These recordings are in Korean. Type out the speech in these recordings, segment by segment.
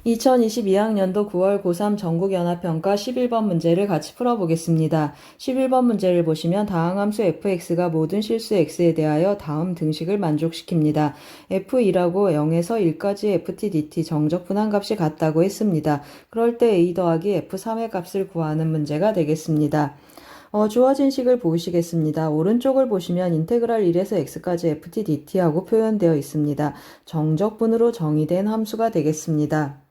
2022학년도 9월 고3 전국연합평가 11번 문제를 같이 풀어보겠습니다. 11번 문제를 보시면 다항함수 fx가 모든 실수 x에 대하여 다음 등식을 만족시킵니다. f2라고 0에서 1까지 ft dt 정적 분함값이 같다고 했습니다. 그럴 때 a 더하기 f3의 값을 구하는 문제가 되겠습니다. 주어진 식을 보시겠습니다. 오른쪽을 보시면 인테그랄 1에서 x까지 ft dt하고 표현되어 있습니다. 정적분으로 정의된 함수가 되겠습니다.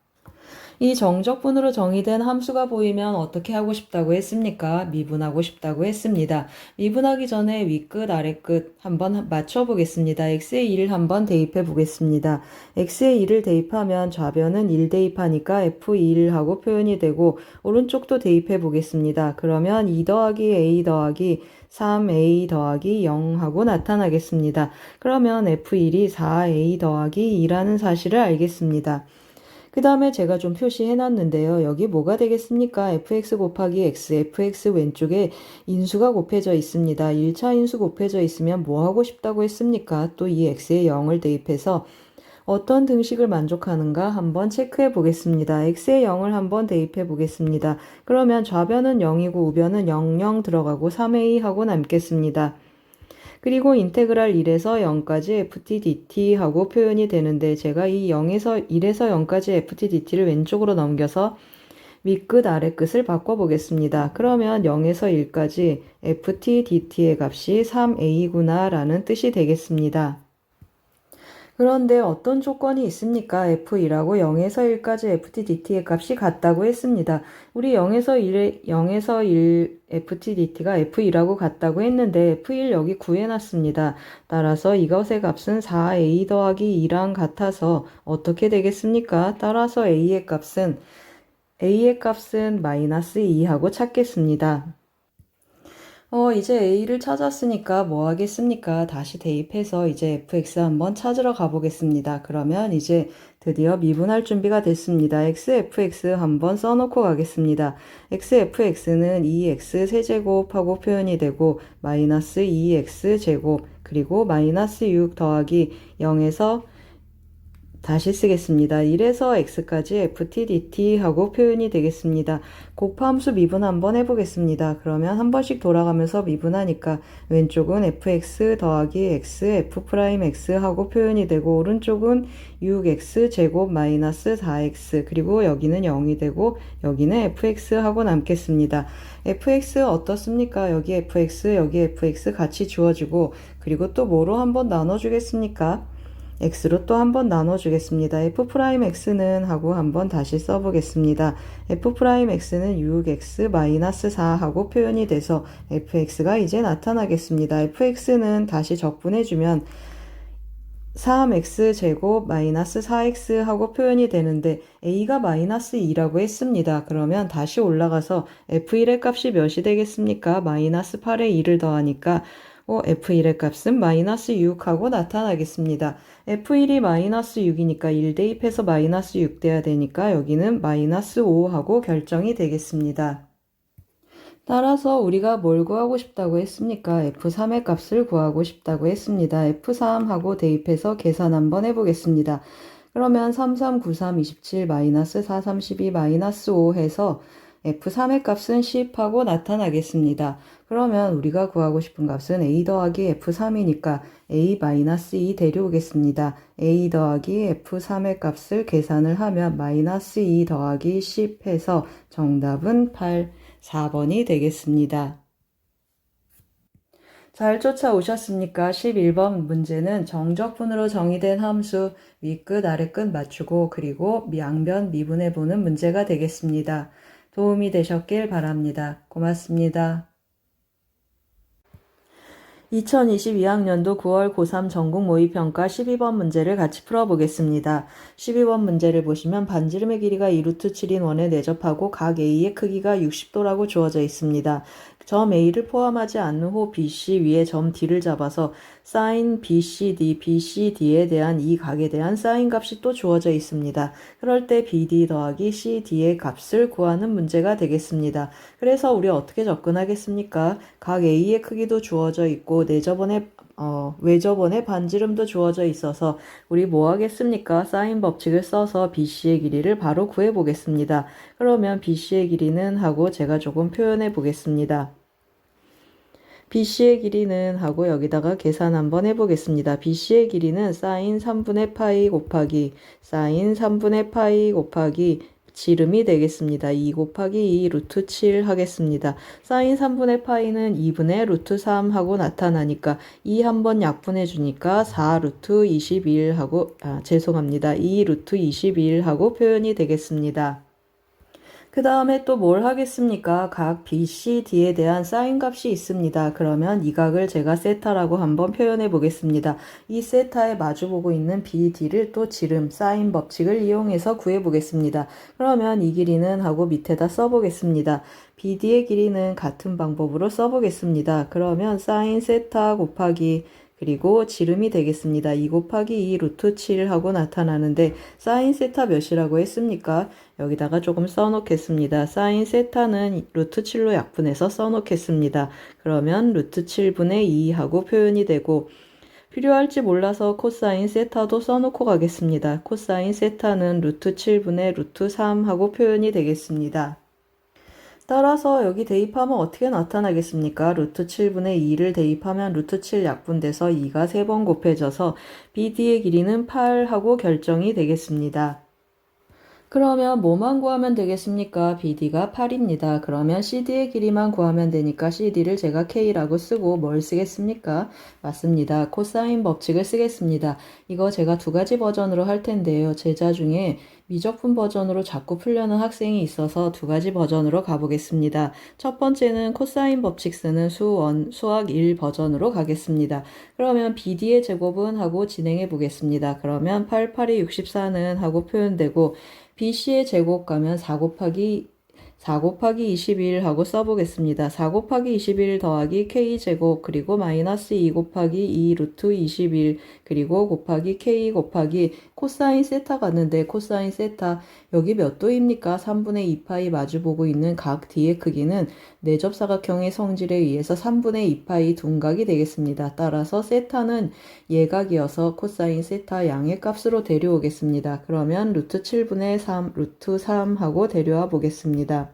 이 정적분으로 정의된 함수가 보이면 어떻게 하고 싶다고 했습니까? 미분하고 싶다고 했습니다. 미분하기 전에 윗끝 아랫끝 한번 맞춰보겠습니다. x의 1을 한번 대입해 보겠습니다. x의 1을 대입하면 좌변은 1 대입하니까 f2를 하고 표현이 되고 오른쪽도 대입해 보겠습니다. 그러면 2 더하기 a 더하기 3a 더하기 0 하고 나타나겠습니다. 그러면 f1이 4a 더하기 2라는 사실을 알겠습니다. 그 다음에 제가 좀 표시해 놨는데요. 여기 뭐가 되겠습니까? fx 곱하기 x, fx 왼쪽에 인수가 곱해져 있습니다. 1차 인수 곱해져 있으면 뭐 하고 싶다고 했습니까? 또 이 x에 0을 대입해서 어떤 등식을 만족하는가 한번 체크해 보겠습니다. x에 0을 한번 대입해 보겠습니다. 그러면 좌변은 0이고 우변은 0, 0 들어가고 3a 하고 남겠습니다. 그리고 인테그랄 1에서 0까지 ft dt 하고 표현이 되는데 제가 이 1에서 0까지 ft dt를 왼쪽으로 넘겨서 윗끝 아랫끝을 바꿔보겠습니다. 그러면 0에서 1까지 ft dt의 값이 3a구나 라는 뜻이 되겠습니다. 그런데 어떤 조건이 있습니까? f2라고 0에서 1까지 ftdt의 값이 같다고 했습니다. 우리 0에서 1 ftdt가 f2라고 같다고 했는데 f1 여기 구해놨습니다. 따라서 이것의 값은 4a 더하기 2랑 같아서 어떻게 되겠습니까? 따라서 a의 값은 마이너스 2하고 찾겠습니다. 이제 a를 찾았으니까 뭐 하겠습니까? 다시 대입해서 이제 fx 한번 찾으러 가보겠습니다. 그러면 이제 드디어 미분할 준비가 됐습니다. xfx 한번 써놓고 가겠습니다. xfx는 2x 세제곱하고 표현이 되고 마이너스 2x 제곱 그리고 마이너스 6 더하기 0에서 다시 쓰겠습니다. 1에서 x까지 ft dt 하고 표현이 되겠습니다. 곱함수 미분 한번 해보겠습니다. 그러면 한 번씩 돌아가면서 미분하니까 왼쪽은 fx 더하기 x f'x 하고 표현이 되고 오른쪽은 6x 제곱 마이너스 4x 그리고 여기는 0이 되고 여기는 fx 하고 남겠습니다. fx 어떻습니까? 여기 fx 여기 fx 같이 주어지고 그리고 또 뭐로 한번 나눠주겠습니까? x로 또 한번 나눠주겠습니다. f'x는 하고 한번 다시 써보겠습니다. f'x는 6x-4 하고 표현이 돼서 fx가 이제 나타나겠습니다. fx는 다시 적분해주면 3x제곱 마이너스 4x 하고 표현이 되는데 a가 마이너스 2라고 했습니다. 그러면 다시 올라가서 f1의 값이 몇이 되겠습니까? 마이너스 8에 2를 더하니까 f1의 값은 마이너스 6하고 나타나겠습니다. f1이 마이너스 6이니까 1 대입해서 마이너스 6 돼야 되니까 여기는 마이너스 5하고 결정이 되겠습니다. 따라서 우리가 뭘 구하고 싶다고 했습니까? f3의 값을 구하고 싶다고 했습니다. f3하고 대입해서 계산 한번 해보겠습니다. 그러면 3, 3, 9, 3, 27, 마이너스 4, 32, 마이너스 5 해서 f3의 값은 10하고 나타나겠습니다. 그러면 우리가 구하고 싶은 값은 a 더하기 f3이니까 a-2 데려오겠습니다. a 더하기 f3의 값을 계산을 하면 마이너스 2 더하기 10 해서 정답은 8, 4번이 되겠습니다. 잘 쫓아오셨습니까? 11번 문제는 정적분으로 정의된 함수 윗끝 아랫끝 맞추고 그리고 양변 미분해보는 문제가 되겠습니다. 도움이 되셨길 바랍니다. 고맙습니다. 2022학년도 9월 고3 전국 모의평가 12번 문제를 같이 풀어보겠습니다. 12번 문제를 보시면 반지름의 길이가 2루트 7인 원에 내접하고 각 A의 크기가 60도라고 주어져 있습니다. 점 A를 포함하지 않는 호 BC 위에 점 D를 잡아서 sin BCD, BCD에 대한 이 각에 대한 sin 값이 또 주어져 있습니다. 그럴 때 BD 더하기 CD의 값을 구하는 문제가 되겠습니다. 그래서 우리 어떻게 접근하겠습니까? 각 A의 크기도 주어져 있고 내접원의 외접원에 반지름도 주어져 있어서 우리 뭐 하겠습니까? 사인 법칙을 써서 BC의 길이를 바로 구해 보겠습니다. 그러면 BC의 길이는 하고 제가 조금 표현해 보겠습니다. BC의 길이는 하고 여기다가 계산 한번 해보겠습니다. BC의 길이는 사인 3분의 파이 곱하기 사인 3분의 파이 곱하기 지름이 되겠습니다. 2 곱하기 2 루트 7 하겠습니다. 사인 3분의 파이는 2분의 루트 3 하고 나타나니까 2 한번 약분해 주니까 4 루트 21 하고 죄송합니다. 2 루트 21 하고 표현이 되겠습니다. 그 다음에 또 뭘 하겠습니까? 각 BCD에 대한 사인 값이 있습니다. 그러면 이 각을 제가 세타라고 한번 표현해 보겠습니다. 이 세타에 마주보고 있는 BD를 또 지름, 사인 법칙을 이용해서 구해 보겠습니다. 그러면 이 길이는 하고 밑에다 써보겠습니다. BD의 길이는 같은 방법으로 써보겠습니다. 그러면 사인 세타 곱하기 그리고 지름이 되겠습니다. 2 곱하기 2 루트 7 하고 나타나는데 사인 세타 몇이라고 했습니까? 여기다가 조금 써놓겠습니다. 사인 세타는 루트 7로 약분해서 써놓겠습니다. 그러면 루트 7분의 2 하고 표현이 되고 필요할지 몰라서 코사인 세타도 써놓고 가겠습니다. 코사인 세타는 루트 7분의 루트 3 하고 표현이 되겠습니다. 따라서 여기 대입하면 어떻게 나타나겠습니까? 루트 7분의 2를 대입하면 루트 7 약분돼서 2가 3번 곱해져서 BD의 길이는 8하고 결정이 되겠습니다. 그러면 뭐만 구하면 되겠습니까? BD가 8입니다. 그러면 CD의 길이만 구하면 되니까 CD를 제가 K라고 쓰고 뭘 쓰겠습니까? 맞습니다. 코사인 법칙을 쓰겠습니다. 이거 제가 두 가지 버전으로 할 텐데요. 제자 중에 미적분 버전으로 자꾸 풀려는 학생이 있어서 두 가지 버전으로 가보겠습니다. 첫 번째는 코사인 법칙 쓰는 수학 1 버전으로 가겠습니다. 그러면 BD의 제곱은 하고 진행해 보겠습니다. 그러면 8, 8이 64는 하고 표현되고 BC의 제곱 가면 4 곱하기 21 하고 써보겠습니다. 4 곱하기 21 더하기 K제곱 그리고 마이너스 2 곱하기 2 루트 21 그리고 곱하기 K 곱하기 코사인 세타 갔는데 코사인 세타 여기 몇 도입니까? 3분의 2파이 마주보고 있는 각 D의 크기는 내접사각형의 성질에 의해서 3분의 2파이 둔각이 되겠습니다. 따라서 세타는 예각이어서 코사인 세타 양의 값으로 데려오겠습니다. 그러면 루트 7분의 3 루트 3 하고 데려와 보겠습니다.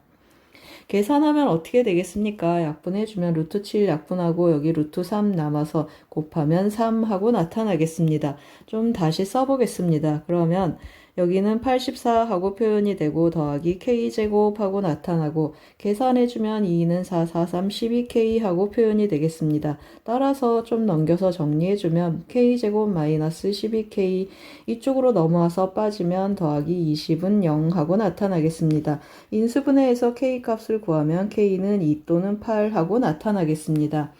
계산하면 어떻게 되겠습니까? 약분해주면 루트 7 약분하고 여기 루트 3 남아서 곱하면 3 하고 나타나겠습니다. 좀 다시 써보겠습니다. 그러면 여기는 84 하고 표현이 되고 더하기 K제곱 하고 나타나고 계산해주면 2는 4, 4, 3, 12K 하고 표현이 되겠습니다. 따라서 좀 넘겨서 정리해주면 K제곱 마이너스 12K 이쪽으로 넘어와서 빠지면 더하기 20은 0 하고 나타나겠습니다. 인수분해해서 K 값을 구하면 K는 2 또는 8 하고 나타나겠습니다.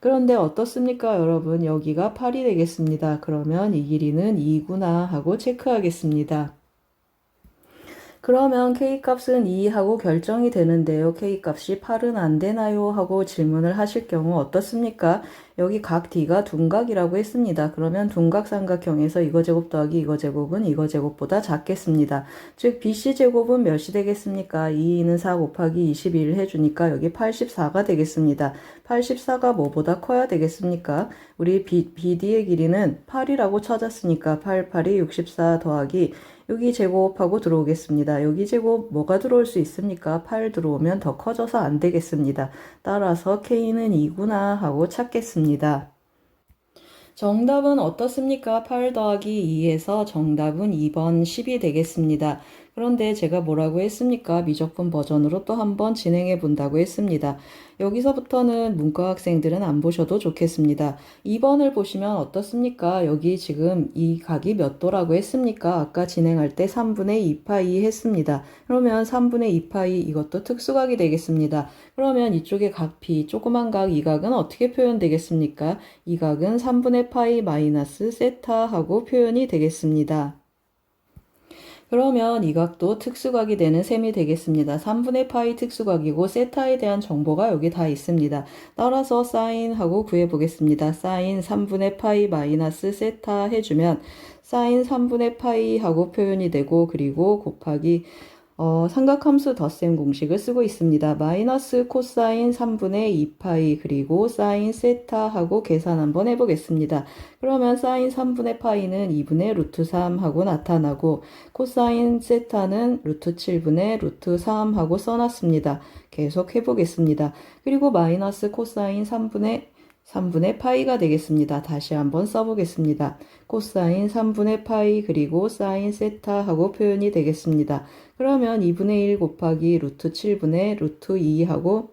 그런데 어떻습니까, 여러분? 여기가 8이 되겠습니다. 그러면 이 길이는 2구나 하고 체크하겠습니다. 그러면 K값은 2 하고 결정이 되는데요. K값이 8은 안 되나요? 하고 질문을 하실 경우 어떻습니까? 여기 각 D가 둔각이라고 했습니다. 그러면 둔각삼각형에서 이거 제곱 더하기 이거 제곱은 이거 제곱보다 작겠습니다. 즉 BC 제곱은 몇이 되겠습니까? 2는 4 곱하기 21을 해주니까 여기 84가 되겠습니다. 84가 뭐보다 커야 되겠습니까? 우리 BD의 길이는 8이라고 찾았으니까 8, 8이 64 더하기 여기 제곱하고 들어오겠습니다. 여기 제곱 뭐가 들어올 수 있습니까? 8 들어오면 더 커져서 안 되겠습니다. 따라서 K는 2구나 하고 찾겠습니다. 정답은 어떻습니까? 8 더하기 2에서 정답은 2번 10이 되겠습니다. 그런데 제가 뭐라고 했습니까? 미적분 버전으로 또 한번 진행해 본다고 했습니다. 여기서부터는 문과 학생들은 안 보셔도 좋겠습니다. 2번을 보시면 어떻습니까? 여기 지금 이 각이 몇 도라고 했습니까? 아까 진행할 때 3분의 2파이 했습니다. 그러면 3분의 2파이 이것도 특수각이 되겠습니다. 그러면 이쪽에 각 B, 조그만 각 이 각은 어떻게 표현되겠습니까? 이 각은 3분의 파이 마이너스 세타 하고 표현이 되겠습니다. 그러면 이 각도 특수각이 되는 셈이 되겠습니다. 3분의 파이 특수각이고 세타에 대한 정보가 여기 다 있습니다. 따라서 사인하고 구해보겠습니다. 사인 3분의 파이 마이너스 세타 해주면 사인 3분의 파이 하고 표현이 되고 그리고 곱하기 삼각함수 덧셈 공식을 쓰고 있습니다. 마이너스 코사인 3분의 2파이 그리고 사인 세타 하고 계산 한번 해보겠습니다. 그러면 사인 3분의 파이는 2분의 루트 3 하고 나타나고 코사인 세타는 루트 7분의 루트 3 하고 써놨습니다. 계속 해보겠습니다. 그리고 마이너스 코사인 3분의 파이가 되겠습니다. 다시 한번 써보겠습니다. 코사인 3분의 파이 그리고 사인 세타 하고 표현이 되겠습니다. 그러면 2분의 1 곱하기 루트 7분의 루트 2 하고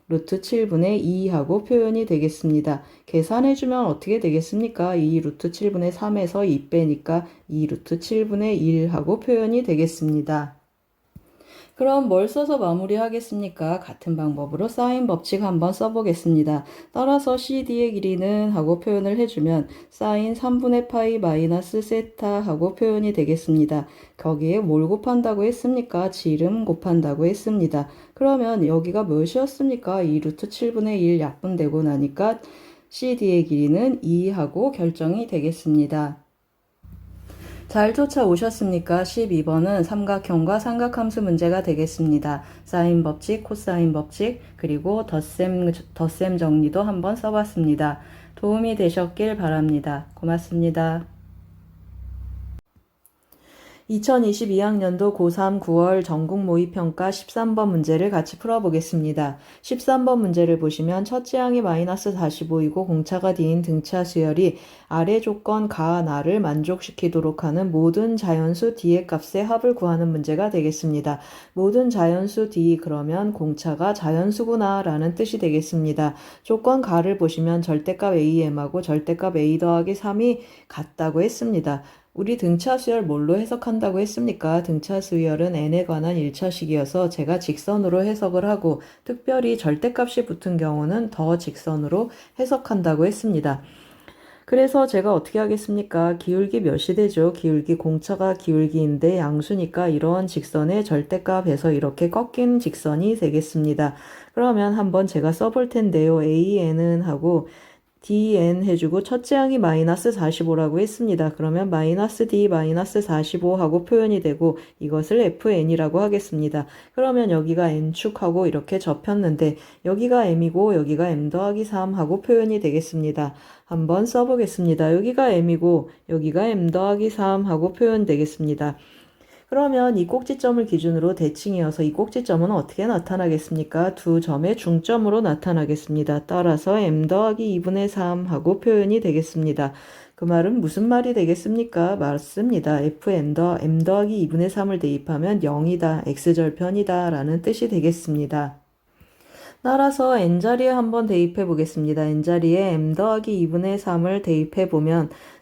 루트 7분의 2 하고 표현이 되겠습니다. 계산해주면 어떻게 되겠습니까? 이 루트 7분의 3에서 2 빼니까 2 루트 7분의 1 하고 표현이 되겠습니다. 그럼 뭘 써서 마무리하겠습니까? 같은 방법으로 사인 법칙 한번 써보겠습니다. 따라서 CD의 길이는 하고 표현을 해주면 사인 3분의 파이 마이너스 세타 하고 표현이 되겠습니다. 거기에 뭘 곱한다고 했습니까? 지름 곱한다고 했습니다. 그러면 여기가 무엇이었습니까? 2 루트 7분의 1 약분되고 나니까 CD의 길이는 2 하고 결정이 되겠습니다. 잘 쫓아오셨습니까? 12번은 삼각형과 삼각함수 문제가 되겠습니다. 사인 법칙, 코사인 법칙, 그리고 덧셈 정리도 한번 써봤습니다. 도움이 되셨길 바랍니다. 고맙습니다. 2022학년도 고3 9월 전국 모의평가 13번 문제를 같이 풀어보겠습니다. 13번 문제를 보시면 첫째 항이 마이너스 45이고 공차가 D인 등차 수열이 아래 조건 가, 나를 만족시키도록 하는 모든 자연수 D의 값의 합을 구하는 문제가 되겠습니다. 모든 자연수 D 그러면 공차가 자연수구나 라는 뜻이 되겠습니다. 조건 가를 보시면 절대값 AM하고 절대값 A 더하기 3이 같다고 했습니다. 우리 등차 수열 뭘로 해석한다고 했습니까? 등차 수열은 n에 관한 1차식이어서 제가 직선으로 해석을 하고 특별히 절대값이 붙은 경우는 더 직선으로 해석한다고 했습니다. 그래서 제가 어떻게 하겠습니까? 기울기 몇이 되죠? 기울기 공차가 기울기인데 양수니까 이런 직선의 절대값에서 이렇게 꺾인 직선이 되겠습니다. 그러면 한번 제가 써볼 텐데요. AN은 하고 DN 해주고 첫째 항이 마이너스 45라고 했습니다. 그러면 마이너스 D 마이너스 45 하고 표현이 되고 이것을 FN이라고 하겠습니다. 그러면 여기가 N축하고 이렇게 접혔는데 여기가 M이고 여기가 M 더하기 3 하고 표현이 되겠습니다. 한번 써보겠습니다. 여기가 M이고 여기가 M 더하기 3 하고 표현되겠습니다. 그러면 이 꼭지점을 기준으로 대칭이어서 이 꼭지점은 어떻게 나타나겠습니까? 두 점의 중점으로 나타나겠습니다. 따라서 m 더하기 2분의 3 하고 표현이 되겠습니다. 그 말은 무슨 말이 되겠습니까? 맞습니다. m 더하기 2분의 3을 대입하면 0이다, x절편이다 라는 뜻이 되겠습니다. 따라서 n자리에 한번 대입해 보겠습니다. n자리에 m 더하기 2분의 3을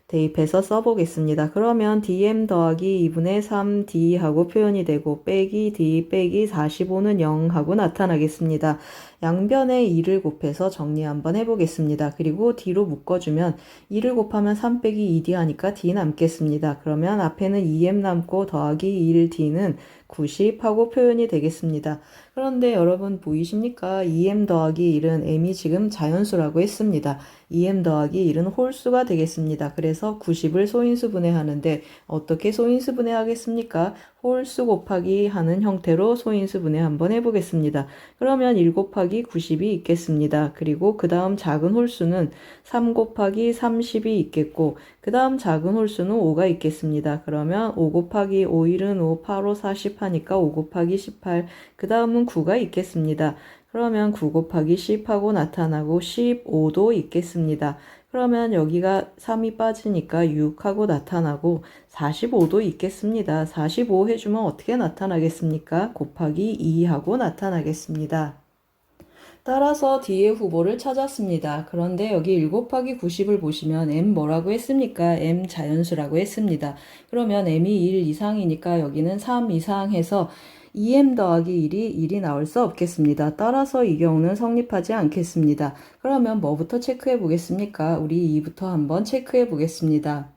대입해서 써보겠습니다. 그러면 dm 더하기 2분의 3d 하고 표현이 되고 빼기 d 빼기 45는 0 하고 나타나겠습니다. 양변에 2를 곱해서 정리 한번 해보겠습니다. 그리고 d로 묶어주면 2를 곱하면 3 빼기 2d 하니까 d 남겠습니다. 그러면 앞에는 2m 남고 더하기 1d는 90 하고 표현이 되겠습니다. 그런데 여러분 보이십니까? 2m 더하기 1은 m이 지금 자연수라고 했습니다. 2m 더하기 1은 홀수가 되겠습니다. 그래서 90을 소인수 분해하는데 어떻게 소인수 분해하겠습니까? 홀수 곱하기 하는 형태로 소인수 분해 한번 해보겠습니다. 그러면 1 곱하기 90이 있겠습니다. 그리고 그 다음 작은 홀수는 3 곱하기 30이 있겠고 그 다음 작은 홀수는 5가 있겠습니다. 그러면 5 곱하기 5, 1은 5, 8, 5, 40 하니까 5 곱하기 18, 그 다음은 9가 있겠습니다. 그러면 9 곱하기 10 하고 나타나고 15도 있겠습니다. 그러면 여기가 3이 빠지니까 6 하고 나타나고 45도 있겠습니다. 45 해주면 어떻게 나타나겠습니까? 곱하기 2 하고 나타나겠습니다. 따라서 D의 후보를 찾았습니다. 그런데 여기 1 곱하기 90을 보시면 M 뭐라고 했습니까? M 자연수라고 했습니다. 그러면 M이 1 이상이니까 여기는 3 이상 해서 2m 더하기 1이 나올 수 없겠습니다. 따라서 이 경우는 성립하지 않겠습니다. 그러면 뭐부터 체크해 보겠습니까? 우리 2부터 한번 체크해 보겠습니다.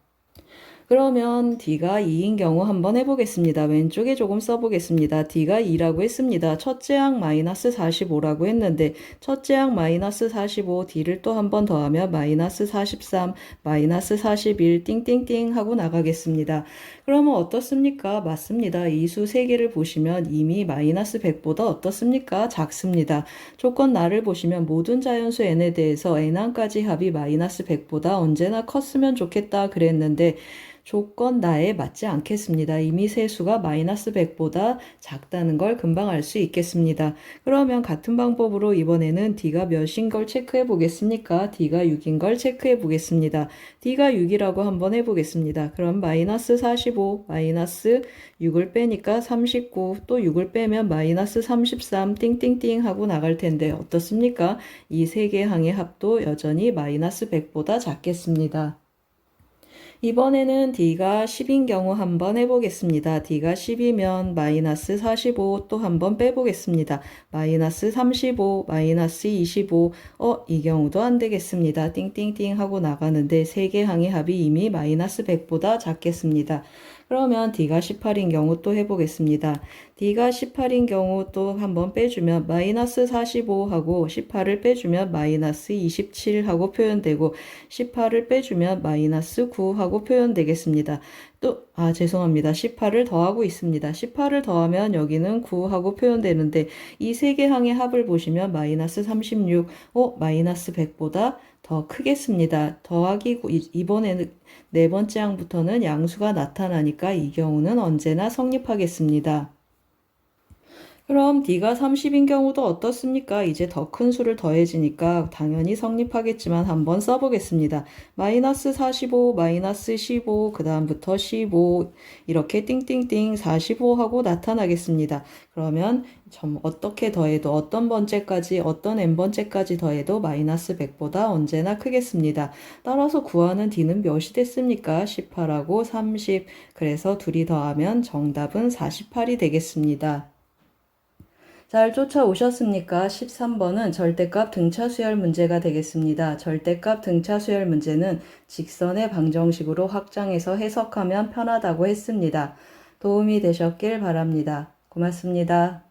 그러면 D가 2인 경우 한번 해보겠습니다. 왼쪽에 조금 써보겠습니다. D가 2라고 했습니다. 첫째 항 마이너스 45라고 했는데 첫째 항 마이너스 45, D를 또 한 번 더하면 마이너스 43, 마이너스 41 띵띵띵 하고 나가겠습니다. 그러면 어떻습니까? 맞습니다. 이 수 3개를 보시면 이미 마이너스 100보다 어떻습니까? 작습니다. 조건 나를 보시면 모든 자연수 n에 대해서 n항까지 합이 마이너스 100보다 언제나 컸으면 좋겠다 그랬는데 조건 나에 맞지 않겠습니다. 이미 세수가 마이너스 100보다 작다는 걸 금방 알 수 있겠습니다. 그러면 같은 방법으로 이번에는 D가 몇인 걸 체크해 보겠습니까? D가 6인 걸 체크해 보겠습니다. D가 6이라고 한번 해보겠습니다. 그럼 마이너스 45, 마이너스 6을 빼니까 39, 또 6을 빼면 마이너스 33 띵띵띵 하고 나갈 텐데 어떻습니까? 이 세 개 항의 합도 여전히 마이너스 100보다 작겠습니다. 이번에는 D가 10인 경우 한번 해보겠습니다. D가 10이면 마이너스 45 또 한번 빼보겠습니다. 마이너스 35, 마이너스 25, 이 경우도 안 되겠습니다. 띵띵띵 하고 나가는데 세 개 항의 합이 이미 마이너스 100보다 작겠습니다. 그러면 D가 18인 경우 또 해보겠습니다. D가 18인 경우 또 한번 빼주면 마이너스 45하고 18을 빼주면 마이너스 27하고 표현되고 18을 빼주면 마이너스 9하고 표현되겠습니다. 죄송합니다. 18을 더하고 있습니다. 18을 더하면 여기는 9하고 표현되는데 이 세 개 항의 합을 보시면 마이너스 36, 마이너스 100보다 더 크겠습니다. 더하기 이번에는 네 번째 항부터는 양수가 나타나니까 이 경우는 언제나 성립하겠습니다. 그럼 D가 30인 경우도 어떻습니까? 이제 더 큰 수를 더해지니까 당연히 성립하겠지만 한번 써보겠습니다. 마이너스 45, 마이너스 15, 그 다음부터 15 이렇게 띵띵띵 45 하고 나타나겠습니다. 그러면 어떻게 더해도 어떤 번째까지 어떤 n번째까지 더해도 마이너스 100보다 언제나 크겠습니다. 따라서 구하는 D는 몇이 됐습니까? 18하고 30 그래서 둘이 더하면 정답은 48이 되겠습니다. 잘 쫓아오셨습니까? 13번은 절대값 등차수열 문제가 되겠습니다. 절대값 등차수열 문제는 직선의 방정식으로 확장해서 해석하면 편하다고 했습니다. 도움이 되셨길 바랍니다. 고맙습니다.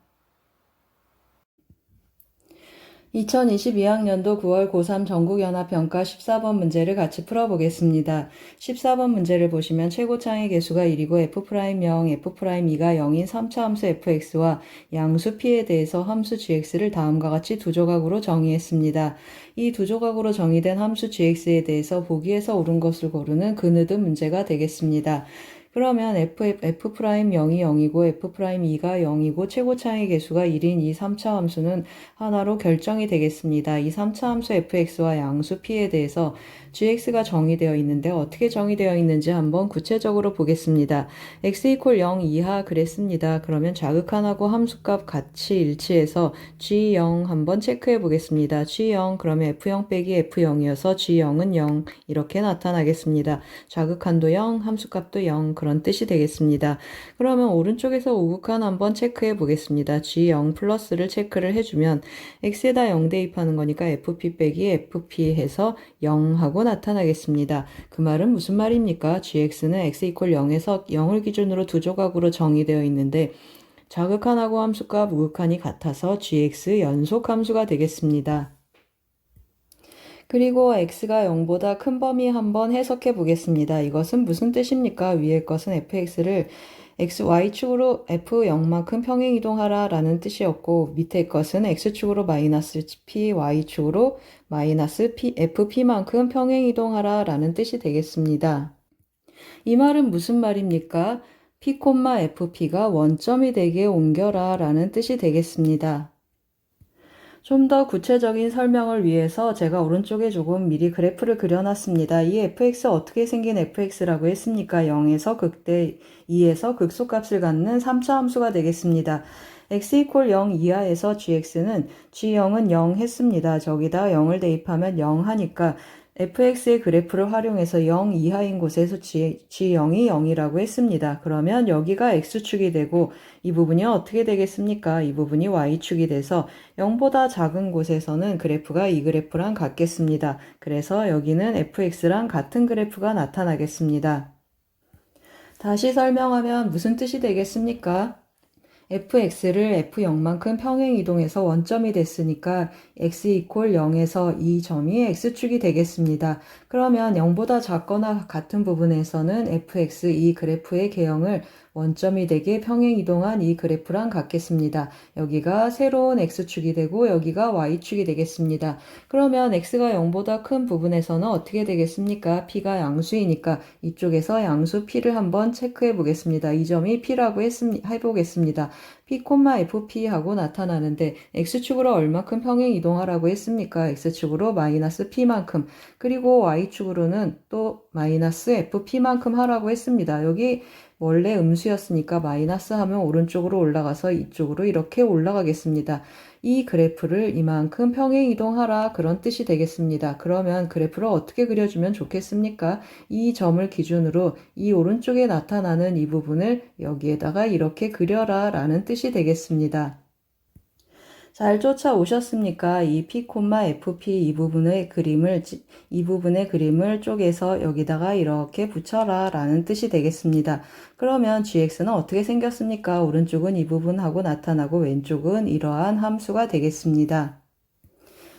2022학년도 9월 고3 전국연합평가 14번 문제를 같이 풀어보겠습니다. 14번 문제를 보시면 최고차의 개수가 1이고 F'0, F'2가 0인 3차 함수 fx와 양수 p에 대해서 함수 gx를 다음과 같이 두 조각으로 정의했습니다. 이 두 조각으로 정의된 함수 gx에 대해서 보기에서 옳은 것을 고르는 그느든 문제가 되겠습니다. 그러면 F'0이 0이고 F'2가 0이고 최고차의 개수가 1인 이 3차 함수는 하나로 결정이 되겠습니다. 이 3차 함수 fx와 양수 p에 대해서 gx가 정의되어 있는데 어떻게 정의되어 있는지 한번 구체적으로 보겠습니다. x = 0 이하 그랬습니다. 그러면 자극한하고 함수값 같이 일치해서 g0 한번 체크해 보겠습니다. g0 그러면 f0 빼기 f0이어서 g0은 0 이렇게 나타나겠습니다. 자극한도 0, 함수값도 0 그런 뜻이 되겠습니다. 그러면 오른쪽에서 우극한 한번 체크해 보겠습니다. G0 플러스를 체크를 해주면 X에다 0 대입하는 거니까 FP 빼기 FP 해서 0 하고 나타나겠습니다. 그 말은 무슨 말입니까? GX는 X = 0에서 0을 기준으로 두 조각으로 정의되어 있는데 자극한하고 함수값 우극한이 같아서 GX 연속 함수가 되겠습니다. 그리고 x가 0보다 큰 범위 한번 해석해 보겠습니다. 이것은 무슨 뜻입니까? 위의 것은 fx를 xy축으로 f0만큼 평행이동하라 라는 뜻이었고 밑에 것은 x축으로 마이너스 p, y축으로 마이너스 fp만큼 평행이동하라 라는 뜻이 되겠습니다. 이 말은 무슨 말입니까? p, fp가 원점이 되게 옮겨라 라는 뜻이 되겠습니다. 좀 더 구체적인 설명을 위해서 제가 오른쪽에 조금 미리 그래프를 그려놨습니다. 이 fx 어떻게 생긴 fx라고 했습니까? 0에서 극대 2에서 극소값을 갖는 3차 함수가 되겠습니다. x = 0 이하에서 gx는 g0은 0 했습니다. 저기다 0을 대입하면 0 하니까 fx의 그래프를 활용해서 0 이하인 곳에서 g0이 0이라고 했습니다. 그러면 여기가 x축이 되고 이 부분이 어떻게 되겠습니까? 이 부분이 y축이 돼서 0보다 작은 곳에서는 그래프가 이 그래프랑 같겠습니다. 그래서 여기는 fx랑 같은 그래프가 나타나겠습니다. 다시 설명하면 무슨 뜻이 되겠습니까? fx를 f0만큼 평행 이동해서 원점이 됐으니까 x 이퀄 0에서 이 점이 x축이 되겠습니다. 그러면 0보다 작거나 같은 부분에서는 fx 이 그래프의 개형을 원점이 되게 평행 이동한 이 그래프랑 같겠습니다. 여기가 새로운 x축이 되고 여기가 y축이 되겠습니다. 그러면 x가 0보다 큰 부분에서는 어떻게 되겠습니까? p가 양수이니까 이쪽에서 양수 p를 한번 체크해 보겠습니다. 이 점이 p라고 해보겠습니다. p, fp 하고 나타나는데 x축으로 얼마큼 평행 이동하라고 했습니까? x축으로 마이너스 p만큼, 그리고 y축으로는 또 마이너스 fp만큼 하라고 했습니다. 여기 원래 음수였으니까 마이너스 하면 오른쪽으로 올라가서 이쪽으로 이렇게 올라가겠습니다. 이 그래프를 이만큼 평행 이동하라, 그런 뜻이 되겠습니다. 그러면 그래프를 어떻게 그려주면 좋겠습니까? 이 점을 기준으로 이 오른쪽에 나타나는 이 부분을 여기에다가 이렇게 그려라 라는 뜻이 되겠습니다. 잘 쫓아오셨습니까? 이 P, FP 이 부분의 그림을 쪼개서 여기다가 이렇게 붙여라 라는 뜻이 되겠습니다. 그러면 GX는 어떻게 생겼습니까? 오른쪽은 이 부분하고 나타나고 왼쪽은 이러한 함수가 되겠습니다.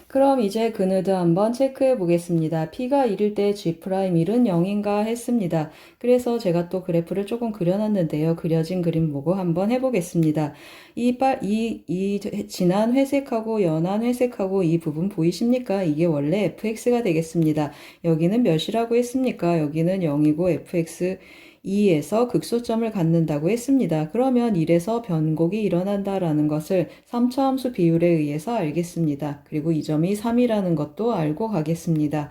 그럼 이제 그누드 한번 체크해 보겠습니다. P가 1일 때 G'1은 0인가 했습니다. 그래서 제가 또 그래프를 조금 그려놨는데요. 그려진 그림 보고 한번 해보겠습니다. 이 진한 회색하고 연한 회색하고 이 부분 보이십니까? 이게 원래 fx가 되겠습니다. 여기는 몇이라고 했습니까? 여기는 0이고 fx 2에서 극소점을 갖는다고 했습니다. 그러면 1에서 변곡이 일어난다라는 것을 3차함수 비율에 의해서 알겠습니다. 그리고 이 점이 3이라는 것도 알고 가겠습니다.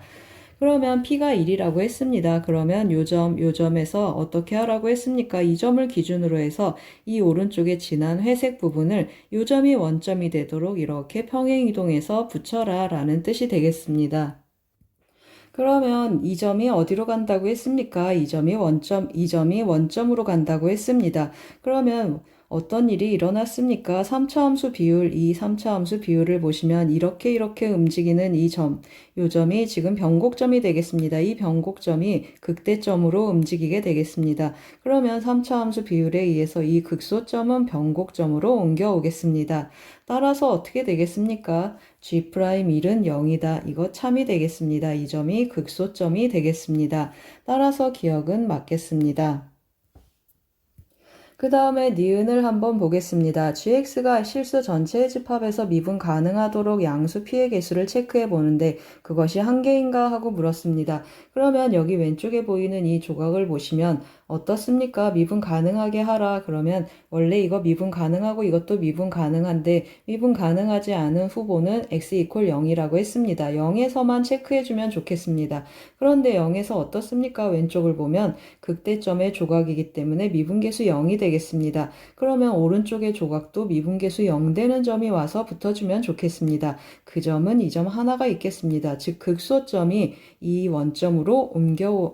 그러면 P가 1이라고 했습니다. 그러면 요점에서 어떻게 하라고 했습니까? 이 점을 기준으로 해서 이 오른쪽에 진한 회색 부분을 요점이 원점이 되도록 이렇게 평행 이동해서 붙여라 라는 뜻이 되겠습니다. 그러면 이 점이 어디로 간다고 했습니까? 이 점이 원점으로 간다고 했습니다. 그러면 어떤 일이 일어났습니까? 3차함수 비율, 이 3차함수 비율을 보시면 이렇게 움직이는 요 점이 지금 변곡점이 되겠습니다. 이 변곡점이 극대점으로 움직이게 되겠습니다. 그러면 3차함수 비율에 의해서 이 극소점은 변곡점으로 옮겨오겠습니다. 따라서 어떻게 되겠습니까? G'1은 0이다. 이거 참이 되겠습니다. 이 점이 극소점이 되겠습니다. 따라서 기억은 맞겠습니다. 그 다음에 니은을 한번 보겠습니다. gx가 실수 전체의 집합에서 미분 가능하도록 양수 p의 개수를 체크해 보는데 그것이 한 개인가 하고 물었습니다. 그러면 여기 왼쪽에 보이는 이 조각을 보시면 어떻습니까? 미분 가능하게 하라. 그러면 원래 이거 미분 가능하고 이것도 미분 가능한데 미분 가능하지 않은 후보는 x 이퀄 0이라고 했습니다. 0에서만 체크해주면 좋겠습니다. 그런데 0에서 어떻습니까? 왼쪽을 보면 극대점의 조각이기 때문에 미분계수 0이 되겠습니다. 그러면 오른쪽의 조각도 미분계수 0 되는 점이 와서 붙어주면 좋겠습니다. 그 점은 이 점 하나가 있겠습니다. 즉 극소점이 이 원점으로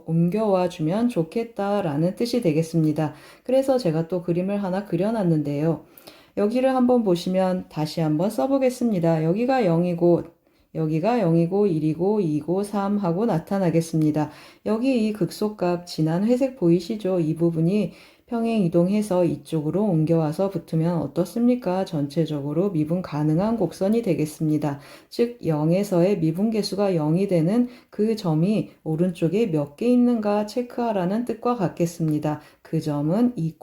옮겨와 주면 좋겠다라는 뜻이 되겠습니다. 그래서 제가 또 그림을 하나 그려놨는데요. 여기를 한번 보시면 다시 한번 써보겠습니다. 여기가 0이고 1이고 2고 3 하고 나타나겠습니다. 여기 이 극소값 진한 회색 보이시죠? 이 부분이 평행 이동해서 이쪽으로 옮겨와서 붙으면 어떻습니까? 전체적으로 미분 가능한 곡선이 되겠습니다. 즉 0에서의 미분계수가 0이 되는 그 점이 오른쪽에 몇 개 있는가 체크하라는 뜻과 같겠습니다. 그 점은 2,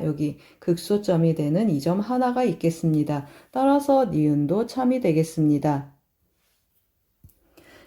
여기 극소점이 되는 이 점 하나가 있겠습니다. 따라서 니은도 참이 되겠습니다.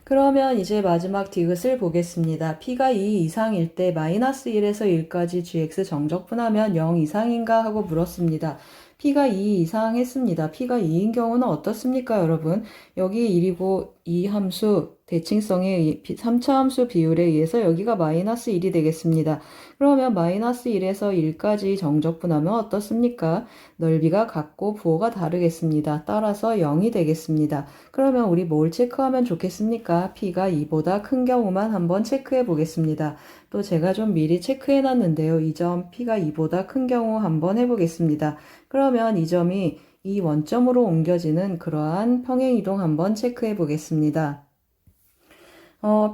그러면 이제 마지막 디귿을 보겠습니다. P가 2 이상일 때 마이너스 1에서 1까지 gx 정적분하면 0 이상인가 하고 물었습니다. P가 2 이상 했습니다. P가 2인 경우는 어떻습니까, 여러분? 여기 1이고 이 함수 대칭성의 3차 함수 비율에 의해서 여기가 마이너스 1이 되겠습니다. 그러면 마이너스 1에서 1까지 정적분하면 어떻습니까? 넓이가 같고 부호가 다르겠습니다. 따라서 0이 되겠습니다. 그러면 우리 뭘 체크하면 좋겠습니까? P가 2보다 큰 경우만 한번 체크해 보겠습니다. 또 제가 좀 미리 체크해 놨는데요. 이 점 P가 2보다 큰 경우 한번 해보겠습니다. 그러면 이 점이 이 원점으로 옮겨지는 그러한 평행이동 한번 체크해 보겠습니다.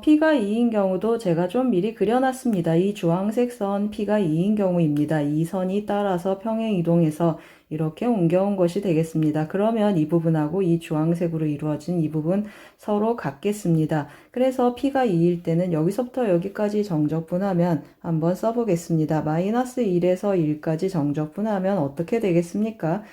P가 2인 경우도 제가 좀 미리 그려놨습니다. 이 주황색 선 P가 2인 경우입니다. 이 선이 따라서 평행 이동해서 이렇게 옮겨온 것이 되겠습니다. 그러면 이 부분하고 이 주황색으로 이루어진 이 부분 서로 같겠습니다. 그래서 P가 2일 때는 여기서부터 여기까지 정적분하면 한번 써보겠습니다. 마이너스 1에서 1까지 정적분하면 어떻게 되겠습니까?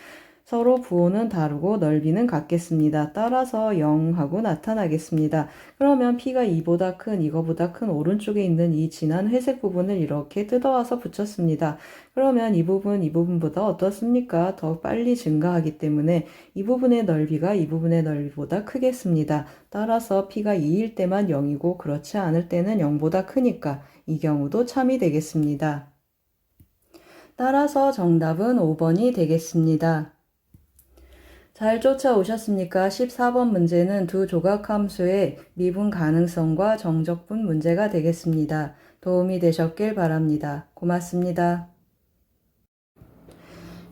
서로 부호는 다르고 넓이는 같겠습니다. 따라서 0하고 나타나겠습니다. 그러면 P가 2보다 큰 이거보다 큰 오른쪽에 있는 이 진한 회색 부분을 이렇게 뜯어와서 붙였습니다. 그러면 이 부분보다 어떻습니까? 더 빨리 증가하기 때문에 이 부분의 넓이가 이 부분의 넓이보다 크겠습니다. 따라서 P가 2일 때만 0이고 그렇지 않을 때는 0보다 크니까 이 경우도 참이 되겠습니다. 따라서 정답은 5번이 되겠습니다. 잘 쫓아오셨습니까? 14번 문제는 두 조각함수의 미분 가능성과 정적분 문제가 되겠습니다. 도움이 되셨길 바랍니다. 고맙습니다.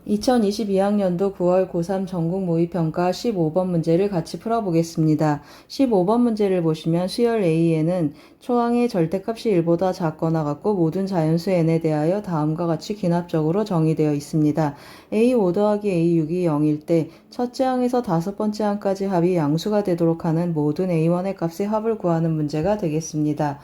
2022학년도 9월 고3 전국 모의평가 15번 문제를 같이 풀어보겠습니다. 15번 문제를 보시면 수열 A에는 초항의 절대값이 1보다 작거나 같고 모든 자연수 n에 대하여 다음과 같이 귀납적으로 정의되어 있습니다. A5 더하기 A6이 0일 때 첫째 항에서 다섯 번째 항까지 합이 양수가 되도록 하는 모든 A1의 값의 합을 구하는 문제가 되겠습니다.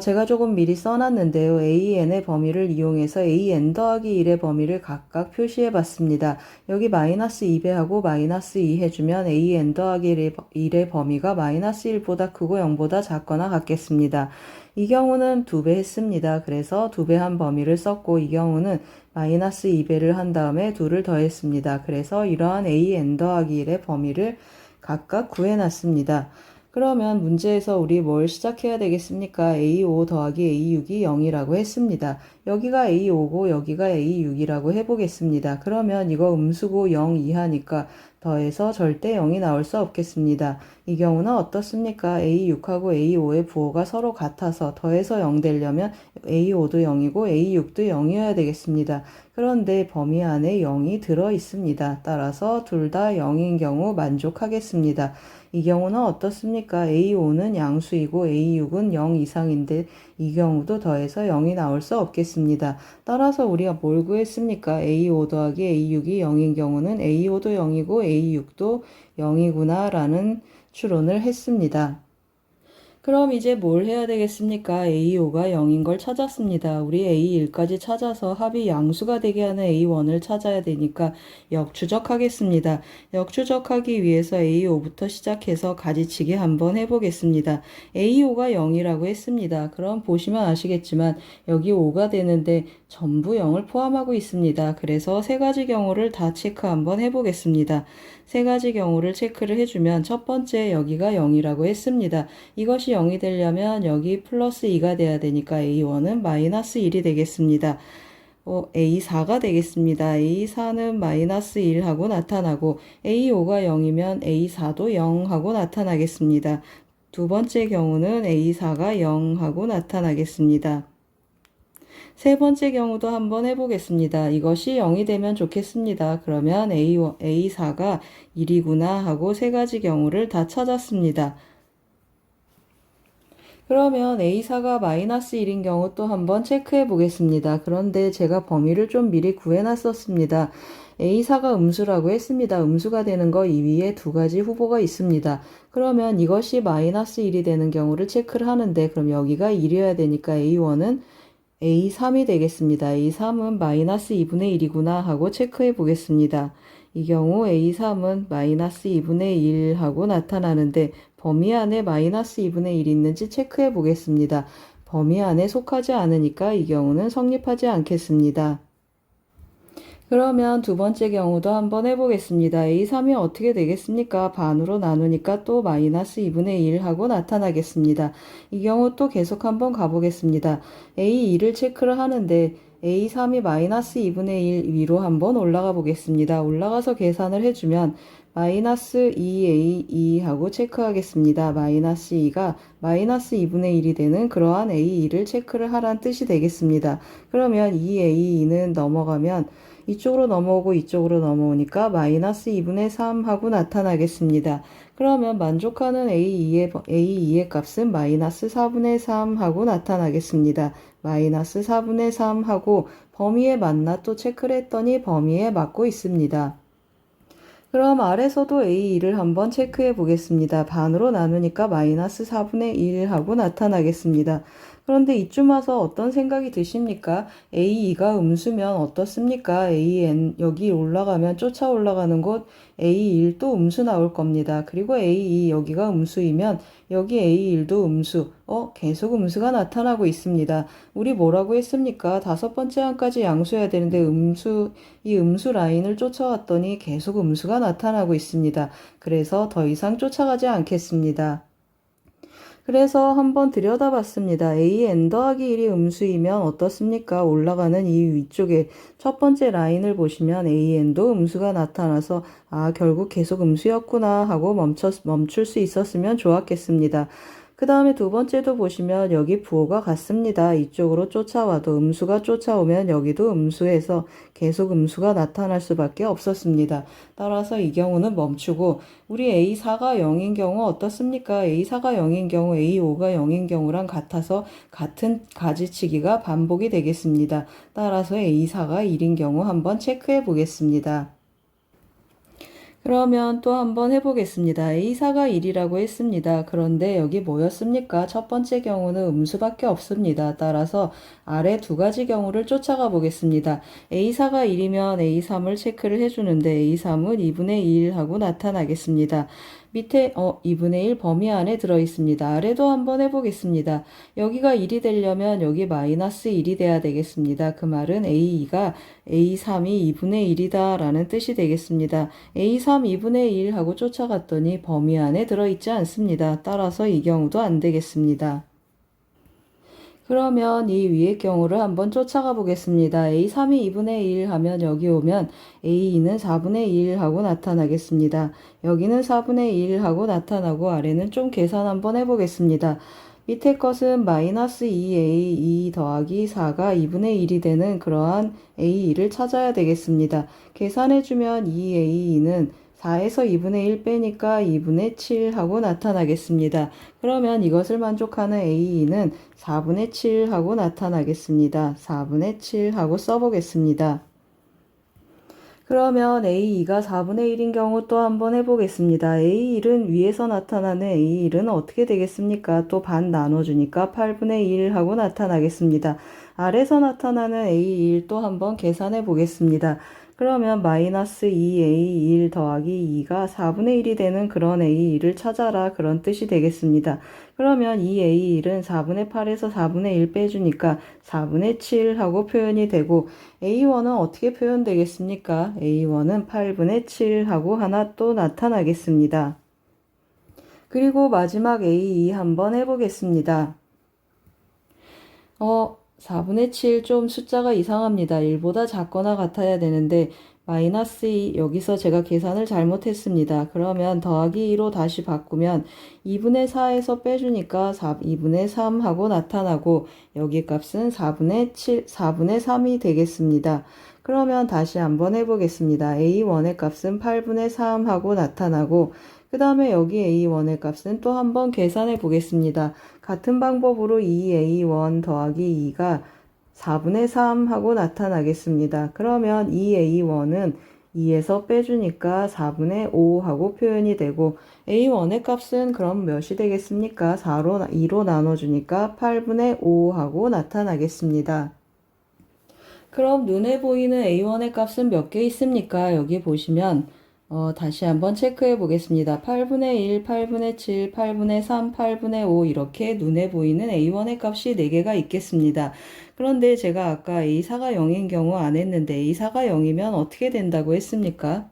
제가 조금 미리 써놨는데요. AN의 범위를 이용해서 AN 더하기 1의 범위를 각각 표시해 봤습니다. 여기 마이너스 2배하고 마이너스 2 해주면 AN 더하기 1의 범위가 마이너스 1보다 크고 0보다 작거나 같겠습니다. 이 경우는 2배 했습니다. 그래서 2배 한 범위를 썼고 이 경우는 마이너스 2배를 한 다음에 2를 더했습니다. 그래서 이러한 AN 더하기 1의 범위를 각각 구해놨습니다. 그러면 문제에서 우리 뭘 시작해야 되겠습니까? A5 더하기 A6이 0이라고 했습니다. 여기가 A5고 여기가 A6이라고 해보겠습니다. 그러면 이거 음수고 0 이하니까 더해서 절대 0이 나올 수 없겠습니다. 이 경우는 어떻습니까? A6하고 A5의 부호가 서로 같아서 더해서 0 되려면 A5도 0이고 A6도 0이어야 되겠습니다. 그런데 범위 안에 0이 들어 있습니다. 따라서 둘 다 0인 경우 만족하겠습니다. 이 경우는 어떻습니까? A5는 양수이고 A6은 0 이상인데 이 경우도 더해서 0이 나올 수 없겠습니다. 따라서 우리가 뭘 구했습니까? A5 더하기 A6이 0인 경우는 A5도 0이고 A6도 0이구나 라는 추론을 했습니다. 그럼 이제 뭘 해야 되겠습니까? A5가 0인 걸 찾았습니다. 우리 A1까지 찾아서 합이 양수가 되게 하는 A1을 찾아야 되니까 역추적하겠습니다. 역추적하기 위해서 A5부터 시작해서 가지치기 한번 해보겠습니다. A5가 0이라고 했습니다. 그럼 보시면 아시겠지만 여기 5가 되는데 전부 0을 포함하고 있습니다. 그래서 세 가지 경우를 다 체크 한번 해보겠습니다. 세 가지 경우를 체크를 해주면 첫 번째 여기가 0이라고 했습니다. 이것이 0이 되려면 여기 플러스 2가 돼야 되니까 A1은 마이너스 1이 되겠습니다. A4가 되겠습니다. A4는 마이너스 1하고 나타나고 A5가 0이면 A4도 0하고 나타나겠습니다. 두 번째 경우는 A4가 0하고 나타나겠습니다. 세 번째 경우도 한번 해보겠습니다. 이것이 0이 되면 좋겠습니다. 그러면 A4가 1이구나 하고 세 가지 경우를 다 찾았습니다. 그러면 A4가 마이너스 1인 경우 또 한번 체크해 보겠습니다. 그런데 제가 범위를 좀 미리 구해놨었습니다. A4가 음수라고 했습니다. 음수가 되는 거 이 위에 두 가지 후보가 있습니다. 그러면 이것이 마이너스 1이 되는 경우를 체크를 하는데 그럼 여기가 1이어야 되니까 A1은 A3이 되겠습니다. A3은 마이너스 2분의 1이구나 하고 체크해 보겠습니다. 이 경우 A3은 마이너스 2분의 1 하고 나타나는데 범위 안에 마이너스 2분의 1이 있는지 체크해 보겠습니다. 범위 안에 속하지 않으니까 이 경우는 성립하지 않겠습니다. 그러면 두 번째 경우도 한번 해보겠습니다. A3이 어떻게 되겠습니까? 반으로 나누니까 또 마이너스 2분의 1 하고 나타나겠습니다. 이 경우 또 계속 한번 가보겠습니다. A2를 체크를 하는데 A3이 마이너스 2분의 1 위로 한번 올라가 보겠습니다. 올라가서 계산을 해주면 마이너스 2A2 하고 체크하겠습니다. 마이너스 2가 마이너스 2분의 1이 되는 그러한 A2를 체크를 하란 뜻이 되겠습니다. 그러면 2A2는 넘어가면 이쪽으로 넘어오고 이쪽으로 넘어오니까 마이너스 2분의 3 하고 나타나겠습니다. 그러면 만족하는 A2의 값은 마이너스 4분의 3 하고 나타나겠습니다. 마이너스 4분의 3 하고 범위에 맞나 또 체크를 했더니 범위에 맞고 있습니다. 그럼 아래서도 A2를 한번 체크해 보겠습니다. 반으로 나누니까 마이너스 4분의 1 하고 나타나겠습니다. 그런데 이쯤 와서 어떤 생각이 드십니까? A2가 음수면 어떻습니까? AN 여기 올라가면 쫓아 올라가는 곳 A1 또 음수 나올 겁니다. 그리고 A2 여기가 음수이면 여기 A1도 음수, 계속 음수가 나타나고 있습니다. 우리 뭐라고 했습니까? 다섯 번째 항까지 양수해야 되는데 이 음수 라인을 쫓아왔더니 계속 음수가 나타나고 있습니다. 그래서 더 이상 쫓아가지 않겠습니다. 그래서 한번 들여다봤습니다. AN 더하기 1이 음수이면 어떻습니까? 올라가는 이 위쪽에 첫 번째 라인을 보시면 AN도 음수가 나타나서 결국 계속 음수였구나 하고 멈출 수 있었으면 좋았겠습니다. 그 다음에 두 번째도 보시면 여기 부호가 같습니다. 이쪽으로 쫓아와도 음수가 쫓아오면 여기도 음수에서 계속 음수가 나타날 수밖에 없었습니다. 따라서 이 경우는 멈추고 우리 A4가 0인 경우 어떻습니까? A4가 0인 경우 A5가 0인 경우랑 같아서 같은 가지치기가 반복이 되겠습니다. 따라서 A4가 1인 경우 한번 체크해 보겠습니다. 그러면 또 한번 해보겠습니다. A4가 1이라고 했습니다. 그런데 여기 뭐였습니까? 첫 번째 경우는 음수밖에 없습니다. 따라서 아래 두 가지 경우를 쫓아가 보겠습니다. A4가 1이면 A3을 체크를 해주는데 A3은 2분의 1 하고 나타나겠습니다. 밑에 2분의 1 범위 안에 들어있습니다. 아래도 한번 해보겠습니다. 여기가 1이 되려면 여기 마이너스 1이 돼야 되겠습니다. 그 말은 A2가 A3이 2분의 1이다 라는 뜻이 되겠습니다. A3 2분의 1 하고 쫓아갔더니 범위 안에 들어있지 않습니다. 따라서 이 경우도 안 되겠습니다. 그러면 이 위의 경우를 한번 쫓아가 보겠습니다. A3이 2분의 1 하면 여기 오면 A2는 4분의 1 하고 나타나겠습니다. 여기는 4분의 1 하고 나타나고 아래는 좀 계산 한번 해보겠습니다. 밑에 것은 마이너스 2A2 더하기 4가 2분의 1이 되는 그러한 A2를 찾아야 되겠습니다. 계산해주면 2A2는 4에서 2분의 1 빼니까 2분의 7 하고 나타나겠습니다. 그러면 이것을 만족하는 A2는 4분의 7 하고 나타나겠습니다. 4분의 7 하고 써보겠습니다. 그러면 A2가 4분의 1인 경우 또 한번 해보겠습니다. A1은 위에서 나타나는 A1은 어떻게 되겠습니까? 또 반 나눠주니까 8분의 1 하고 나타나겠습니다. 아래서 나타나는 A1 또 한번 계산해 보겠습니다. 그러면 마이너스 2A1 더하기 2가 4분의 1이 되는 그런 A1을 찾아라 그런 뜻이 되겠습니다. 그러면 2A1은 4분의 8에서 4분의 1 빼주니까 4분의 7 하고 표현이 되고 A1은 어떻게 표현되겠습니까? A1은 8분의 7 하고 하나 또 나타나겠습니다. 그리고 마지막 A2 한번 해보겠습니다. 4분의 7 좀 숫자가 이상합니다. 1보다 작거나 같아야 되는데 마이너스 2 여기서 제가 계산을 잘못했습니다. 그러면 더하기 2로 다시 바꾸면 2분의 4에서 빼주니까 2분의 3 하고 나타나고 여기 값은 4분의 3이 되겠습니다. 그러면 다시 한번 해보겠습니다. A1의 값은 8분의 3 하고 나타나고 그 다음에 여기 A1의 값은 또 한번 계산해 보겠습니다. 같은 방법으로 2A1 더하기 2가 4분의 3 하고 나타나겠습니다. 그러면 2A1은 2에서 빼주니까 4분의 5 하고 표현이 되고 A1의 값은 그럼 몇이 되겠습니까? 2로 나눠주니까 8분의 5 하고 나타나겠습니다. 그럼 눈에 보이는 A1의 값은 몇 개 있습니까? 여기 보시면 다시 한번 체크해 보겠습니다. 8분의 1, 8분의 7, 8분의 3, 8분의 5 이렇게 눈에 보이는 A1의 값이 4개가 있겠습니다. 그런데 제가 아까 A4가 0인 경우 안 했는데 A4가 0이면 어떻게 된다고 했습니까?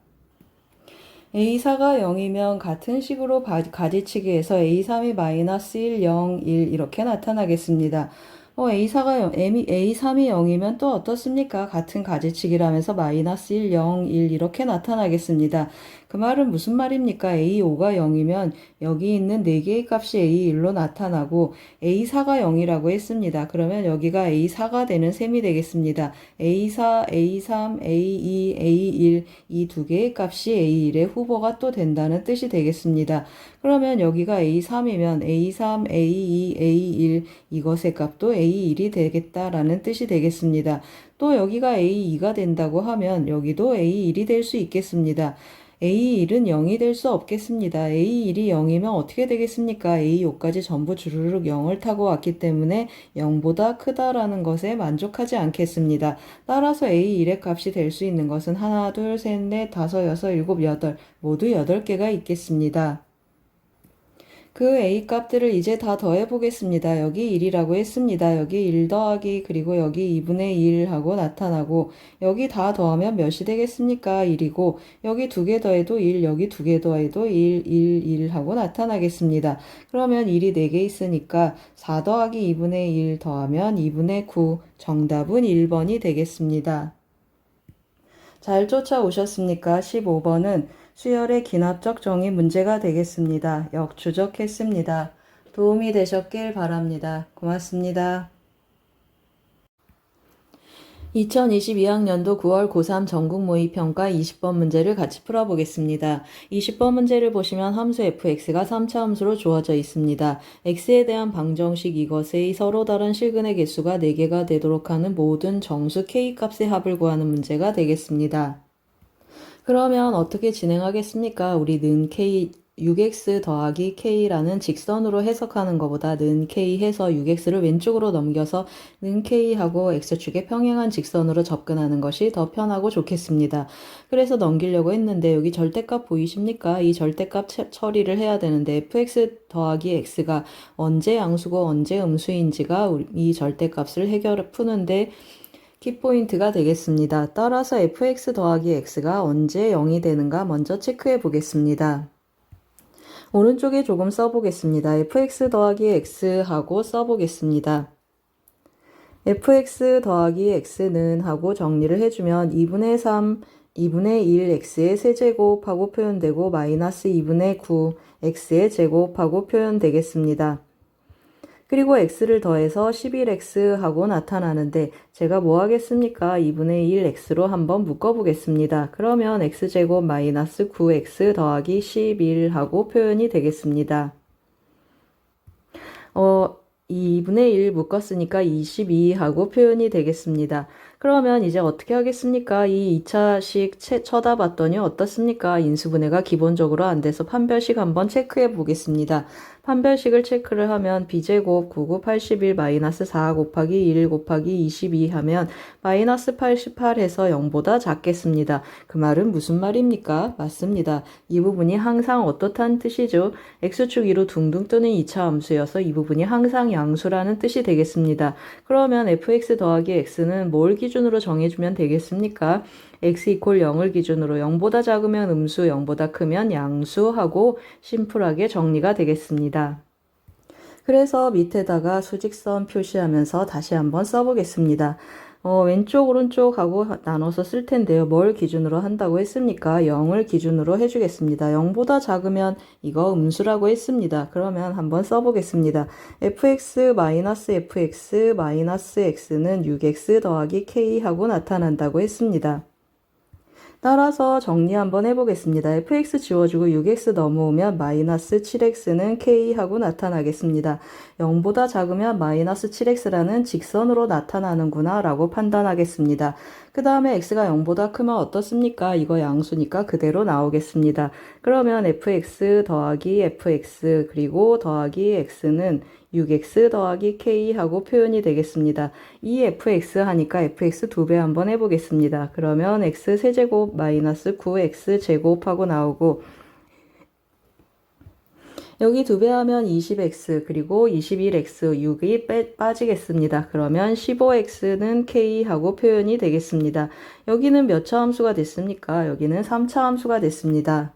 A4가 0이면 같은 식으로 가지치기해서 A3이 마이너스 1, 0, 1 이렇게 나타나겠습니다. A3이 0이면 또 어떻습니까? 같은 가지치기라면서 마이너스 1, 0, 1 이렇게 나타나겠습니다. 그 말은 무슨 말입니까? A5가 0이면 여기 있는 4개의 값이 A1로 나타나고 A4가 0이라고 했습니다. 그러면 여기가 A4가 되는 셈이 되겠습니다. A4, A3, A2, A1 이 2개의 값이 A1의 후보가 또 된다는 뜻이 되겠습니다. 그러면 여기가 A3이면 A3, A2, A1 이것의 값도 A1이 되겠다라는 뜻이 되겠습니다. 또 여기가 A2가 된다고 하면 여기도 A1이 될 수 있겠습니다. A1은 0이 될 수 없겠습니다. A1이 0이면 어떻게 되겠습니까? A5까지 전부 주르륵 0을 타고 왔기 때문에 0보다 크다라는 것에 만족하지 않겠습니다. 따라서 A1의 값이 될 수 있는 것은 하나, 둘, 셋, 넷, 다섯, 여섯, 일곱, 여덟 모두 8개가 있겠습니다. 그 A 값들을 이제 다 더해 보겠습니다. 여기 1이라고 했습니다. 여기 1 더하기 그리고 여기 2분의 1 하고 나타나고 여기 다 더하면 몇이 되겠습니까? 1이고 여기 2개 더해도 1, 여기 2개 더해도 1, 1 하고 나타나겠습니다. 그러면 1이 4개 있으니까 4 더하기 2분의 1 더하면 2분의 9 정답은 1번이 되겠습니다. 잘 쫓아오셨습니까? 15번은 수열의 기납적 정의 문제가 되겠습니다. 역추적했습니다. 도움이 되셨길 바랍니다. 고맙습니다. 2022학년도 9월 고3 전국모의평가 20번 문제를 같이 풀어보겠습니다. 20번 문제를 보시면 함수 fx가 3차 함수로 주어져 있습니다. x에 대한 방정식 이것의 서로 다른 실근의 개수가 4개가 되도록 하는 모든 정수 k값의 합을 구하는 문제가 되겠습니다. 그러면 어떻게 진행하겠습니까? 우리 는 k 6x 더하기 k라는 직선으로 해석하는 것보다 는 k 해서 6x를 왼쪽으로 넘겨서 는 k하고 x축에 평행한 직선으로 접근하는 것이 더 편하고 좋겠습니다. 그래서 넘기려고 했는데 여기 절대값 보이십니까? 이 절대값 처리를 해야 되는데 fx 더하기 x가 언제 양수고 언제 음수인지가 이 절대값을 푸는데 키포인트가 되겠습니다. 따라서 fx 더하기 x가 언제 0이 되는가 먼저 체크해 보겠습니다. 오른쪽에 조금 써보겠습니다. fx 더하기 x하고 써보겠습니다. fx 더하기 x는 하고 정리를 해주면 2분의 3, 2분의 1x의 세제곱하고 표현되고 마이너스 2분의 9x의 제곱하고 표현되겠습니다. 그리고 x를 더해서 11x 하고 나타나는데 제가 뭐 하겠습니까? 2분의 1x로 한번 묶어보겠습니다. 그러면 x제곱 마이너스 9x 더하기 11 하고 표현이 되겠습니다. 2분의 1 묶었으니까 22 하고 표현이 되겠습니다. 그러면 이제 어떻게 하겠습니까? 이 2차식 쳐다봤더니 어떻습니까? 인수분해가 기본적으로 안 돼서 판별식 한번 체크해 보겠습니다. 판별식을 체크를 하면 b제곱 99 81 마이너스 4 곱하기 1 곱하기 22 하면 마이너스 88 해서 0보다 작겠습니다. 그 말은 무슨 말입니까? 맞습니다. 이 부분이 항상 어떻다는 뜻이죠? x축 위로 둥둥 뜨는 2차 함수여서 이 부분이 항상 양수라는 뜻이 되겠습니다. 그러면 fx 더하기 x는 뭘 기준으로 정해주면 되겠습니까? x 이퀄 0을 기준으로 0보다 작으면 음수, 0보다 크면 양수하고 심플하게 정리가 되겠습니다. 그래서 밑에다가 수직선 표시하면서 다시 한번 써보겠습니다. 왼쪽 오른쪽 하고 나눠서 쓸 텐데요. 뭘 기준으로 한다고 했습니까? 0을 기준으로 해주겠습니다. 0보다 작으면 이거 음수라고 했습니다. 그러면 한번 써보겠습니다. fx 마이너스 fx 마이너스 x는 6x 더하기 k 하고 나타난다고 했습니다. 따라서 정리 한번 해보겠습니다. fx 지워주고 6x 넘어오면 마이너스 7x는 k하고 나타나겠습니다. 0보다 작으면 마이너스 7x라는 직선으로 나타나는구나 라고 판단하겠습니다. 그 다음에 x가 0보다 크면 어떻습니까? 이거 양수니까 그대로 나오겠습니다. 그러면 fx 더하기 fx 그리고 더하기 x는 6x 더하기 k 하고 표현이 되겠습니다. 이 fx 하니까 fx 2배 한번 해보겠습니다. 그러면 x 세제곱 마이너스 9x 제곱하고 나오고 여기 2배 하면 20x 그리고 21x 6이 빠지겠습니다. 그러면 15x는 k 하고 표현이 되겠습니다. 여기는 몇 차 함수가 됐습니까? 여기는 3차 함수가 됐습니다.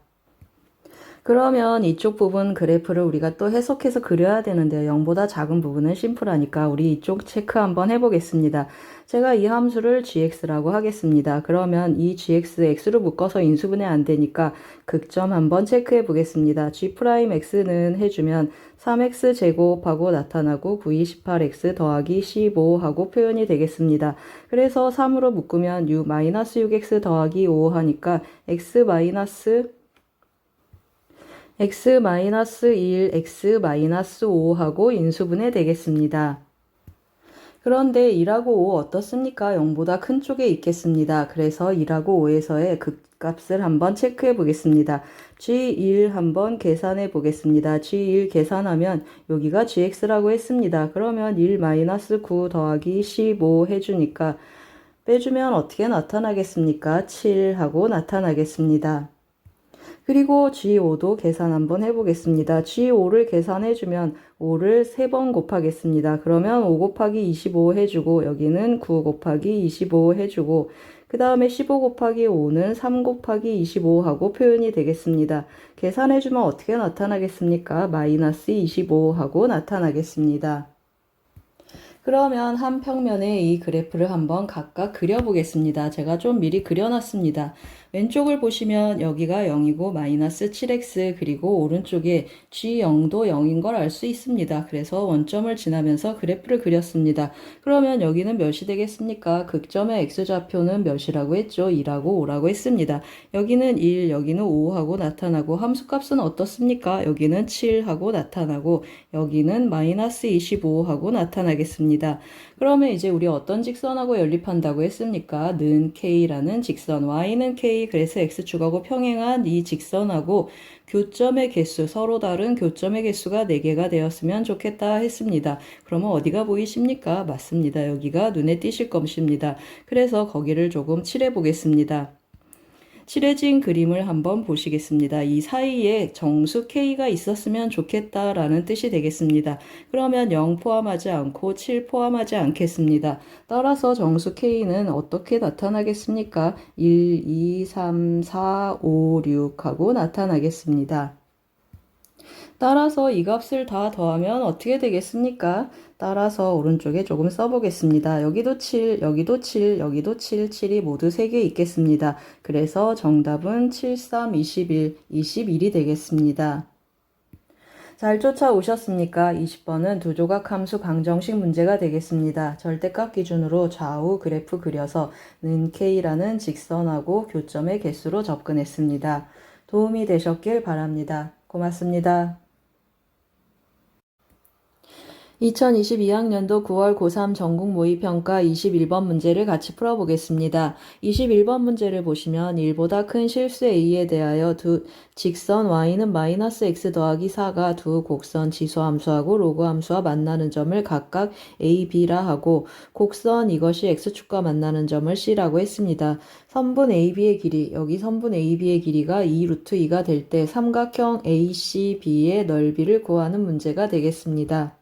그러면 이쪽 부분 그래프를 우리가 또 해석해서 그려야 되는데요. 0보다 작은 부분은 심플하니까 우리 이쪽 체크 한번 해보겠습니다. 제가 이 함수를 gx라고 하겠습니다. 그러면 이 gx, x로 묶어서 인수분해 안 되니까 극점 한번 체크해 보겠습니다. g'x는 해주면 3x 제곱하고 나타나고 928x 더하기 15 하고 표현이 되겠습니다. 그래서 3으로 묶으면 u-6x 더하기 5 하니까 x-1, x-5 하고 인수분해 되겠습니다. 그런데 2하고 5 어떻습니까? 0보다 큰 쪽에 있겠습니다. 그래서 2하고 5에서의 극값을 한번 체크해 보겠습니다. G1 한번 계산해 보겠습니다. G1 계산하면 여기가 GX라고 했습니다. 그러면 1-9 더하기 15 해주니까 빼주면 어떻게 나타나겠습니까? 7 하고 나타나겠습니다. 그리고 G5도 계산 한번 해보겠습니다. G5를 계산해주면 5를 3번 곱하겠습니다. 그러면 5 곱하기 25 해주고 여기는 9 곱하기 25 해주고 그 다음에 15 곱하기 5는 3 곱하기 25 하고 표현이 되겠습니다. 계산해주면 어떻게 나타나겠습니까? 마이너스 25 하고 나타나겠습니다. 그러면 한 평면에 이 그래프를 한번 각각 그려보겠습니다. 제가 좀 미리 그려놨습니다. 왼쪽을 보시면 여기가 0이고 마이너스 7x 그리고 오른쪽에 g0도 0인 걸 알 수 있습니다. 그래서 원점을 지나면서 그래프를 그렸습니다. 그러면 여기는 몇이 되겠습니까? 극점의 x좌표는 몇이라고 했죠? 2라고 5라고 했습니다. 여기는 1, 여기는 5 하고 나타나고 함수값은 어떻습니까? 여기는 7 하고 나타나고 여기는 마이너스 25 하고 나타나겠습니다. 그러면 이제 우리 어떤 직선하고 연립한다고 했습니까? 는 K라는 직선, Y는 K, 그래서 X축하고 평행한 이 직선하고 교점의 개수, 서로 다른 교점의 개수가 4개가 되었으면 좋겠다 했습니다. 그러면 어디가 보이십니까? 맞습니다. 여기가 눈에 띄실 것입니다. 그래서 거기를 조금 칠해 보겠습니다. 칠해진 그림을 한번 보시겠습니다. 이 사이에 정수 K가 있었으면 좋겠다라는 뜻이 되겠습니다. 그러면 0 포함하지 않고 7 포함하지 않겠습니다. 따라서 정수 K는 어떻게 나타나겠습니까? 1, 2, 3, 4, 5, 6 하고 나타나겠습니다. 따라서 이 값을 다 더하면 어떻게 되겠습니까? 따라서 오른쪽에 조금 써보겠습니다. 여기도 7, 여기도 7, 여기도 7, 7이 모두 3개 있겠습니다. 그래서 정답은 7, 3, 21, 21이 되겠습니다. 잘 쫓아오셨습니까? 20번은 두 조각 함수 방정식 문제가 되겠습니다. 절대값 기준으로 좌우 그래프 그려서 는 K라는 직선하고 교점의 개수로 접근했습니다. 도움이 되셨길 바랍니다. 고맙습니다. 2022학년도 9월 고3 전국 모의평가 21번 문제를 같이 풀어보겠습니다. 21번 문제를 보시면 1보다 큰 실수 A에 대하여 두 직선 Y는 마이너스 X 더하기 4가 두 곡선 지수함수하고 로그함수와 만나는 점을 각각 A, B라 하고 곡선 이것이 X축과 만나는 점을 C라고 했습니다. 선분 AB의 길이, 여기 선분 AB의 길이가 2 루트 2가 될 때 삼각형 ACB의 넓이를 구하는 문제가 되겠습니다.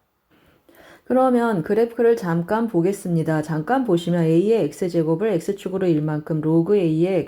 그러면 그래프를 잠깐 보겠습니다. 잠깐 보시면 A의 X제곱을 X축으로 1만큼, 로그 A의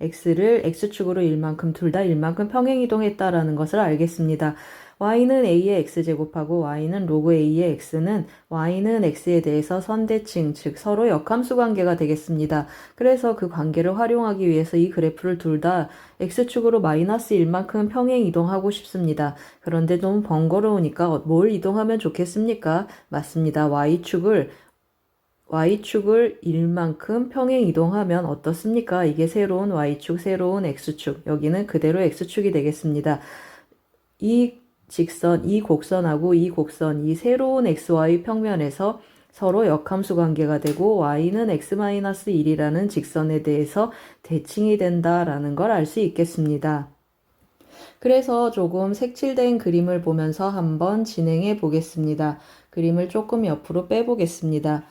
X를 X축으로 1만큼, 둘 다 1만큼 평행이동했다라는 것을 알겠습니다. Y는 A의 X제곱하고 Y는 로그 A의 X는 Y는 X에 대해서 선대칭, 즉 서로 역함수 관계가 되겠습니다. 그래서 그 관계를 활용하기 위해서 이 그래프를 둘 다 X축으로 마이너스 1만큼 평행 이동하고 싶습니다. 그런데 너무 번거로우니까 뭘 이동하면 좋겠습니까? 맞습니다. Y축을 1만큼 평행 이동하면 어떻습니까? 이게 새로운 Y축, 새로운 X축, 여기는 그대로 X축이 되겠습니다. 이 직선, 이 곡선하고 이 곡선, 이 새로운 XY 평면에서 서로 역함수 관계가 되고 Y는 X-1이라는 직선에 대해서 대칭이 된다라는 걸 알 수 있겠습니다. 그래서 조금 색칠된 그림을 보면서 한번 진행해 보겠습니다. 그림을 조금 옆으로 빼보겠습니다.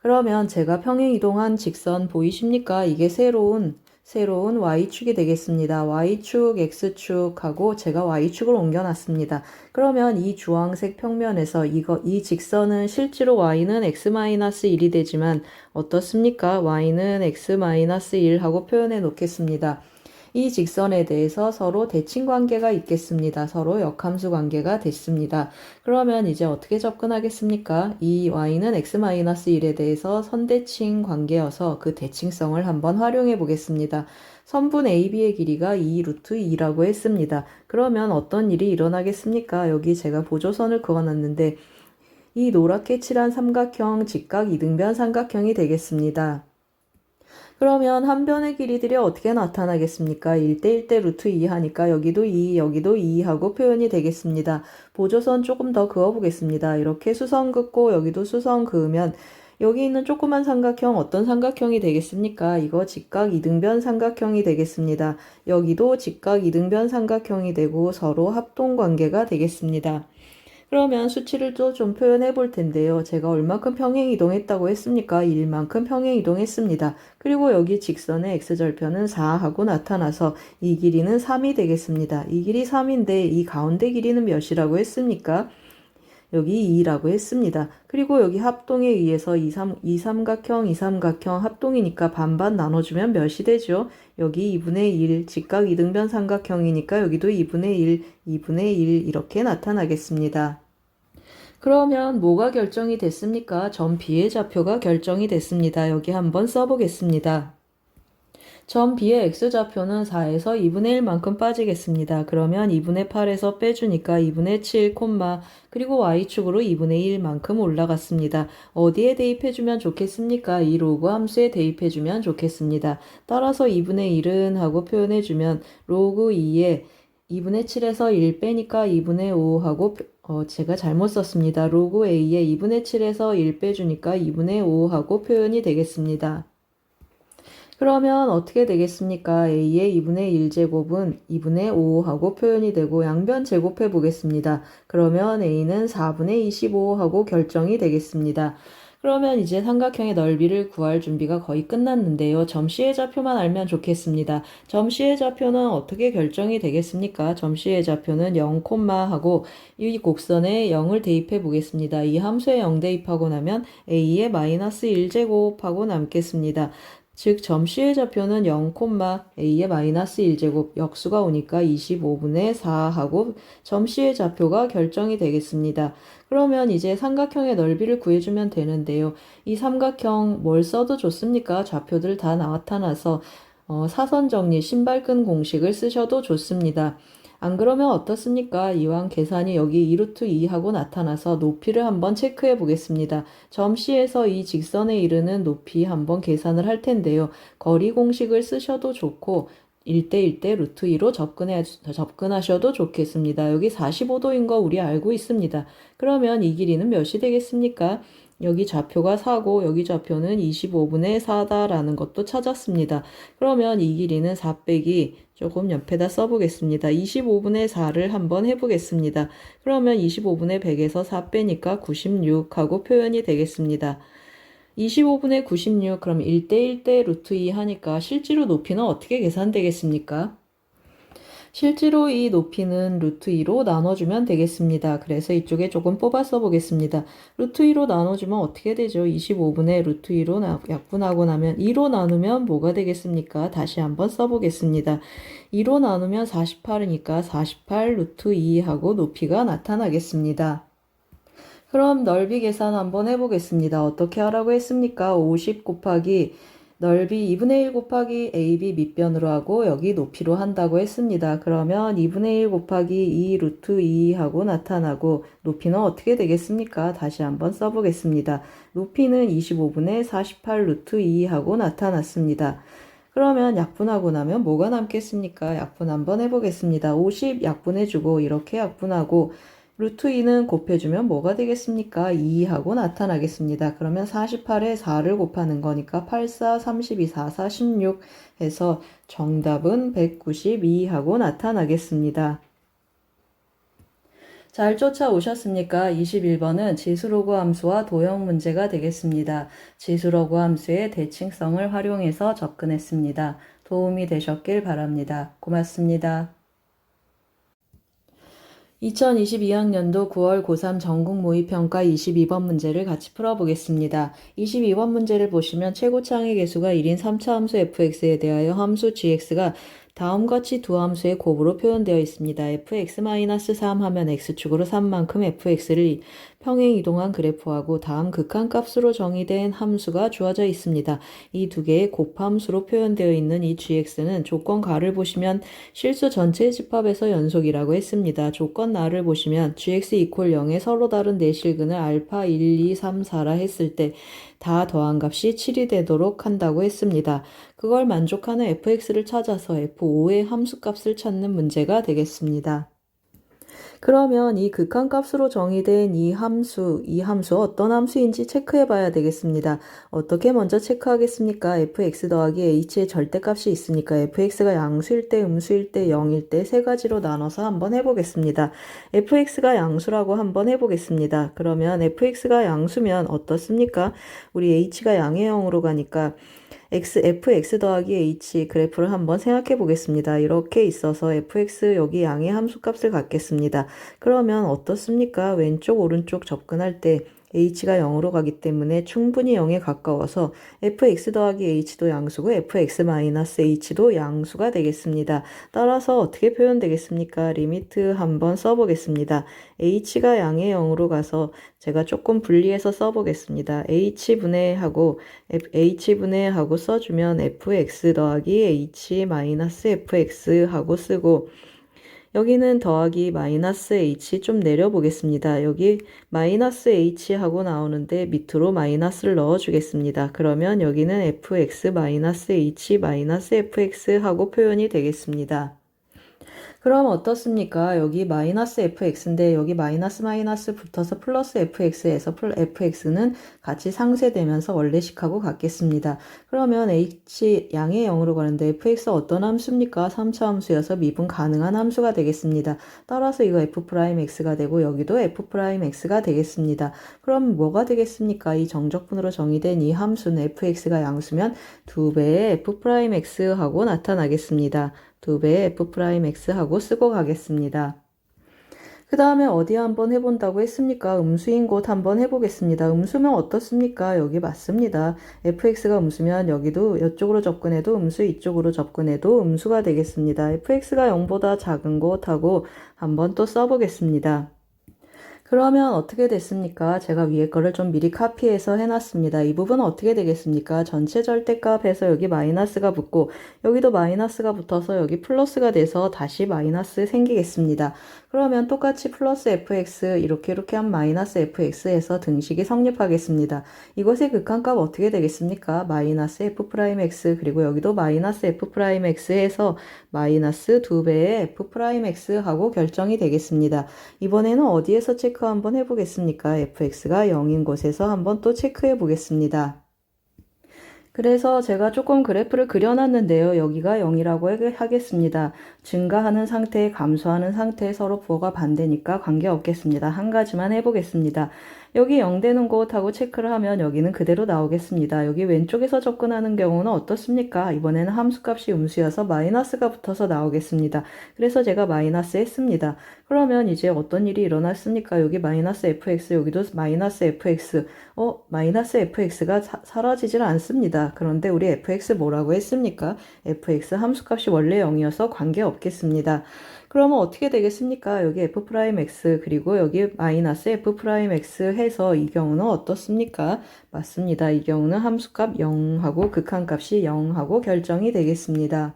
그러면 제가 평행이동한 직선 보이십니까? 이게 새로운 Y축이 되겠습니다. Y축, X축하고 제가 Y축을 옮겨놨습니다. 그러면 이 주황색 평면에서 이 직선은 실제로 Y는 X-1이 되지만 어떻습니까? Y는 X-1 하고 표현해 놓겠습니다. 이 직선에 대해서 서로 대칭 관계가 있겠습니다. 서로 역함수 관계가 됐습니다. 그러면 이제 어떻게 접근하겠습니까? 이 y는 x-1에 대해서 선대칭 관계여서 그 대칭성을 한번 활용해 보겠습니다. 선분 AB의 길이가 2 루트 2라고 했습니다. 그러면 어떤 일이 일어나겠습니까? 여기 제가 보조선을 그어놨는데 이 노랗게 칠한 삼각형 직각 이등변 삼각형이 되겠습니다. 그러면 한 변의 길이들이 어떻게 나타나겠습니까? 1대 1대 루트 2 하니까 여기도 2, 여기도 2 하고 표현이 되겠습니다. 보조선 조금 더 그어보겠습니다. 이렇게 수선 긋고 여기도 수선 그으면 여기 있는 조그만 삼각형 어떤 삼각형이 되겠습니까? 이거 직각 이등변 삼각형이 되겠습니다. 여기도 직각 이등변 삼각형이 되고 서로 합동 관계가 되겠습니다. 그러면 수치를 또 좀 표현해 볼 텐데요. 제가 얼마큼 평행 이동했다고 했습니까? 1만큼 평행 이동했습니다. 그리고 여기 직선의 x절편은 4하고 나타나서 이 길이는 3이 되겠습니다. 이 길이 3인데 이 가운데 길이는 몇이라고 했습니까? 여기 2라고 했습니다. 그리고 여기 합동에 의해서 이 삼각형 합동이니까 반반 나눠주면 몇이 되죠? 여기 2분의 1, 직각 이등변 삼각형이니까 여기도 2분의 1, 2분의 1 이렇게 나타나겠습니다. 그러면 뭐가 결정이 됐습니까? 점 B의 좌표가 결정이 됐습니다. 여기 한번 써보겠습니다. 점 B의 X좌표는 4에서 2분의 1만큼 빠지겠습니다. 그러면 2분의 8에서 빼주니까 2분의 7, 그리고 Y축으로 2분의 1만큼 올라갔습니다. 어디에 대입해주면 좋겠습니까? 이 로그 함수에 대입해주면 좋겠습니다. 따라서 2분의 1은 하고 표현해주면 로그 2에 2분의 7에서 1 빼니까 2분의 5 하고 제가 잘못 썼습니다. 로그 A에 2분의 7에서 1 빼주니까 2분의 5 하고 표현이 되겠습니다. 그러면 어떻게 되겠습니까? A의 2분의 1제곱은 2분의 5 하고 표현이 되고 양변 제곱해 보겠습니다. 그러면 A는 4분의 25 하고 결정이 되겠습니다. 그러면 이제 삼각형의 넓이를 구할 준비가 거의 끝났는데요. 점 C의 좌표만 알면 좋겠습니다. 점 C의 좌표는 어떻게 결정이 되겠습니까? 점 C의 좌표는 0, 하고 이 곡선에 0을 대입해 보겠습니다. 이 함수에 0 대입하고 나면 A의 마이너스 1제곱 하고 남겠습니다. 즉, 점 C의 좌표는 0, A의 마이너스 1제곱 역수가 오니까 25분의 4 하고 점 C의 좌표가 결정이 되겠습니다. 그러면 이제 삼각형의 넓이를 구해주면 되는데요. 이 삼각형 뭘 써도 좋습니까? 좌표들 다 나타나서 사선 정리 신발끈 공식을 쓰셔도 좋습니다. 안 그러면 어떻습니까? 이왕 계산이 여기 2루트 2하고 나타나서 높이를 한번 체크해 보겠습니다. 점 C에서 이 직선에 이르는 높이 한번 계산을 할 텐데요. 거리 공식을 쓰셔도 좋고 1대 1대 루트 2로 접근하셔도 좋겠습니다. 여기 45도인 거 우리 알고 있습니다. 그러면 이 길이는 몇이 되겠습니까? 여기 좌표가 4고 여기 좌표는 25분의 4다라는 것도 찾았습니다. 그러면 이 길이는 4 빼기 조금 옆에다 써보겠습니다. 25분의 4를 한번 해보겠습니다. 그러면 25분의 100에서 4 빼니까 96 하고 표현이 되겠습니다. 25분의 96 그럼 1대 1대 루트 2 하니까 실제로 높이는 어떻게 계산되겠습니까? 실제로 이 높이는 루트 2로 나눠주면 되겠습니다. 그래서 이쪽에 조금 뽑아 써보겠습니다. 루트 2로 나눠주면 어떻게 되죠? 25분의 루트 2로 약분하고 나면 2로 나누면 뭐가 되겠습니까? 다시 한번 써보겠습니다. 2로 나누면 48이니까 48 루트 2 하고 높이가 나타나겠습니다. 그럼 넓이 계산 한번 해보겠습니다. 어떻게 하라고 했습니까? 50 곱하기 넓이 2분의 1 곱하기 AB 밑변으로 하고 여기 높이로 한다고 했습니다. 그러면 2분의 1 곱하기 2 루트 2 하고 나타나고 높이는 어떻게 되겠습니까? 다시 한번 써보겠습니다. 높이는 25분의 48 루트 2 하고 나타났습니다. 그러면 약분하고 나면 뭐가 남겠습니까? 약분 한번 해보겠습니다. 50 약분해주고 이렇게 약분하고 루트 2는 곱해주면 뭐가 되겠습니까? 2 하고 나타나겠습니다. 그러면 48에 4를 곱하는 거니까 8, 4, 32, 4, 4, 16 해서 정답은 192 하고 나타나겠습니다. 잘 쫓아오셨습니까? 21번은 지수로그 함수와 도형 문제가 되겠습니다. 지수로그 함수의 대칭성을 활용해서 접근했습니다. 도움이 되셨길 바랍니다. 고맙습니다. 2022학년도 9월 고3 전국 모의평가 22번 문제를 같이 풀어보겠습니다. 22번 문제를 보시면 최고차항의 개수가 1인 3차 함수 fx에 대하여 함수 gx가 다음같이 두 함수의 곱으로 표현되어 있습니다. fx-3 하면 x축으로 3만큼 fx를 평행 이동한 그래프하고 다음 극한값으로 정의된 함수가 주어져 있습니다. 이 두 개의 곱함수로 표현되어 있는 이 gx는 조건 가를 보시면 실수 전체의 집합에서 연속이라고 했습니다. 조건 나를 보시면 gx 이퀄 0에 서로 다른 내실근을 알파 1, 2, 3, 4라 했을 때 다 더한 값이 7이 되도록 한다고 했습니다. 그걸 만족하는 fx를 찾아서 f5의 함수값을 찾는 문제가 되겠습니다. 그러면 이 극한값으로 정의된 이 함수 어떤 함수인지 체크해 봐야 되겠습니다. 어떻게 먼저 체크하겠습니까? fx 더하기 h의 절대값이 있으니까 fx가 양수일 때, 음수일 때, 0일 때 세 가지로 나눠서 한번 해보겠습니다. fx가 양수라고 한번 해보겠습니다. 그러면 fx가 양수면 어떻습니까? 우리 h가 양의 0으로 가니까 fx 더하기 h 그래프를 한번 생각해 보겠습니다. 이렇게 있어서 fx 여기 양의 함수값을 갖겠습니다. 그러면 어떻습니까? 왼쪽 오른쪽 접근할 때 h가 0으로 가기 때문에 충분히 0에 가까워서 fx 더하기 h도 양수고 fx-h도 양수가 되겠습니다. 따라서 어떻게 표현되겠습니까? 리미트 한번 써보겠습니다. h가 양의 0으로 가서 제가 조금 분리해서 써보겠습니다. h분의 하고 써주면 fx 더하기 h-fx 하고 쓰고 여기는 더하기 마이너스 h 좀 내려보겠습니다. 여기 마이너스 h 하고 나오는데 밑으로 마이너스를 넣어주겠습니다. 그러면 여기는 fx 마이너스 h 마이너스 fx 하고 표현이 되겠습니다. 그럼 어떻습니까? 여기 마이너스 fx인데 여기 마이너스 붙어서 플러스 fx에서 fx는 같이 상쇄되면서 원래식하고 같겠습니다. 그러면 h 양의 0으로 가는데 fx 어떤 함수입니까? 3차 함수여서 미분 가능한 함수가 되겠습니다. 따라서 이거 f'x가 되고 여기도 f'x가 되겠습니다. 그럼 뭐가 되겠습니까? 이 정적분으로 정의된 이 함수는 fx가 양수면 2배의 f'x 하고 나타나겠습니다. 2배의 f'x 하고 쓰고 가겠습니다. 그 다음에 어디 한번 해본다고 했습니까? 음수인 곳 한번 해보겠습니다. 음수면 어떻습니까? 여기 맞습니다. fx가 음수면 여기도 이쪽으로 접근해도 음수, 이쪽으로 접근해도 음수가 되겠습니다. fx가 0보다 작은 곳하고 한번 또 써보겠습니다. 그러면 어떻게 됐습니까? 제가 위에 거를 좀 미리 카피해서 해놨습니다. 이 부분은 어떻게 되겠습니까? 전체 절대값에서 여기 마이너스가 붙고 여기도 마이너스가 붙어서 여기 플러스가 돼서 다시 마이너스 생기겠습니다. 그러면 똑같이 플러스 fx 이렇게 한 마이너스 fx에서 등식이 성립하겠습니다. 이것의 극한값 어떻게 되겠습니까? 마이너스 f'x 그리고 여기도 마이너스 f'x에서 마이너스 2배의 f'x 하고 결정이 되겠습니다. 이번에는 어디에서 체크 한번 해보겠습니까? fx가 0인 곳에서 한번 또 체크해 보겠습니다. 그래서 제가 조금 그래프를 그려놨는데요. 여기가 0이라고 하겠습니다. 증가하는 상태, 감소하는 상태 서로 부호가 반대니까 관계없겠습니다. 한 가지만 해보겠습니다. 여기 0 되는 곳하고 체크를 하면 여기는 그대로 나오겠습니다. 여기 왼쪽에서 접근하는 경우는 어떻습니까? 이번에는 함수값이 음수여서 마이너스가 붙어서 나오겠습니다. 그래서 제가 마이너스 했습니다. 그러면 이제 어떤 일이 일어났습니까? 여기 마이너스 fx, 여기도 마이너스 fx. 마이너스 fx가 사라지질 않습니다. 그런데 우리 fx 뭐라고 했습니까? fx 함수값이 원래 0이어서 관계없겠습니다. 그러면 어떻게 되겠습니까? 여기 f'x 그리고 여기 마이너스 f'x 해서 이 경우는 어떻습니까? 맞습니다. 이 경우는 함수값 0하고 극한값이 0하고 결정이 되겠습니다.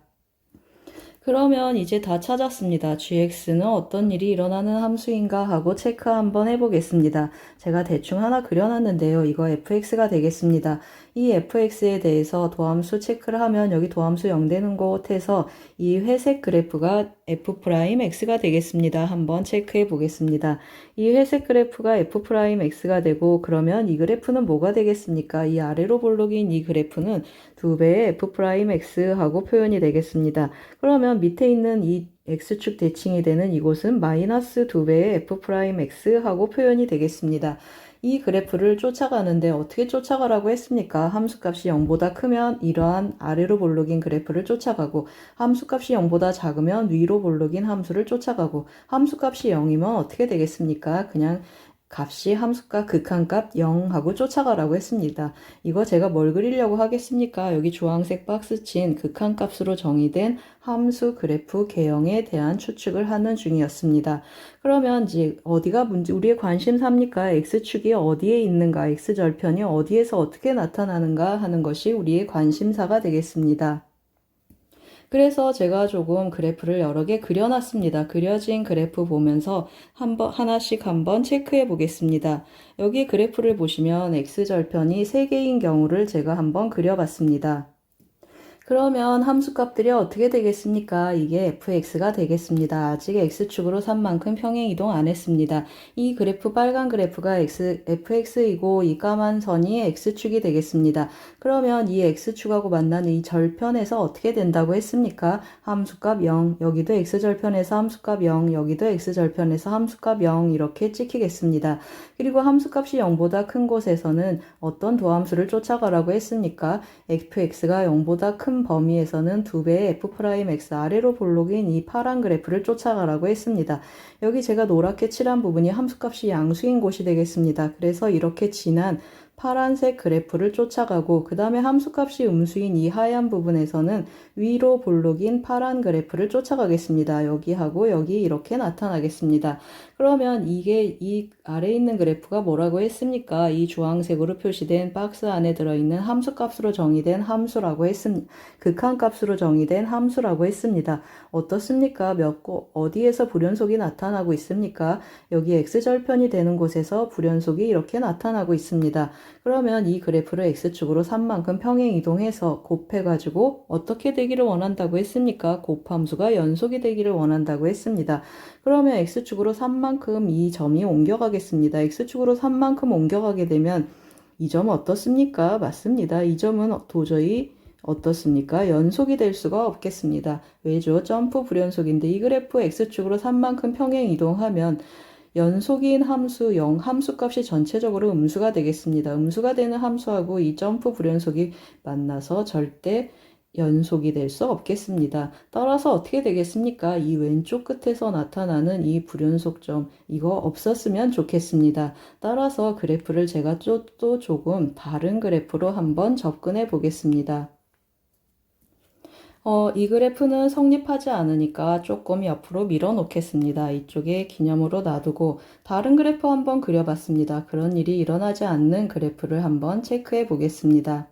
그러면 이제 다 찾았습니다. gx는 어떤 일이 일어나는 함수인가 하고 체크 한번 해보겠습니다. 제가 대충 하나 그려놨는데요. 이거 fx가 되겠습니다. 이 fx에 대해서 도함수 체크를 하면 여기 도함수 0 되는 곳에서 이 회색 그래프가 f'x가 되겠습니다. 한번 체크해 보겠습니다. 이 회색 그래프가 f'x가 되고 그러면 이 그래프는 뭐가 되겠습니까? 이 아래로 볼록인 이 그래프는 2배의 f'x 하고 표현이 되겠습니다. 그러면 밑에 있는 이 x축 대칭이 되는 이곳은 마이너스 2배의 f'x 하고 표현이 되겠습니다. 이 그래프를 쫓아가는데 어떻게 쫓아가라고 했습니까? 함수값이 0보다 크면 이러한 아래로 볼록인 그래프를 쫓아가고 함수값이 0보다 작으면 위로 볼록인 함수를 쫓아가고 함수값이 0이면 어떻게 되겠습니까? 그냥 값이 함수값 극한값 0하고 쫓아가라고 했습니다. 이거 제가 뭘 그리려고 하겠습니까? 여기 주황색 박스 친 극한값으로 정의된 함수 그래프 개형에 대한 추측을 하는 중이었습니다. 그러면 이제 어디가 문제, 우리의 관심사입니까? x축이 어디에 있는가, x절편이 어디에서 어떻게 나타나는가 하는 것이 우리의 관심사가 되겠습니다. 그래서 제가 조금 그래프를 여러 개 그려놨습니다. 그려진 그래프 보면서 하나씩 한번 체크해 보겠습니다. 여기 그래프를 보시면 x절편이 3개인 경우를 제가 한번 그려봤습니다. 그러면 함수값들이 어떻게 되겠습니까? 이게 fx가 되겠습니다. 아직 x축으로 산 만큼 평행 이동 안 했습니다. 이 그래프 빨간 그래프가 fx이고 이 까만 선이 x축이 되겠습니다. 그러면 이 x축하고 만나는 이 절편에서 어떻게 된다고 했습니까? 함수값 0, 여기도 x절편에서 함수값 0, 여기도 x절편에서 함수값 0 이렇게 찍히겠습니다. 그리고 함수값이 0보다 큰 곳에서는 어떤 도함수를 쫓아가라고 했습니까? fx가 0보다 큰 범위에서는 2배의 f'x 아래로 볼록인 이 파란 그래프를 쫓아가라고 했습니다. 여기 제가 노랗게 칠한 부분이 함수값이 양수인 곳이 되겠습니다. 그래서 이렇게 진한 파란색 그래프를 쫓아가고 그 다음에 함수값이 음수인 이 하얀 부분에서는 위로 볼록인 파란 그래프를 쫓아가겠습니다. 여기하고 여기 이렇게 나타나겠습니다. 그러면 이게 이 아래에 있는 그래프가 뭐라고 했습니까? 이 주황색으로 표시된 박스 안에 들어있는 함수값으로 정의된 함수라고 했습니다. 극한값으로 정의된 함수라고 했습니다. 어떻습니까? 어디에서 불연속이 나타나고 있습니까? 여기 x절편이 되는 곳에서 불연속이 이렇게 나타나고 있습니다. 그러면 이 그래프를 x축으로 산 만큼 평행 이동해서 곱해가지고 어떻게 되기를 원한다고 했습니까? 곱함수가 연속이 되기를 원한다고 했습니다. 그러면 x축으로 산 만큼 이 점이 옮겨가겠습니다. x축으로 산 만큼 옮겨가게 되면 이 점 어떻습니까? 맞습니다. 이 점은 도저히 어떻습니까? 연속이 될 수가 없겠습니다. 왜죠? 점프 불연속인데 이 그래프 x축으로 산 만큼 평행 이동하면 연속인 함수 0, 함수값이 전체적으로 음수가 되겠습니다. 음수가 되는 함수하고 이 점프 불연속이 만나서 절대 연속이 될 수 없겠습니다. 따라서 어떻게 되겠습니까? 이 왼쪽 끝에서 나타나는 이 불연속점, 이거 없었으면 좋겠습니다. 따라서 그래프를 제가 또 조금 다른 그래프로 한번 접근해 보겠습니다. 이 그래프는 성립하지 않으니까 조금 옆으로 밀어 놓겠습니다. 이쪽에 기념으로 놔두고 다른 그래프 한번 그려봤습니다. 그런 일이 일어나지 않는 그래프를 한번 체크해 보겠습니다.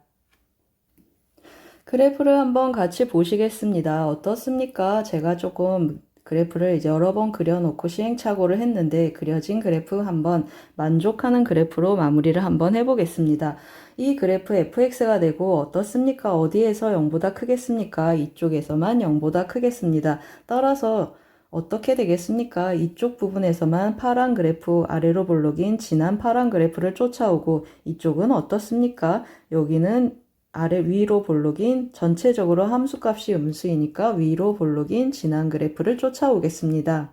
그래프를 한번 같이 보시겠습니다. 어떻습니까? 제가 조금 그래프를 이제 여러 번 그려놓고 시행착오를 했는데 그려진 그래프 한번 만족하는 그래프로 마무리를 한번 해보겠습니다. 이 그래프 fx가 되고 어떻습니까? 어디에서 0보다 크겠습니까? 이쪽에서만 0보다 크겠습니다. 따라서 어떻게 되겠습니까? 이쪽 부분에서만 파란 그래프 아래로 볼록인 진한 파란 그래프를 쫓아오고 이쪽은 어떻습니까? 여기는 위로 볼록인 전체적으로 함수값이 음수이니까 위로 볼록인 진한 그래프를 쫓아오겠습니다.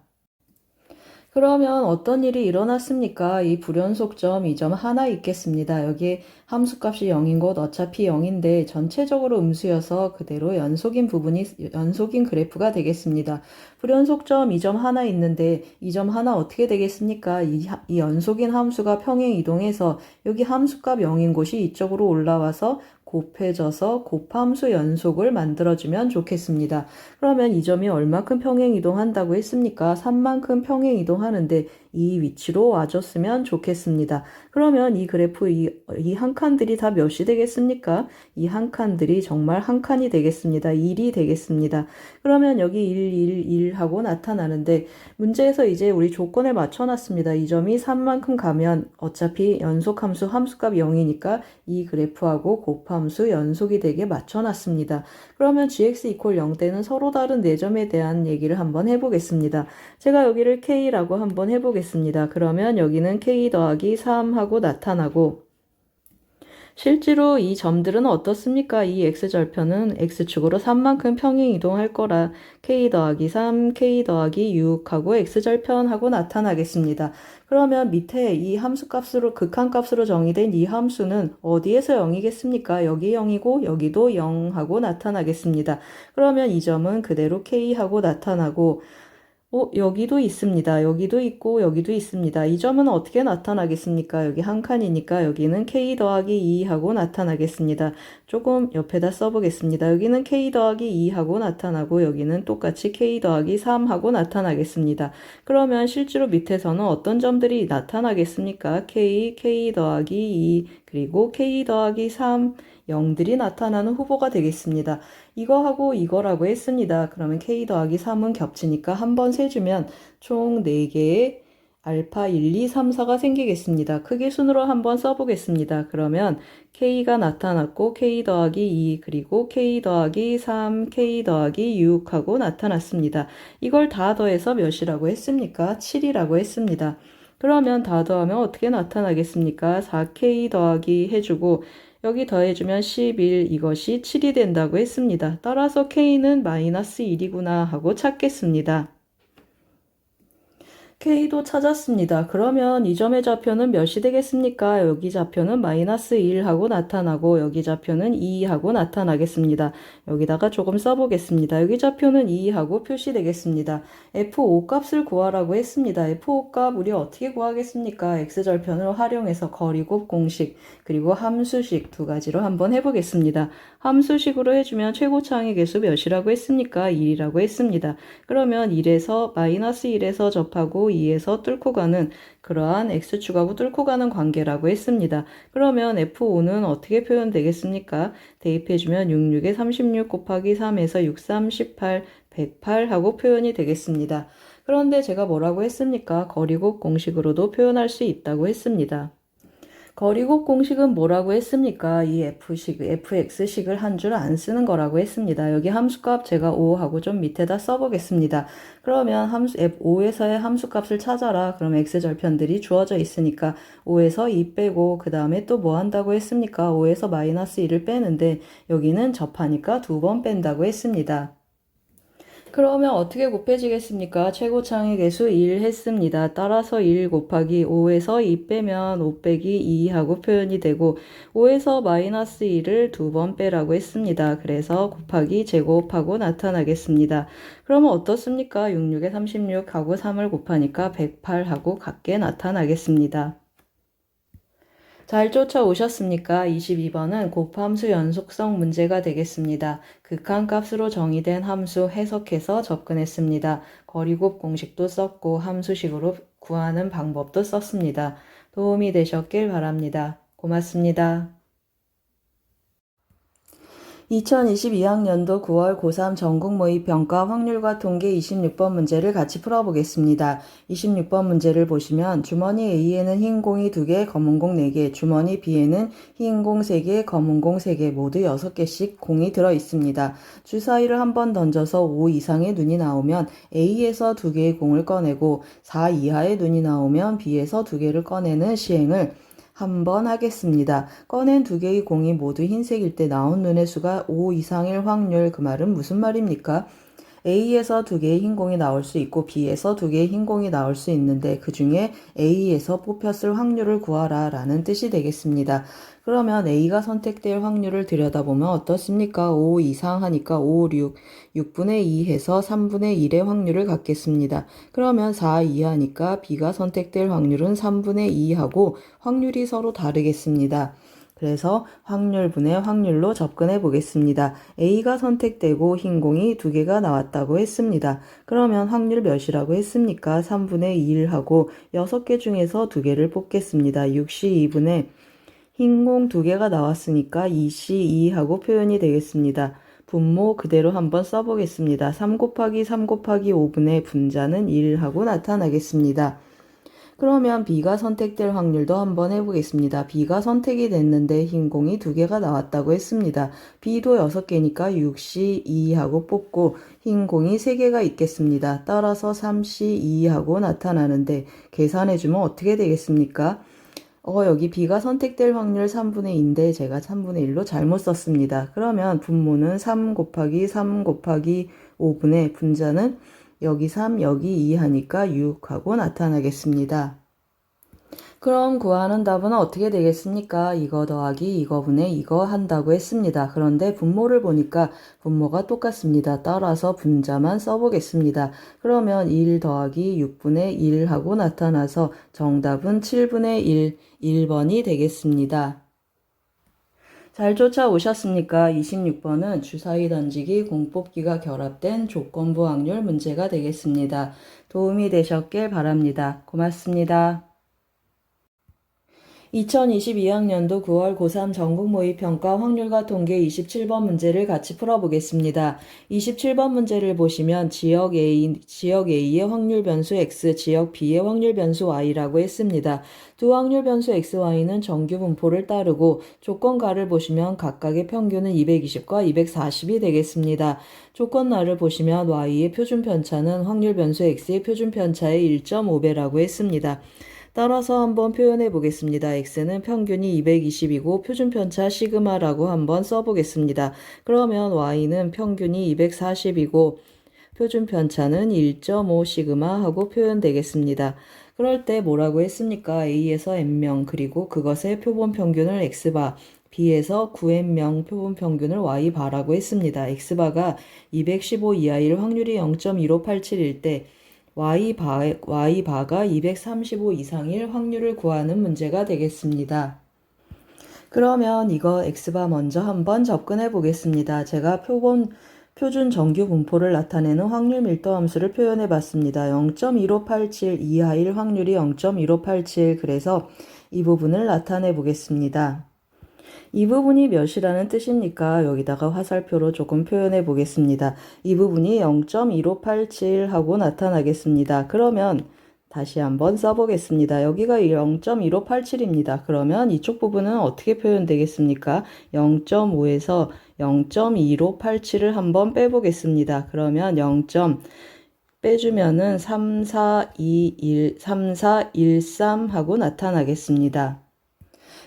그러면 어떤 일이 일어났습니까? 이 불연속점 이 점 하나 있겠습니다. 여기 함수값이 0인 곳 어차피 0인데 전체적으로 음수여서 그대로 연속인 그래프가 되겠습니다. 불연속점 이 점 하나 있는데 이 점 하나 어떻게 되겠습니까? 이 연속인 함수가 평행 이동해서 여기 함수값 0인 곳이 이쪽으로 올라와서 곱해져서 곱함수 연속을 만들어주면 좋겠습니다. 그러면 이 점이 얼마큼 평행 이동한다고 했습니까? 3만큼 평행 이동하는데 이 위치로 와줬으면 좋겠습니다. 그러면 이 그래프 이 한 칸들이 다 몇이 되겠습니까? 이 한 칸들이 정말 한 칸이 되겠습니다. 1이 되겠습니다. 그러면 여기 1 하고 나타나는데 문제에서 이제 우리 조건을 맞춰놨습니다. 이 점이 3만큼 가면 어차피 연속함수 함수값 0이니까 이 그래프하고 곱함수 연속이 되게 맞춰놨습니다. 그러면 gx 이퀄 0 때는 서로 다른 4점에 대한 얘기를 한번 해보겠습니다. 제가 여기를 k라고 한번 해보겠습니다. 그러면 여기는 k 더하기 3하고 나타나고 실제로 이 점들은 어떻습니까? 이 x절편은 x축으로 3만큼 평행 이동할 거라 k 더하기 3, k 더하기 6하고 x절편하고 나타나겠습니다. 그러면 밑에 이 함수값으로 극한값으로 정의된 이 함수는 어디에서 0이겠습니까? 여기 0이고 여기도 0하고 나타나겠습니다. 그러면 이 점은 그대로 k하고 나타나고 여기도 있습니다. 여기도 있고 여기도 있습니다. 이 점은 어떻게 나타나겠습니까? 여기 한 칸이니까 여기는 k 더하기 2 하고 나타나겠습니다. 조금 옆에다 써보겠습니다. 여기는 k 더하기 2 하고 나타나고 여기는 똑같이 k 더하기 3 하고 나타나겠습니다. 그러면 실제로 밑에서는 어떤 점들이 나타나겠습니까? k 더하기 2 그리고 k 더하기 3 0들이 나타나는 후보가 되겠습니다. 이거하고 이거라고 했습니다. 그러면 k 더하기 3은 겹치니까 한번 세주면 총 4개의 알파 1, 2, 3, 4가 생기겠습니다. 크기 순으로 한번 써보겠습니다. 그러면 k가 나타났고 k 더하기 2 그리고 k 더하기 3, k 더하기 6 하고 나타났습니다. 이걸 다 더해서 몇이라고 했습니까? 7이라고 했습니다. 그러면 다 더하면 어떻게 나타나겠습니까? 4k 더하기 해주고 여기 더해주면 11 이것이 7이 된다고 했습니다. 따라서 k는 마이너스 1이구나 하고 찾겠습니다. k도 찾았습니다. 그러면 이 점의 좌표는 몇이 되겠습니까? 여기 좌표는 마이너스 1 하고 나타나고 여기 좌표는 2 하고 나타나겠습니다. 여기다가 조금 써보겠습니다. 여기 좌표는 2 하고 표시되겠습니다. f5 값을 구하라고 했습니다. f5 값 우리 어떻게 구하겠습니까? x절편을 활용해서 거리곱 공식 그리고 함수식 두 가지로 한번 해보겠습니다. 함수식으로 해주면 최고차항의 개수 몇이라고 했습니까? 1이라고 했습니다. 그러면 1에서 마이너스 1에서 접하고 2에서 뚫고 가는 그러한 x축하고 뚫고 가는 관계라고 했습니다. 그러면 f5는 어떻게 표현되겠습니까? 대입해주면 66에 36 곱하기 3에서 6, 3, 18, 108 하고 표현이 되겠습니다. 그런데 제가 뭐라고 했습니까? 거리곱 공식으로도 표현할 수 있다고 했습니다. 거리곱 공식은 뭐라고 했습니까? 이 fx식을 한 줄 안 쓰는 거라고 했습니다. 여기 함수값 제가 5하고 좀 밑에다 써보겠습니다. 그러면 f5에서의 함수값을 찾아라. 그럼 x절편들이 주어져 있으니까 5에서 2 빼고 그 다음에 또 뭐 한다고 했습니까? 5에서 마이너스 1을 빼는데 여기는 접하니까 2번 뺀다고 했습니다. 그러면 어떻게 곱해지겠습니까? 최고차항의 개수 1 했습니다. 따라서 1 곱하기 5에서 2 빼면 5 빼기 2 하고 표현이 되고 5에서 마이너스 1을 2번 빼라고 했습니다. 그래서 곱하기 제곱하고 나타나겠습니다. 그러면 어떻습니까? 66에 36 하고 3을 곱하니까 108 하고 같게 나타나겠습니다. 잘 쫓아오셨습니까? 22번은 곱함수 연속성 문제가 되겠습니다. 극한값으로 정의된 함수 해석해서 접근했습니다. 거리곱 공식도 썼고 함수식으로 구하는 방법도 썼습니다. 도움이 되셨길 바랍니다. 고맙습니다. 2022학년도 9월 고3 전국모의평가 확률과 통계 26번 문제를 같이 풀어보겠습니다. 26번 문제를 보시면 주머니 A에는 흰 공이 2개, 검은 공 4개, 주머니 B에는 흰 공 3개, 검은 공 3개, 모두 6개씩 공이 들어있습니다. 주사위를 한번 던져서 5 이상의 눈이 나오면 A에서 2개의 공을 꺼내고 4 이하의 눈이 나오면 B에서 2개를 꺼내는 시행을 한번 하겠습니다. 꺼낸 2개의 공이 모두 흰색일 때 나온 눈의 수가 5 이상일 확률, 그 말은 무슨 말입니까? A에서 2개의 흰 공이 나올 수 있고 B에서 2개의 흰 공이 나올 수 있는데 그 중에 A에서 뽑혔을 확률을 구하라 라는 뜻이 되겠습니다. 그러면 A가 선택될 확률을 들여다보면 어떻습니까? 5 이상 하니까 5, 6분의 2 해서 3분의 1의 확률을 갖겠습니다. 그러면 4 이하니까 B가 선택될 확률은 3분의 2 하고 확률이 서로 다르겠습니다. 그래서 확률분의 확률로 접근해 보겠습니다. A가 선택되고 흰 공이 2개가 나왔다고 했습니다. 그러면 확률 몇이라고 했습니까? 3분의 1 하고 6개 중에서 2개를 뽑겠습니다. 6C2분의 흰 공 2개가 나왔으니까 2C2 하고 표현이 되겠습니다. 분모 그대로 한번 써보겠습니다. 3 곱하기 3 곱하기 5분의 분자는 1 하고 나타나겠습니다. 그러면 B가 선택될 확률도 한번 해보겠습니다. B가 선택이 됐는데 흰 공이 2개가 나왔다고 했습니다. B도 6개니까 6C2 하고 뽑고 흰 공이 3개가 있겠습니다. 따라서 3C2 하고 나타나는데 계산해주면 어떻게 되겠습니까? 여기 B가 선택될 확률 3분의 2인데 제가 3분의 1로 잘못 썼습니다. 그러면 분모는 3 곱하기 3 곱하기 5분의 분자는 여기 3, 여기 2 하니까 6 하고 나타나겠습니다. 그럼 구하는 답은 어떻게 되겠습니까? 이거 더하기 이거분의 이거 한다고 했습니다. 그런데 분모를 보니까 분모가 똑같습니다. 따라서 분자만 써보겠습니다. 그러면 1 더하기 6분의 1 하고 나타나서 정답은 7분의 1, 1번이 되겠습니다. 잘 쫓아오셨습니까? 26번은 주사위 던지기 공뽑기가 결합된 조건부 확률 문제가 되겠습니다. 도움이 되셨길 바랍니다. 고맙습니다. 2022학년도 9월 고3 전국모의평가 확률과 통계 27번 문제를 같이 풀어보겠습니다. 27번 문제를 보시면 지역 A의 확률 변수 X, 지역 B의 확률 변수 Y라고 했습니다. 두 확률 변수 X, Y는 정규 분포를 따르고 조건가를 보시면 각각의 평균은 220과 240이 되겠습니다. 조건나를 보시면 Y의 표준 편차는 확률 변수 X의 표준 편차의 1.5배라고 했습니다. 따라서 한번 표현해 보겠습니다. x는 평균이 220이고 표준편차 시그마라고 한번 써보겠습니다. 그러면 y는 평균이 240이고 표준편차는 1.5 시그마 하고 표현되겠습니다. 그럴 때 뭐라고 했습니까? A에서 n명 그리고 그것의 표본평균을 x바, B에서 9n명 표본평균을 y바라고 했습니다. x바가 215 이하일 확률이 0.1587일 때 Y바가 235 이상일 확률을 구하는 문제가 되겠습니다. 그러면 이거 X바 먼저 한번 접근해 보겠습니다. 제가 표준 정규 분포를 나타내는 확률 밀도 함수를 표현해 봤습니다. 0.1587 이하일 확률이 0.1587 그래서 이 부분을 나타내 보겠습니다. 이 부분이 몇이라는 뜻입니까? 여기다가 화살표로 조금 표현해 보겠습니다. 이 부분이 0.1587 하고 나타나겠습니다. 그러면 다시 한번 써보겠습니다. 여기가 0.1587입니다. 그러면 이쪽 부분은 어떻게 표현되겠습니까? 0.5에서 0.1587을 한번 빼보겠습니다. 그러면 0. 빼주면은 3413 하고 나타나겠습니다.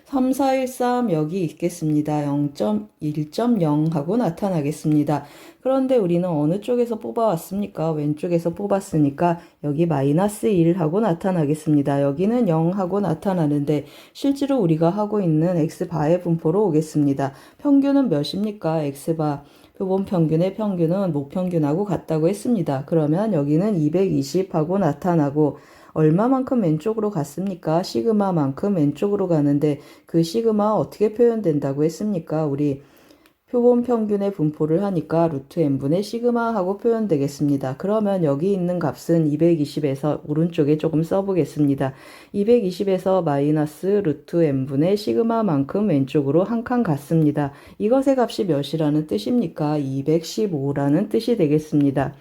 3413 여기 있겠습니다. 0.1.0 하고 나타나겠습니다. 그런데 우리는 어느 쪽에서 뽑아왔습니까? 왼쪽에서 뽑았으니까 여기 마이너스 1 하고 나타나겠습니다. 여기는 0 하고 나타나는데 실제로 우리가 하고 있는 x바의 분포로 오겠습니다. 평균은 몇입니까? x바. 표본 평균의 평균은 목평균하고 같다고 했습니다. 그러면 여기는 220 하고 나타나고 얼마만큼 왼쪽으로 갔습니까? 시그마만큼 왼쪽으로 가는데 그 시그마 어떻게 표현된다고 했습니까? 우리 표본 평균의 분포를 하니까 루트 n분의 시그마 하고 표현되겠습니다. 그러면 여기 있는 값은 220에서 오른쪽에 조금 써보겠습니다. 220에서 마이너스 루트 n분의 시그마만큼 왼쪽으로 한 칸 갔습니다. 이것의 값이 몇이라는 뜻입니까? 215라는 뜻이 되겠습니다.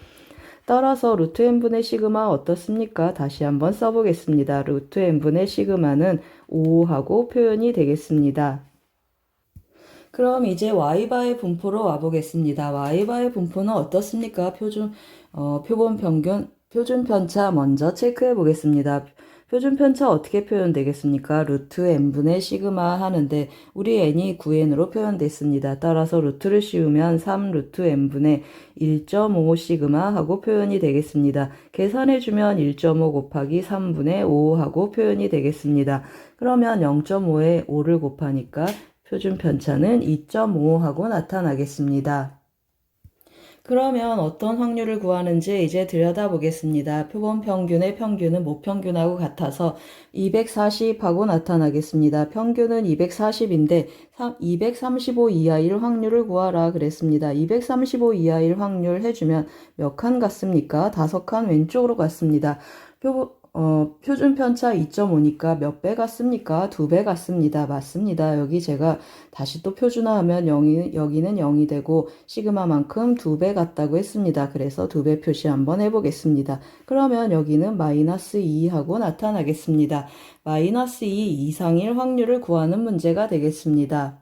따라서 루트 n분의 시그마 어떻습니까? 다시 한번 써보겠습니다. 루트 n분의 시그마는 5하고 표현이 되겠습니다. 그럼 이제 y바의 분포로 와보겠습니다. y바의 분포는 어떻습니까? 표본 평균, 표준 편차 먼저 체크해 보겠습니다. 표준 편차 어떻게 표현되겠습니까? 루트 n분의 시그마 하는데 우리 n이 9n으로 표현됐습니다. 따라서 루트를 씌우면 3 루트 n분의 1.5 시그마 하고 표현이 되겠습니다. 계산해주면 1.5 곱하기 3분의 5 하고 표현이 되겠습니다. 그러면 0.5에 5를 곱하니까 표준 편차는 2.5 하고 나타나겠습니다. 그러면 어떤 확률을 구하는지 이제 들여다보겠습니다. 표본 평균의 평균은 목평균하고 같아서 240 하고 나타나겠습니다. 평균은 240인데 235 이하일 확률을 구하라 그랬습니다. 235 이하일 확률 해주면 몇 칸 갔습니까? 5칸 왼쪽으로 갔습니다. 표준 편차 2.5니까 몇 배 갔습니까? 2배 갔습니다. 맞습니다. 여기 제가 다시 또 표준화하면 여기는 0이 되고 시그마만큼 2배 갔다고 했습니다. 그래서 2배 표시 한번 해보겠습니다. 그러면 여기는 마이너스 2 하고 나타나겠습니다. 마이너스 2 이상일 확률을 구하는 문제가 되겠습니다.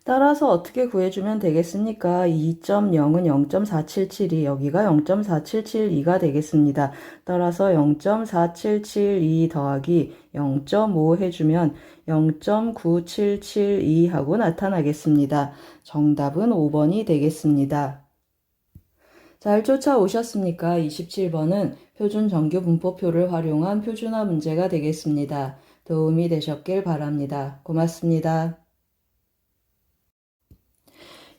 따라서 어떻게 구해주면 되겠습니까? 2.0은 0.477이 여기가 0.4772가 되겠습니다. 따라서 0.4772 더하기 0.5 해주면 0.9772 하고 나타나겠습니다. 정답은 5번이 되겠습니다. 잘 쫓아오셨습니까? 27번은 표준 정규 분포표를 활용한 표준화 문제가 되겠습니다. 도움이 되셨길 바랍니다. 고맙습니다.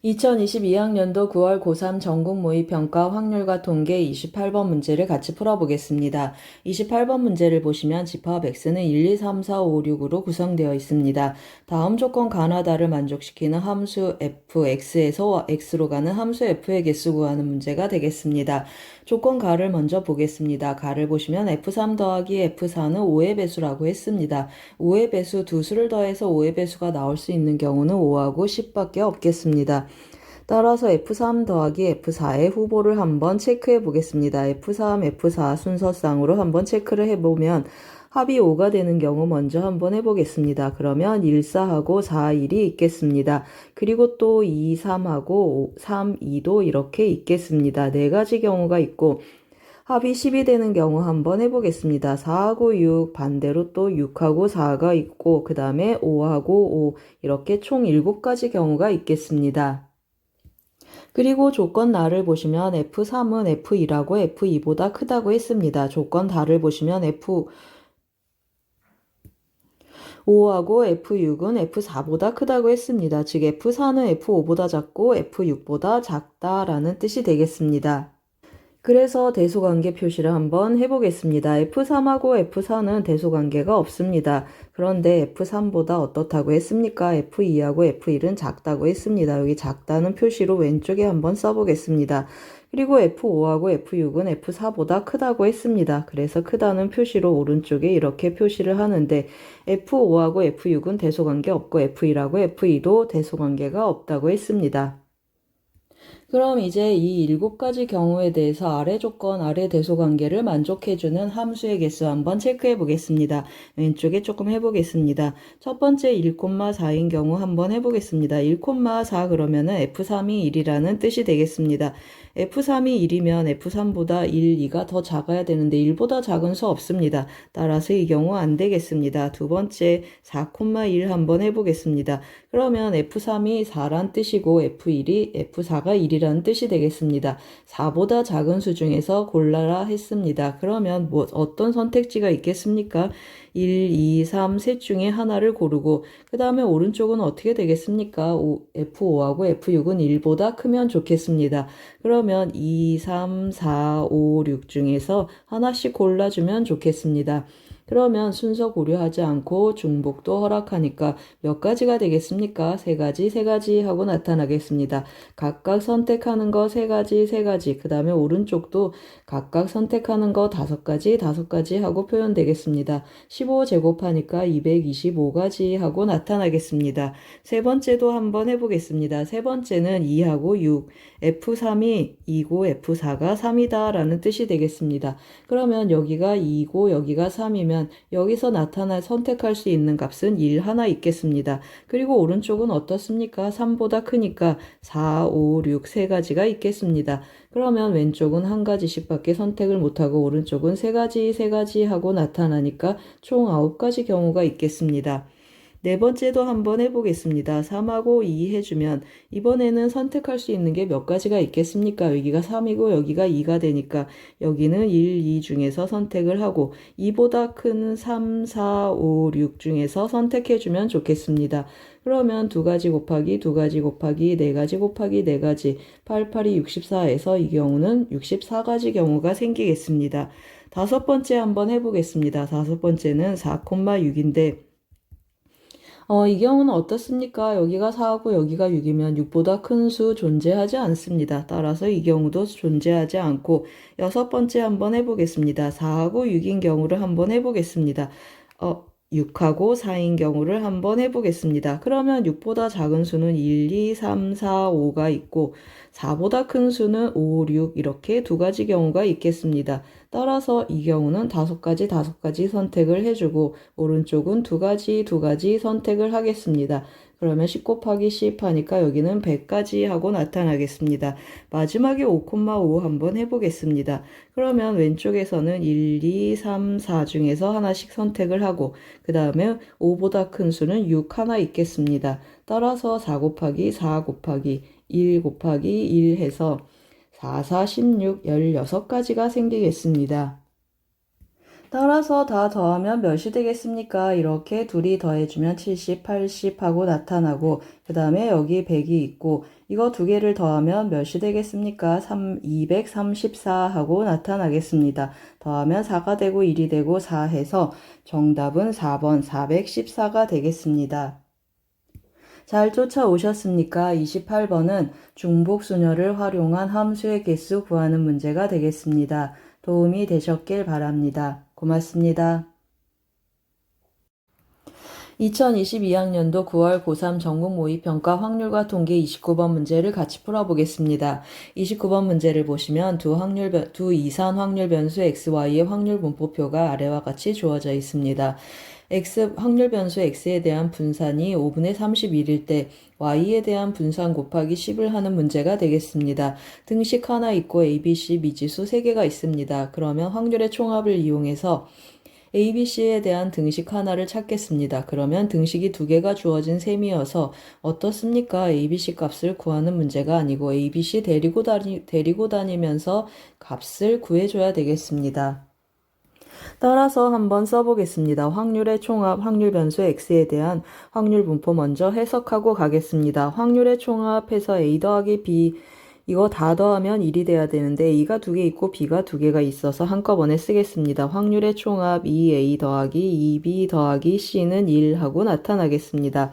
2022학년도 9월 고3 전국 모의평가 확률과 통계 28번 문제를 같이 풀어보겠습니다. 28번 문제를 보시면 집합 x는 1, 2, 3, 4, 5, 6으로 구성되어 있습니다. 다음 조건 가나다를 만족시키는 함수 fx에서 x로 가는 함수 f의 개수 구하는 문제가 되겠습니다. 조건 가를 먼저 보겠습니다. 가를 보시면 f3 더하기 f4는 5의 배수라고 했습니다. 5의 배수 두 수를 더해서 5의 배수가 나올 수 있는 경우는 5하고 10밖에 없겠습니다. 따라서 F3 더하기 F4의 후보를 한번 체크해 보겠습니다. F3, F4 순서상으로 한번 체크를 해보면 합이 5가 되는 경우 먼저 한번 해보겠습니다. 그러면 1, 4하고 4, 1이 있겠습니다. 그리고 또 2, 3하고 5, 3, 2도 이렇게 있겠습니다. 네 가지 경우가 있고 합이 10이 되는 경우 한번 해보겠습니다. 4하고 6, 반대로 또 6하고 4가 있고 그 다음에 5하고 5 이렇게 총 7가지 경우가 있겠습니다. 그리고 조건 나를 보시면 F3은 F2라고 F2보다 크다고 했습니다. 조건 다를 보시면 F5하고 F6은 F4보다 크다고 했습니다. 즉 F4는 F5보다 작고 F6보다 작다라는 뜻이 되겠습니다. 그래서 대소관계 표시를 한번 해보겠습니다. F3하고 F4는 대소관계가 없습니다. 그런데 F3보다 어떻다고 했습니까? F2하고 F1은 작다고 했습니다. 여기 작다는 표시로 왼쪽에 한번 써보겠습니다. 그리고 F5하고 F6은 F4보다 크다고 했습니다. 그래서 크다는 표시로 오른쪽에 이렇게 표시를 하는데 F5하고 F6은 대소관계 없고 F1하고 F2도 대소관계가 없다고 했습니다. 그럼 이제 이 7가지 경우에 대해서 아래 조건, 아래 대소관계를 만족해주는 함수의 개수 한번 체크해 보겠습니다. 왼쪽에 조금 해보겠습니다. 첫 번째 1,4인 경우 한번 해보겠습니다. 1,4 그러면은 F3이 1이라는 뜻이 되겠습니다. F3이 1이면 F3보다 1, 2가 더 작아야 되는데 1보다 작은 수 없습니다. 따라서 이 경우 안 되겠습니다. 두 번째 4,1 한번 해보겠습니다. 그러면 F3이 4란 뜻이고 F1이 F4가 1이라는 뜻이 되겠습니다. 4보다 작은 수 중에서 골라라 했습니다. 그러면 어떤 선택지가 있겠습니까? 1, 2, 3, 셋 중에 하나를 고르고 그 다음에 오른쪽은 어떻게 되겠습니까? F5하고 F6은 1보다 크면 좋겠습니다. 그러면 2, 3, 4, 5, 6 중에서 하나씩 골라주면 좋겠습니다. 그러면 순서 고려하지 않고 중복도 허락하니까 몇 가지가 되겠습니까? 세 가지 하고 나타나겠습니다. 각각 선택하는 거 세 가지, 그 다음에 오른쪽도 각각 선택하는 거 5가지 하고 표현되겠습니다. 15 제곱하니까 225가지 하고 나타나겠습니다. 세 번째도 한번 해보겠습니다. 세 번째는 2하고 6, F3이 2고 F4가 3이다 라는 뜻이 되겠습니다. 그러면 여기가 2고 여기가 3이면 여기서 선택할 수 있는 값은 1 하나 있겠습니다. 그리고 오른쪽은 어떻습니까? 3보다 크니까 4, 5, 6 세 가지가 있겠습니다. 그러면 왼쪽은 한 가지씩 밖에 선택을 못하고 오른쪽은 세 가지 하고 나타나니까 총 9가지 경우가 있겠습니다. 네 번째도 한번 해보겠습니다. 3하고 2 해주면 이번에는 선택할 수 있는 게 몇 가지가 있겠습니까? 여기가 3이고 여기가 2가 되니까 여기는 1, 2 중에서 선택을 하고 2보다 큰 3, 4, 5, 6 중에서 선택해주면 좋겠습니다. 그러면 2가지 곱하기 2가지 곱하기 4가지 곱하기 4가지 8, 8이 64에서 이 경우는 64가지 경우가 생기겠습니다. 다섯 번째 한번 해보겠습니다. 다섯 번째는 4,6인데 이 경우는 어떻습니까? 여기가 4하고 여기가 6이면 6보다 큰 수 존재하지 않습니다. 따라서 이 경우도 존재하지 않고 여섯 번째 한번 해보겠습니다. 4하고 6인 경우를 한번 해보겠습니다. 6하고 4인 경우를 한번 해보겠습니다. 그러면 6보다 작은 수는 1, 2, 3, 4, 5가 있고 4보다 큰 수는 5, 6 이렇게 2가지 경우가 있겠습니다. 따라서 이 경우는 5가지 선택을 해주고 오른쪽은 2가지 선택을 하겠습니다. 그러면 10 곱하기 10 하니까 여기는 100가지 하고 나타나겠습니다. 마지막에 5,5 한번 해보겠습니다. 그러면 왼쪽에서는 1, 2, 3, 4 중에서 하나씩 선택을 하고 그 다음에 5보다 큰 수는 6 하나 있겠습니다. 따라서 4 곱하기 4 곱하기 1 곱하기 1 해서 4, 4, 16, 16가지가 생기겠습니다. 따라서 다 더하면 몇이 되겠습니까? 이렇게 둘이 더해주면 70, 80 하고 나타나고 그 다음에 여기 100이 있고 이거 두 개를 더하면 몇이 되겠습니까? 234 하고 나타나겠습니다. 더하면 4가 되고 1이 되고 4 해서 정답은 4번 414가 되겠습니다. 잘 쫓아오셨습니까? 28번은 중복수녀를 활용한 함수의 개수 구하는 문제가 되겠습니다. 도움이 되셨길 바랍니다. 고맙습니다. 2022학년도 9월 고3 전국 모의평가 확률과 통계 29번 문제를 같이 풀어보겠습니다. 29번 문제를 보시면 두 이산 확률 변수 xy의 확률 분포표가 아래와 같이 주어져 있습니다. 확률 변수 x에 대한 분산이 5분의 31일 때 y에 대한 분산 곱하기 10을 하는 문제가 되겠습니다. 등식 하나 있고 a, b, c 미지수 3개가 있습니다. 그러면 확률의 총합을 이용해서 a, b, c에 대한 등식 하나를 찾겠습니다. 그러면 등식이 2개가 주어진 셈이어서 어떻습니까? a, b, c 값을 구하는 문제가 아니고 a, b, c 데리고 다니면서 값을 구해줘야 되겠습니다. 따라서 한번 써보겠습니다. 확률의 총합, 확률 변수 x에 대한 확률 분포 먼저 해석하고 가겠습니다. 확률의 총합해서 a 더하기 b 이거 다 더하면 1이 돼야 되는데 a가 2개 있고 b가 2개가 있어서 한꺼번에 쓰겠습니다. 확률의 총합 2a 더하기 2b 더하기 c는 1 하고 나타나겠습니다.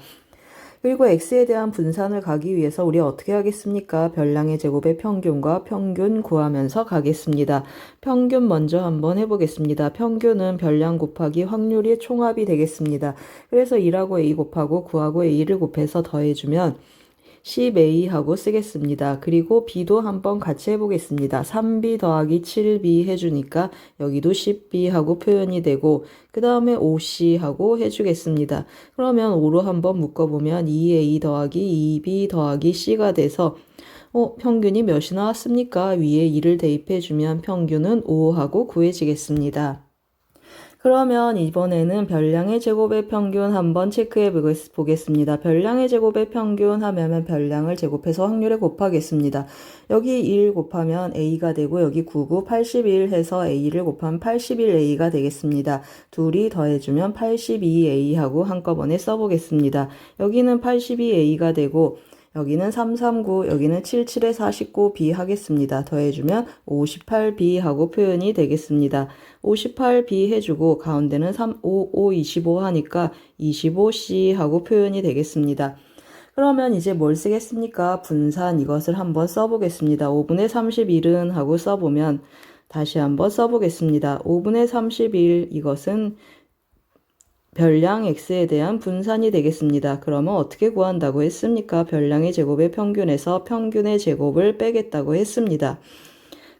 그리고 x에 대한 분산을 가기 위해서 우리 어떻게 하겠습니까? 별량의 제곱의 평균과 평균 구하면서 가겠습니다. 평균 먼저 한번 해보겠습니다. 평균은 별량 곱하기 확률의 총합이 되겠습니다. 그래서 1하고 a 곱하고 9하고 a를 곱해서 더해주면 10a 하고 쓰겠습니다. 그리고 b도 한번 같이 해보겠습니다. 3b 더하기 7b 해주니까 여기도 10b 하고 표현이 되고 그 다음에 5c 하고 해주겠습니다. 그러면 5로 한번 묶어보면 2a 더하기 2b 더하기 c가 돼서 평균이 몇이 나왔습니까? 위에 2를 대입해주면 평균은 5 하고 구해지겠습니다. 그러면 이번에는 별량의 제곱의 평균 한번 체크해 보겠습니다. 별량의 제곱의 평균 하면 별량을 제곱해서 확률에 곱하겠습니다. 여기 1 곱하면 a가 되고 여기 99, 81 해서 a를 곱하면 81a가 되겠습니다. 둘이 더해주면 82a 하고 한꺼번에 써보겠습니다. 여기는 82a가 되고 여기는 339, 여기는 77에 49b 하겠습니다. 더해주면 58b 하고 표현이 되겠습니다. 58b 해주고 가운데는 3, 5, 5, 25 하니까 25c 하고 표현이 되겠습니다. 그러면 이제 뭘 쓰겠습니까? 분산 이것을 한번 써보겠습니다. 5분의 31은 하고 써보면 다시 한번 써보겠습니다. 5분의 31 이것은 별량 x에 대한 분산이 되겠습니다. 그러면 어떻게 구한다고 했습니까? 별량의 제곱의 평균에서 평균의 제곱을 빼겠다고 했습니다.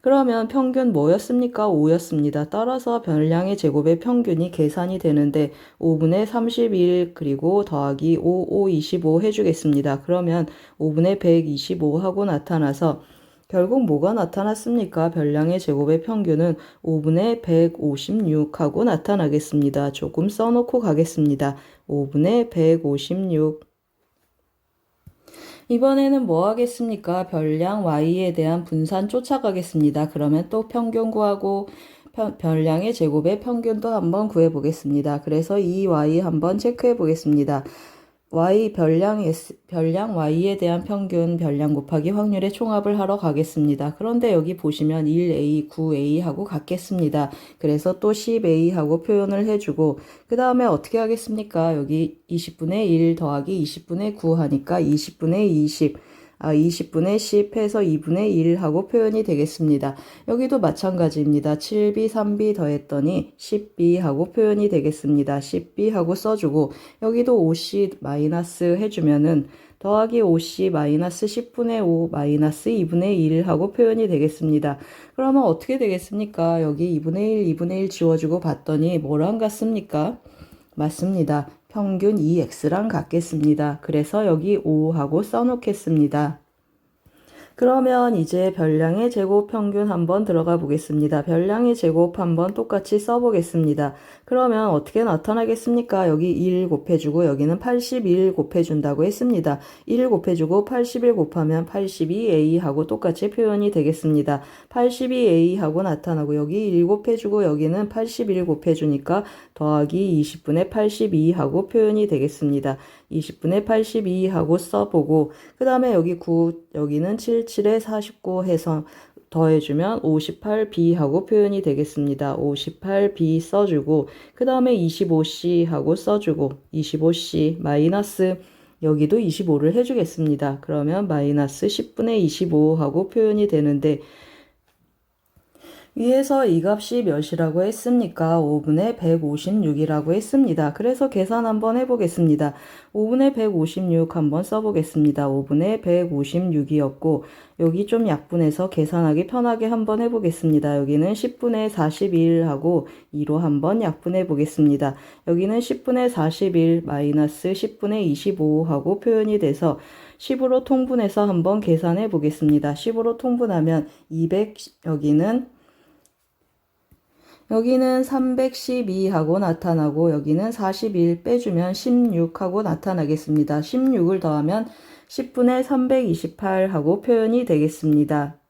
그러면 평균 뭐였습니까? 5였습니다. 따라서 별량의 제곱의 평균이 계산이 되는데 5분의 31 그리고 더하기 5, 5, 25 해주겠습니다. 그러면 5분의 125 하고 나타나서 결국 뭐가 나타났습니까? 별량의 제곱의 평균은 5분의 156 하고 나타나겠습니다. 조금 써놓고 가겠습니다. 5분의 156. 이번에는 뭐 하겠습니까? 별량 y에 대한 분산 쫓아가겠습니다. 그러면 또 평균 구하고 별량의 제곱의 평균도 한번 구해보겠습니다. 그래서 이 y 한번 체크해 보겠습니다. 별량 y에 대한 평균 별량 곱하기 확률의 총합을 하러 가겠습니다. 그런데 여기 보시면 1a, 9a 하고 같겠습니다. 그래서 또 10a 하고 표현을 해주고 그 다음에 어떻게 하겠습니까? 여기 20분의 1 더하기 20분의 9 하니까 20분의 20 20분의 10 해서 2분의 1 하고 표현이 되겠습니다. 여기도 마찬가지입니다. 7b, 3b 더했더니 10b 하고 표현이 되겠습니다. 10b 하고 써주고 여기도 5c 마이너스 해주면은 더하기 5c 마이너스 10분의 5 마이너스 2분의 1 하고 표현이 되겠습니다. 그러면 어떻게 되겠습니까? 여기 2분의 1, 2분의 1 지워주고 봤더니 뭐랑 같습니까? 맞습니다. 평균 2x랑 같겠습니다. 그래서 여기 5 하고 써놓겠습니다. 그러면 이제 별량의 제곱 평균 한번 들어가 보겠습니다. 별량의 제곱 한번 똑같이 써보겠습니다. 그러면 어떻게 나타나겠습니까? 여기 1 곱해주고 여기는 81 곱해준다고 했습니다. 1 곱해주고 81 곱하면 82A하고 똑같이 표현이 되겠습니다. 82A하고 나타나고 여기 1 곱해주고 여기는 81 곱해주니까 더하기 20분의 82하고 표현이 되겠습니다. 20분의 82하고 써보고 그 다음에 여기 9 여기는 77에 49 해서 더해주면 58B 하고 표현이 되겠습니다. 58B 써주고 그 다음에 25C 하고 써주고 25C 마이너스 여기도 25를 해주겠습니다. 그러면 마이너스 10분의 25 하고 표현이 되는데 위에서 이 값이 몇이라고 했습니까? 5분의 156이라고 했습니다. 그래서 계산 한번 해보겠습니다. 5분의 156 한번 써보겠습니다. 5분의 156이었고 여기 좀 약분해서 계산하기 편하게 한번 해보겠습니다. 여기는 10분의 41하고 2로 한번 약분해 보겠습니다. 여기는 10분의 41 마이너스 10분의 25하고 표현이 돼서 10으로 통분해서 한번 계산해 보겠습니다. 10으로 통분하면 200 여기는 312하고 나타나고 여기는 41 빼주면 16하고 나타나겠습니다. 16을 더하면 10분의 328하고 표현이 되겠습니다.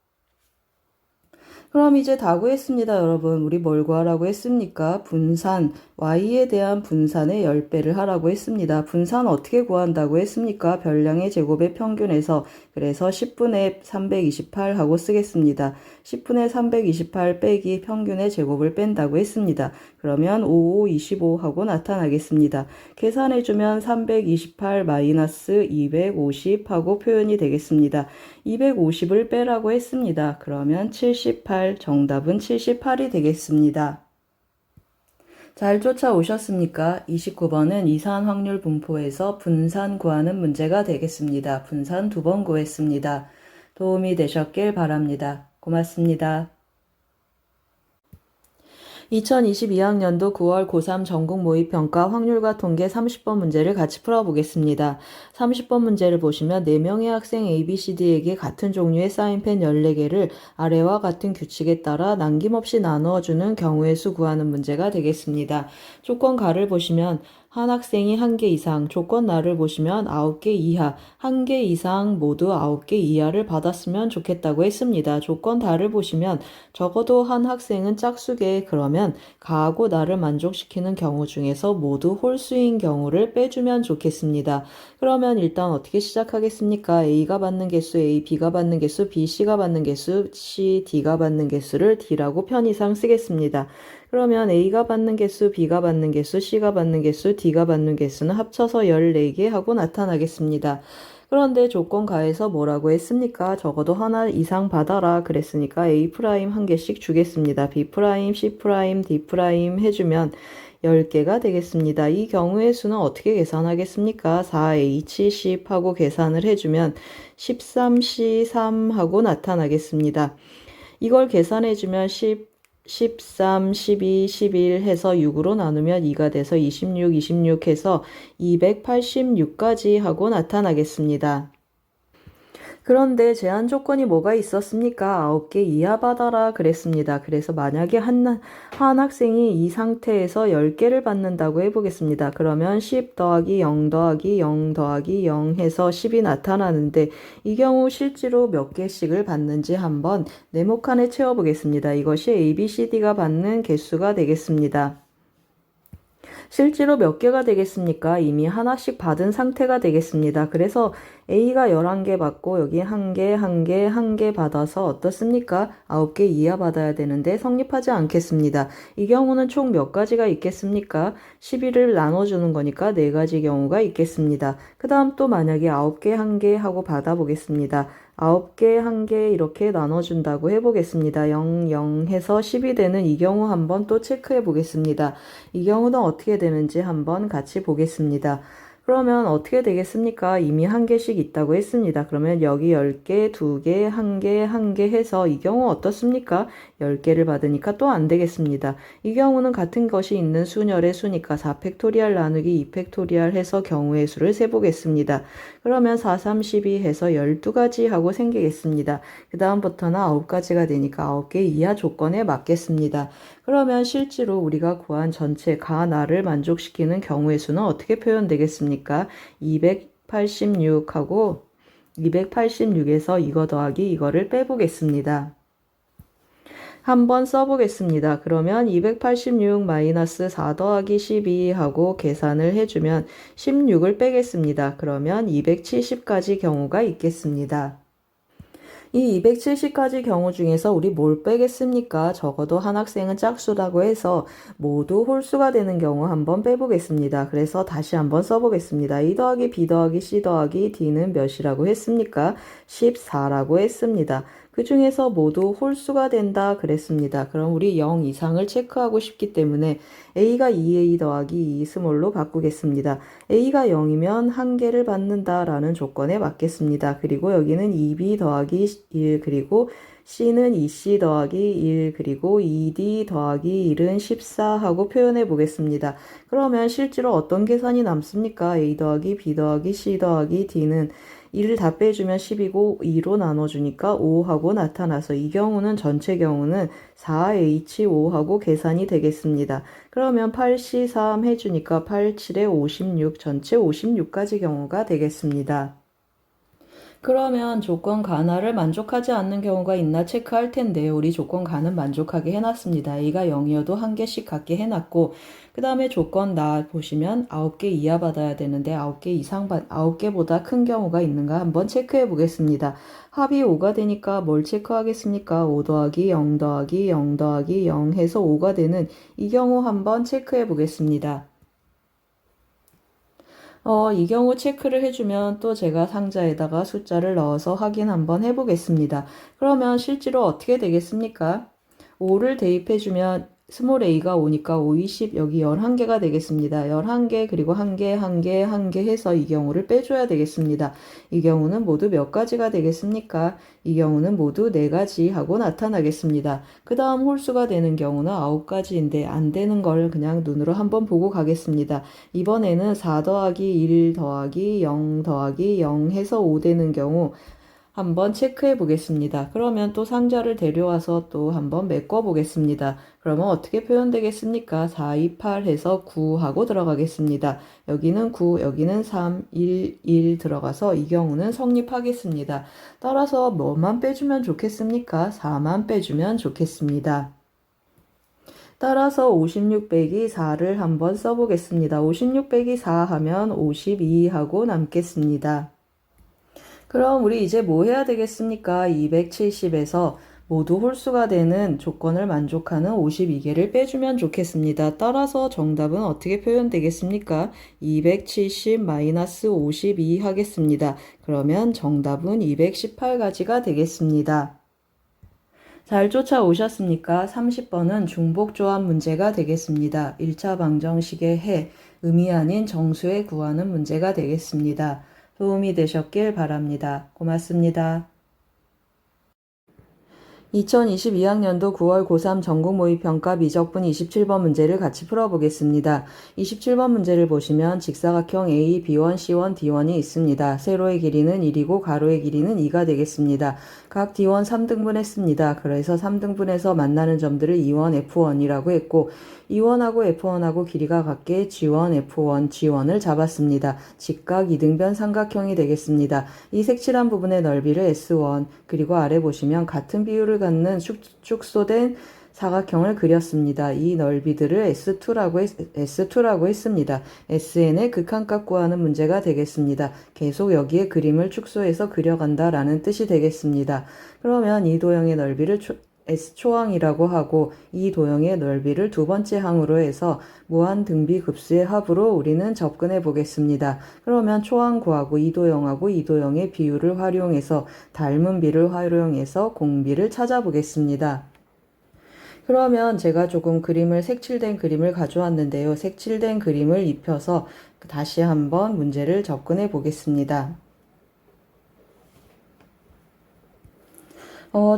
그럼 이제 다 구했습니다, 여러분. 우리 뭘 구하라고 했습니까? 분산, y에 대한 분산의 10배를 하라고 했습니다. 분산 어떻게 구한다고 했습니까? 별량의 제곱의 평균에서 그래서 10분의 328 하고 쓰겠습니다. 10분의 328 빼기 평균의 제곱을 뺀다고 했습니다. 그러면 5525 하고 나타나겠습니다. 계산해주면 328 마이너스 250 하고 표현이 되겠습니다. 250을 빼라고 했습니다. 그러면 78 정답은 78이 되겠습니다. 잘 쫓아오셨습니까? 29번은 이산 확률 분포에서 분산 구하는 문제가 되겠습니다. 분산 2번 구했습니다. 도움이 되셨길 바랍니다. 고맙습니다. 2022학년도 9월 고3 전국 모의평가 확률과 통계 30번 문제를 같이 풀어보겠습니다. 30번 문제를 보시면 4명의 학생 ABCD에게 같은 종류의 사인펜 14개를 아래와 같은 규칙에 따라 남김없이 나누어주는 경우의 수 구하는 문제가 되겠습니다. 조건 가를 보시면 한 학생이 1개 이상, 조건 나를 보시면 9개 이하, 1개 이상 모두 9개 이하를 받았으면 좋겠다고 했습니다. 조건 다를 보시면 적어도 한 학생은 짝수계 그러면 가하고 나를 만족시키는 경우 중에서 모두 홀수인 경우를 빼주면 좋겠습니다. 그러면 일단 어떻게 시작하겠습니까? A가 받는 개수 A, B가 받는 개수 B, C가 받는 개수 C, D가 받는 개수를 D라고 편의상 쓰겠습니다. 그러면 A가 받는 개수, B가 받는 개수, C가 받는 개수, D가 받는 개수는 합쳐서 14개 하고 나타나겠습니다. 그런데 조건 가에서 뭐라고 했습니까? 적어도 하나 이상 받아라 그랬으니까 A' 1개씩 주겠습니다. B', C', D' 해주면 10개가 되겠습니다. 이 경우의 수는 어떻게 계산하겠습니까? 4H, 10 하고 계산을 해주면 13C, 3 하고 나타나겠습니다. 이걸 계산해주면 13, 12, 11 해서 6으로 나누면 2가 돼서 26 해서 286까지 하고 나타나겠습니다. 그런데 제한 조건이 뭐가 있었습니까? 9개 이하 받아라 그랬습니다. 그래서 만약에 한 학생이 이 상태에서 10개를 받는다고 해보겠습니다. 그러면 10 더하기 0 더하기 0 더하기 0 해서 10이 나타나는데 이 경우 실제로 몇 개씩을 받는지 한번 네모칸에 채워보겠습니다. 이것이 ABCD가 받는 개수가 되겠습니다. 실제로 몇 개가 되겠습니까? 이미 하나씩 받은 상태가 되겠습니다. 그래서 A가 11개 받고 여기 1개 받아서 어떻습니까? 9개 이하 받아야 되는데 성립하지 않겠습니다. 이 경우는 총 몇 가지가 있겠습니까? 11을 나눠주는 거니까 4가지 경우가 있겠습니다. 그 다음 또 만약에 9개 1개 하고 받아보겠습니다. 9개 1개 이렇게 나눠준다고 해보겠습니다. 0, 0 해서 10이 되는 이 경우 한번 또 체크해 보겠습니다. 이 경우는 어떻게 되는지 한번 같이 보겠습니다. 그러면 어떻게 되겠습니까? 이미 한 개씩 있다고 했습니다. 그러면 여기 10개, 2개, 1개, 1개 해서 이 경우 어떻습니까? 10개를 받으니까 또 안 되겠습니다. 이 경우는 같은 것이 있는 순열의 수니까 4팩토리얼 나누기 2팩토리얼 해서 경우의 수를 세보겠습니다. 그러면 4, 3, 12 해서 12가지 하고 생기겠습니다. 그 다음부터는 9가지가 되니까 9개 이하 조건에 맞겠습니다. 그러면 실제로 우리가 구한 전체 가나를 만족시키는 경우의 수는 어떻게 표현되겠습니까? 286하고 286에서 이거 더하기 이거를 빼보겠습니다. 한번 써보겠습니다. 그러면 286 마이너스 4 더하기 12 하고 계산을 해주면 16을 빼겠습니다. 그러면 270까지 경우가 있겠습니다. 이 270가지 경우 중에서 우리 뭘 빼겠습니까? 적어도 한 학생은 짝수라고 해서 모두 홀수가 되는 경우 한번 빼보겠습니다. 그래서 다시 한번 써보겠습니다. 2 더하기 B 더하기 C 더하기 D는 몇이라고 했습니까? 14라고 했습니다. 그 중에서 모두 홀수가 된다 그랬습니다. 그럼 우리 0 이상을 체크하고 싶기 때문에 A가 2A 더하기 2 스몰로 바꾸겠습니다. A가 0이면 한 개를 받는다라는 조건에 맞겠습니다. 그리고 여기는 2B 더하기 1 그리고 C는 2C 더하기 1 그리고 2D 더하기 1은 14 하고 표현해 보겠습니다. 그러면 실제로 어떤 계산이 남습니까? A 더하기 B 더하기 C 더하기 D는 1을 다 빼주면 10이고 2로 나눠주니까 5하고 나타나서 이 경우는 전체 경우는 4H5하고 계산이 되겠습니다. 그러면 8C3 해주니까 8, 7에 56 전체 56가지 경우가 되겠습니다. 그러면 조건 가나를 만족하지 않는 경우가 있나 체크할 텐데 우리 조건 가는 만족하게 해놨습니다. A가 0이어도 한 개씩 갖게 해놨고 그 다음에 조건 나 보시면 9개 이하 받아야 되는데 9개 이상 9개보다 큰 경우가 있는가 한번 체크해 보겠습니다. 합이 5가 되니까 뭘 체크하겠습니까? 5 더하기 0 더하기 0 더하기 0 해서 5가 되는 이 경우 한번 체크해 보겠습니다. 이 경우 체크를 해주면 또 제가 상자에다가 숫자를 넣어서 확인 한번 해보겠습니다. 그러면 실제로 어떻게 되겠습니까? 5를 대입해주면 스몰 a가 5니까 5, 20 여기 11개가 되겠습니다. 11개 그리고 1개, 1개, 1개 해서 이 경우를 빼줘야 되겠습니다. 이 경우는 모두 몇 가지가 되겠습니까? 이 경우는 모두 4가지 하고 나타나겠습니다. 그 다음 홀수가 되는 경우는 9가지인데 안 되는 걸 그냥 눈으로 한번 보고 가겠습니다. 이번에는 4 더하기 1 더하기 0 더하기 0 해서 5 되는 경우 한번 체크해 보겠습니다. 그러면 또 상자를 데려와서 또 한번 메꿔 보겠습니다. 그러면 어떻게 표현되겠습니까? 4, 2, 8 해서 9 하고 들어가겠습니다. 여기는 9, 여기는 3, 1, 1 들어가서 이 경우는 성립하겠습니다. 따라서 뭐만 빼주면 좋겠습니까? 4만 빼주면 좋겠습니다. 따라서 56 빼기 4를 한번 써보겠습니다. 56 빼기 4 하면 52 하고 남겠습니다. 그럼 우리 이제 뭐 해야 되겠습니까? 270에서 모두 홀수가 되는 조건을 만족하는 52개를 빼주면 좋겠습니다. 따라서 정답은 어떻게 표현되겠습니까? 270-52 하겠습니다. 그러면 정답은 218가지가 되겠습니다. 잘 쫓아오셨습니까? 30번은 중복조합 문제가 되겠습니다. 1차 방정식의 해, 음이 아닌 정수에 구하는 문제가 되겠습니다. 도움이 되셨길 바랍니다. 고맙습니다. 2022학년도 9월 고3 전국모의평가 미적분 27번 문제를 같이 풀어보겠습니다. 27번 문제를 보시면 직사각형 A, B1, C1, D1이 있습니다. 세로의 길이는 1이고 가로의 길이는 2가 되겠습니다. 각 D1 3등분 했습니다. 그래서 3등분해서 만나는 점들을 E1, F1이라고 했고 E1하고 F1하고 길이가 같게 G1, F1, G1을 잡았습니다. 직각 이등변 삼각형이 되겠습니다. 이 색칠한 부분의 넓이를 S1 그리고 아래 보시면 같은 비율을 갖는 축소된 사각형을 그렸습니다. 이 넓이들을 S2라고 했습니다. SN의 극한값 구하는 문제가 되겠습니다. 계속 여기에 그림을 축소해서 그려간다라는 뜻이 되겠습니다. 그러면 이 도형의 넓이를 S초항이라고 하고 이 도형의 넓이를 두 번째 항으로 해서 무한 등비 급수의 합으로 우리는 접근해 보겠습니다. 그러면 초항 구하고 이 도형하고 이 도형의 비율을 활용해서 닮은 비를 활용해서 공비를 찾아보겠습니다. 그러면 제가 조금 색칠된 그림을 가져왔는데요. 색칠된 그림을 입혀서 다시 한번 문제를 접근해 보겠습니다.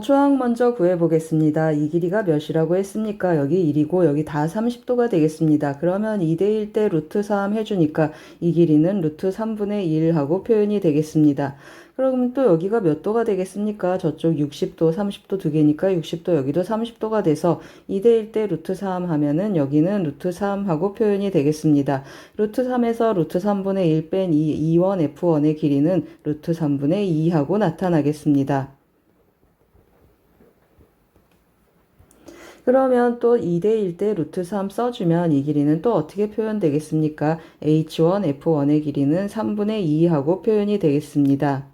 초항 먼저 구해보겠습니다. 이 길이가 몇이라고 했습니까? 여기 1이고 여기 다 30도가 되겠습니다. 그러면 2대1 대 루트 3 해주니까 이 길이는 루트 3분의 1 하고 표현이 되겠습니다. 그럼 또 여기가 몇 도가 되겠습니까? 저쪽 60도, 30도 두 개니까 60도, 여기도 30도가 돼서 2대1 대 루트 3 하면은 여기는 루트 3 하고 표현이 되겠습니다. 루트 3에서 루트 3분의 1 뺀 2원 F1의 길이는 루트 3분의 2 하고 나타나겠습니다. 그러면 또 2대1 대 루트 3 써주면 이 길이는 또 어떻게 표현되겠습니까? H1, F1의 길이는 3분의 2 하고 표현이 되겠습니다.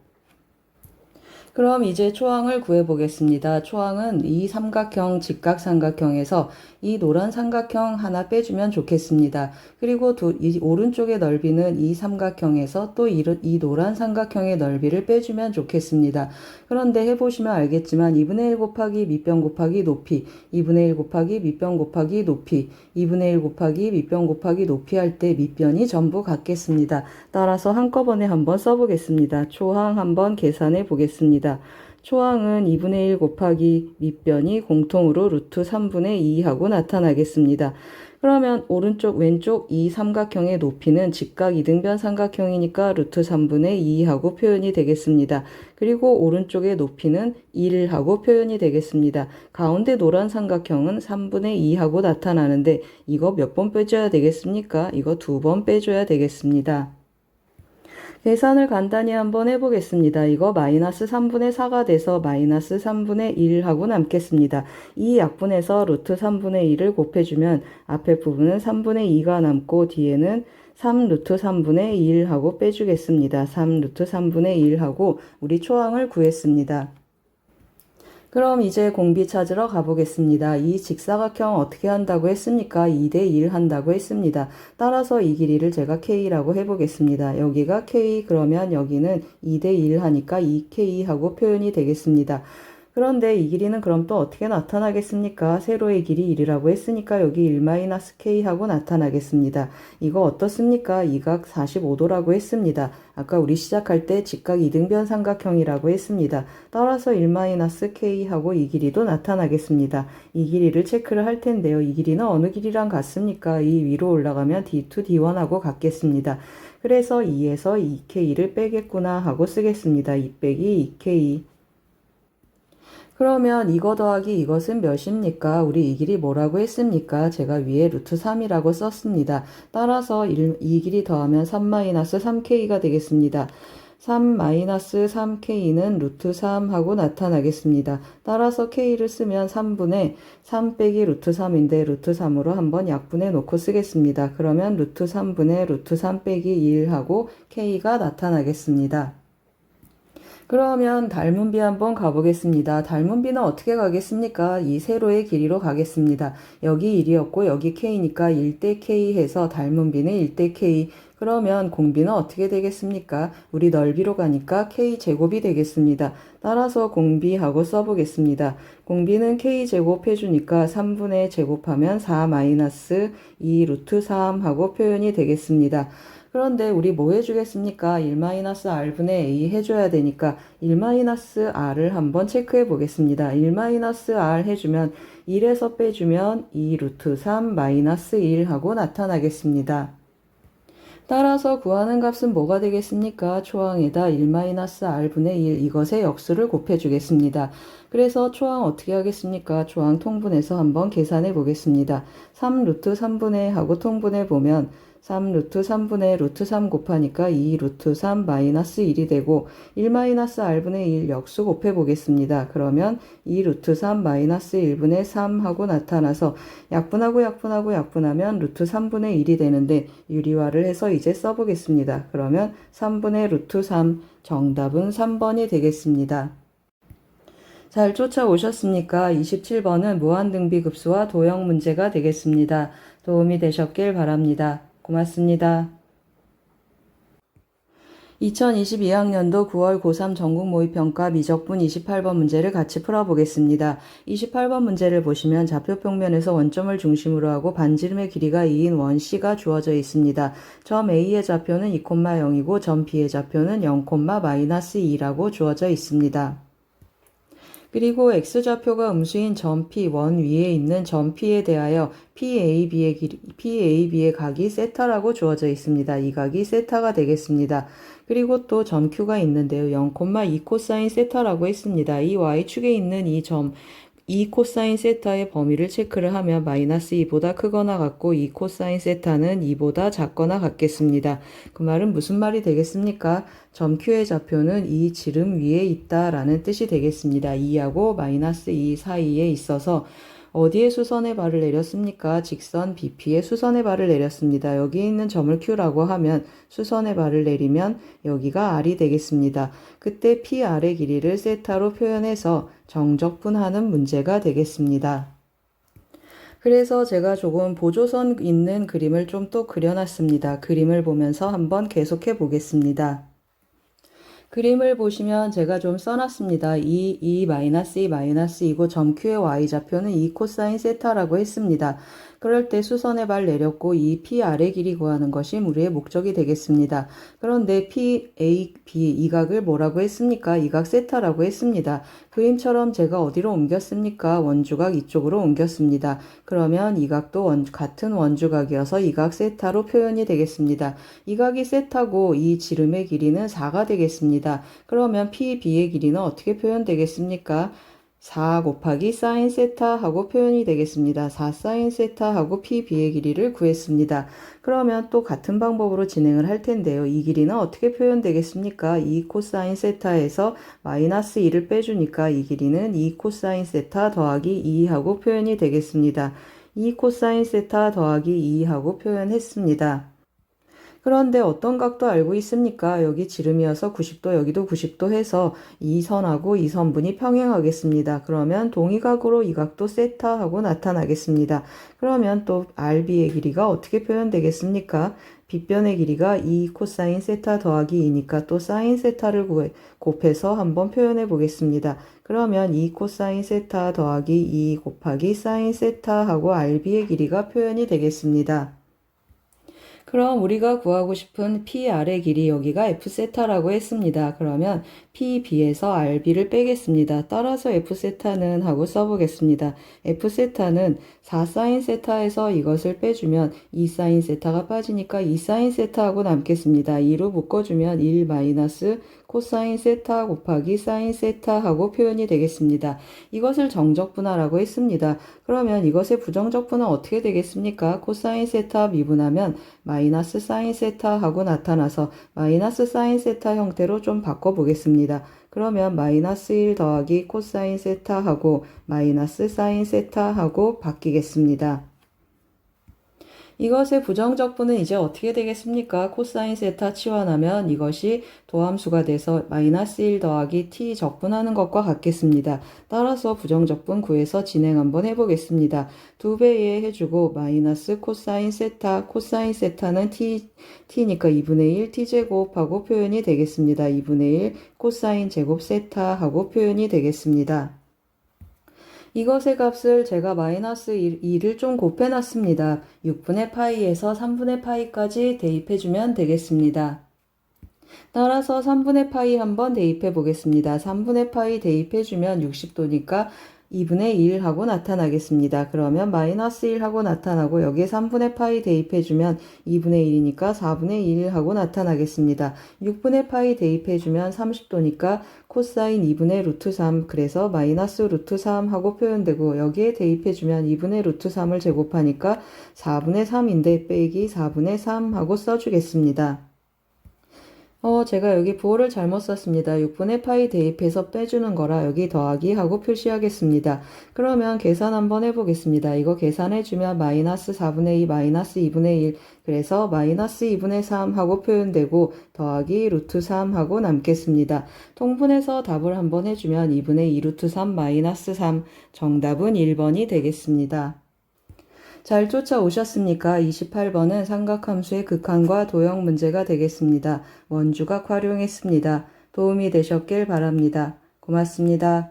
그럼 이제 초항을 구해보겠습니다. 초항은 이 삼각형, 직각삼각형에서 이 노란 삼각형 하나 빼주면 좋겠습니다. 그리고 이 오른쪽의 넓이는 이 삼각형에서 또 이 노란 삼각형의 넓이를 빼주면 좋겠습니다. 그런데 해보시면 알겠지만 2분의 1 곱하기 밑변 곱하기 높이, 2분의 1 곱하기 밑변 곱하기 높이, 2분의 1 곱하기 밑변 곱하기 높이 할 때 밑변이 전부 같겠습니다. 따라서 한꺼번에 한번 써보겠습니다. 초항 한번 계산해 보겠습니다. 초항은 2분의 1 곱하기 밑변이 공통으로 루트 3분의 2 하고 나타나겠습니다. 그러면 오른쪽 왼쪽 이 삼각형의 높이는 직각 이등변 삼각형이니까 루트 3분의 2 하고 표현이 되겠습니다. 그리고 오른쪽의 높이는 1 하고 표현이 되겠습니다. 가운데 노란 삼각형은 3분의 2 하고 나타나는데 이거 몇 번 빼줘야 되겠습니까? 이거 2번 빼줘야 되겠습니다. 계산을 간단히 한번 해보겠습니다. 이거 마이너스 3분의 4가 돼서 마이너스 3분의 1 하고 남겠습니다. 이 약분해서 루트 3분의 1을 곱해주면 앞에 부분은 3분의 2가 남고 뒤에는 3 루트 3분의 1 하고 빼주겠습니다. 3 루트 3분의 1 하고 우리 초항을 구했습니다. 그럼 이제 공비 찾으러 가보겠습니다. 이 직사각형 어떻게 한다고 했습니까? 2대1 한다고 했습니다. 따라서 이 길이를 제가 K라고 해보겠습니다. 여기가 K 그러면 여기는 2대1 하니까 2K 하고 표현이 되겠습니다. 그런데 이 길이는 그럼 또 어떻게 나타나겠습니까? 세로의 길이 1이라고 했으니까 여기 1-K 하고 나타나겠습니다. 이거 어떻습니까? 이 각 45도라고 했습니다. 아까 우리 시작할 때 직각 이등변 삼각형이라고 했습니다. 따라서 1-K 하고 이 길이도 나타나겠습니다. 이 길이를 체크를 할 텐데요. 이 길이는 어느 길이랑 같습니까? 이 위로 올라가면 D2, D1하고 같겠습니다. 그래서 2에서 2K를 빼겠구나 하고 쓰겠습니다. 2 빼기 2K. 그러면 이거 더하기 이것은 몇입니까? 우리 이 길이 뭐라고 했습니까? 제가 위에 루트 3이라고 썼습니다. 따라서 이 길이 더하면 3-3K가 되겠습니다. 3-3K는 루트 3 하고 나타나겠습니다. 따라서 K를 쓰면 3분의 3 빼기 루트 3인데 루트 3으로 한번 약분해 놓고 쓰겠습니다. 그러면 루트 3분의 루트 3 빼기 1 하고 K가 나타나겠습니다. 그러면 닮은비 한번 가보겠습니다. 닮은비는 어떻게 가겠습니까? 이 세로의 길이로 가겠습니다. 여기 1이었고 여기 K니까 1대 K 해서 닮은비는 1대 K. 그러면 공비는 어떻게 되겠습니까? 우리 넓이로 가니까 K제곱이 되겠습니다. 따라서 공비하고 써보겠습니다. 공비는 K제곱 해주니까 3분의 제곱하면 4-2 루트 3 하고 표현이 되겠습니다. 그런데 우리 뭐 해주겠습니까? 1-R분의 A 해줘야 되니까 1-R을 한번 체크해 보겠습니다. 1-R 해주면 1에서 빼주면 2 루트 3-1 하고 나타나겠습니다. 따라서 구하는 값은 뭐가 되겠습니까? 초항에다 1-R분의 1 이것의 역수를 곱해주겠습니다. 그래서 초항 어떻게 하겠습니까? 초항 통분해서 한번 계산해 보겠습니다. 3 루트 3분의 하고 통분해 보면 3 루트 3분의 루트 3 곱하니까 2 루트 3 마이너스 1이 되고 1-R분의 1 역수 곱해 보겠습니다. 그러면 2 루트 3 마이너스 1분의 3 하고 나타나서 약분하면 루트 3분의 1이 되는데 유리화를 해서 이제 써보겠습니다. 그러면 3분의 루트 3 정답은 3번이 되겠습니다. 잘 쫓아오셨습니까? 27번은 무한등비급수와 도형 문제가 되겠습니다. 도움이 되셨길 바랍니다. 고맙습니다. 2022학년도 9월 고3 전국 모의평가 미적분 28번 문제를 같이 풀어보겠습니다. 28번 문제를 보시면 좌표 평면에서 원점을 중심으로 하고 반지름의 길이가 2인 원C가 주어져 있습니다. 점 A의 좌표는 2,0이고 점 B의 좌표는 0,-2라고 주어져 있습니다. 그리고 x좌표가 음수인 점 P 원 위에 있는 점 P에 대하여 PAB의 각이 세타라고 주어져 있습니다. 이 각이 세타가 되겠습니다. 그리고 또 점 Q가 있는데요. 0,2 코사인 세타라고 했습니다. 이 y축에 있는 이 점 2 코사인 세타의 범위를 체크를 하면 마이너스 2보다 크거나 같고 2 코사인 세타는 2보다 작거나 같겠습니다. 그 말은 무슨 말이 되겠습니까? 점 Q의 좌표는 이 지름 위에 있다라는 뜻이 되겠습니다. 2하고 마이너스 2 사이에 있어서 어디에 수선의 발을 내렸습니까? 직선 BP에 수선의 발을 내렸습니다. 여기 있는 점을 Q라고 하면 수선의 발을 내리면 여기가 R이 되겠습니다. 그때 PR의 길이를 세타로 표현해서 정적분하는 문제가 되겠습니다. 그래서 제가 조금 보조선 있는 그림을 좀 또 그려놨습니다. 그림을 보면서 한번 계속해 보겠습니다. 그림을 보시면 제가 좀 써놨습니다. 마이너스 2이고 점 Q의 y좌표는 2 코사인 세타라고 했습니다. 그럴 때 수선의 발 내렸고 이 PR의 길이 구하는 것이 우리의 목적이 되겠습니다. 그런데 PAB 이 각을 뭐라고 했습니까? 이 각 세타라고 했습니다. 그림처럼 제가 어디로 옮겼습니까? 원주각 이쪽으로 옮겼습니다. 그러면 이 각도 같은 원주각이어서 이 각 세타로 표현이 되겠습니다. 이 각이 세타고 이 지름의 길이는 4가 되겠습니다. 그러면 PB의 길이는 어떻게 표현되겠습니까? 4 곱하기 사인 세타 하고 표현이 되겠습니다. 4 사인 세타 하고 PB의 길이를 구했습니다. 그러면 또 같은 방법으로 진행을 할 텐데요. 이 길이는 어떻게 표현되겠습니까? 2 코사인 세타에서 마이너스 2를 빼주니까 이 길이는 2 코사인 세타 더하기 2 하고 표현이 되겠습니다. 2 코사인 세타 더하기 2 하고 표현했습니다. 그런데 어떤 각도 알고 있습니까? 여기 지름이어서 90도, 여기도 90도 해서 이 선하고 이 선분이 평행하겠습니다. 그러면 동의각으로 이 각도 세타 하고 나타나겠습니다. 그러면 또 RB의 길이가 어떻게 표현되겠습니까? 빗변의 길이가 2 코사인 세타 더하기 2니까 또 사인 세타를 곱해서 한번 표현해 보겠습니다. 그러면 2 코사인 세타 더하기 2 곱하기 사인 세타 하고 RB의 길이가 표현이 되겠습니다. 그럼 우리가 구하고 싶은 PR의 길이 여기가 F세타라고 했습니다. 그러면 PB에서 RB를 빼겠습니다. 따라서 F세타는 하고 써보겠습니다. F세타는 4사인 세타에서 이것을 빼주면 2사인 세타가 빠지니까 2사인 세타하고 남겠습니다. 2로 묶어주면 1 마이너스 코사인 세타 곱하기 사인 세타 하고 표현이 되겠습니다. 이것을 정적분하라고 했습니다. 그러면 이것의 부정적분은 어떻게 되겠습니까? 코사인 세타 미분하면 마이너스 사인 세타 하고 나타나서 마이너스 사인 세타 형태로 좀 바꿔보겠습니다. 그러면 마이너스 1 더하기 코사인 세타 하고 마이너스 사인 세타 하고 바뀌겠습니다. 이것의 부정적분은 이제 어떻게 되겠습니까? 코사인 세타 치환하면 이것이 도함수가 돼서 마이너스 1 더하기 t 적분하는 것과 같겠습니다. 따라서 부정적분 구해서 진행 한번 해보겠습니다. 2배에 해주고 마이너스 코사인 세타, 코사인 세타는 t니까 2분의 1 t제곱하고 표현이 되겠습니다. 2분의 1 코사인 제곱 세타 하고 표현이 되겠습니다. 이것의 값을 제가 마이너스 2를 좀 곱해놨습니다. 6분의 파이에서 3분의 파이까지 대입해주면 되겠습니다. 따라서 3분의 파이 한번 대입해 보겠습니다. 3분의 파이 대입해주면 60도니까 2분의 1 하고 나타나겠습니다. 그러면 마이너스 1 하고 나타나고 여기에 3분의 파이 대입해주면 2분의 1이니까 4분의 1 하고 나타나겠습니다. 6분의 파이 대입해주면 30도니까 코사인 2분의 루트 3 그래서 마이너스 루트 3 하고 표현되고 여기에 대입해주면 2분의 루트 3을 제곱하니까 4분의 3인데 빼기 4분의 3 하고 써주겠습니다. 제가 여기 부호를 잘못 썼습니다. 6분의 파이 대입해서 빼주는 거라 여기 더하기 하고 표시하겠습니다. 그러면 계산 한번 해보겠습니다. 이거 계산해주면 마이너스 4분의 2 마이너스 2분의 1 그래서 마이너스 2분의 3 하고 표현되고 더하기 루트 3 하고 남겠습니다. 통분해서 답을 한번 해주면 2분의 2 루트 3 마이너스 3 정답은 1번이 되겠습니다. 잘 쫓아오셨습니까? 28번은 삼각함수의 극한과 도형 문제가 되겠습니다. 원주각 활용했습니다. 도움이 되셨길 바랍니다. 고맙습니다.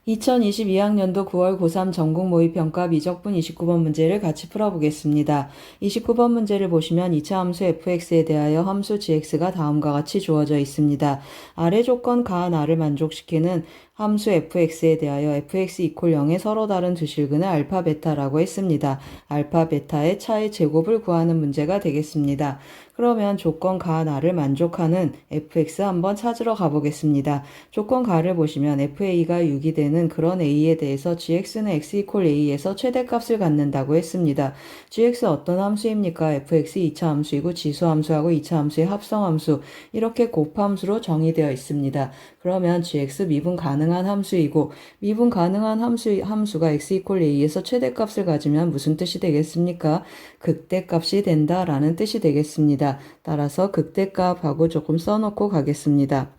2022학년도 9월 고3 전국모의평가 미적분 29번 문제를 같이 풀어보겠습니다. 29번 문제를 보시면 2차 함수 fx에 대하여 함수 gx가 다음과 같이 주어져 있습니다. 아래 조건 가한 r을 만족시키는 함수 fx에 대하여 fx 이퀄 0의 서로 다른 두 실근을 알파 베타라고 했습니다. 알파 베타의 차의 제곱을 구하는 문제가 되겠습니다. 그러면 조건 가한 r을 만족하는 fx 한번 찾으러 가보겠습니다. 조건 가를 보시면 fa가 6이 되는 그런 a에 대해서 gx는 x 이퀄 a에서 최대값을 갖는다고 했습니다. gx 어떤 함수입니까? fx 2차 함수이고 지수함수하고 2차 함수의 합성함수 이렇게 곱함수로 정의되어 있습니다. 그러면 gx 미분 가능한 함수이고 미분 가능한 함수가 x 이퀄 a에서 최대값을 가지면 무슨 뜻이 되겠습니까? 극대값이 된다라는 뜻이 되겠습니다. 따라서 극대값하고 조금 써놓고 가겠습니다.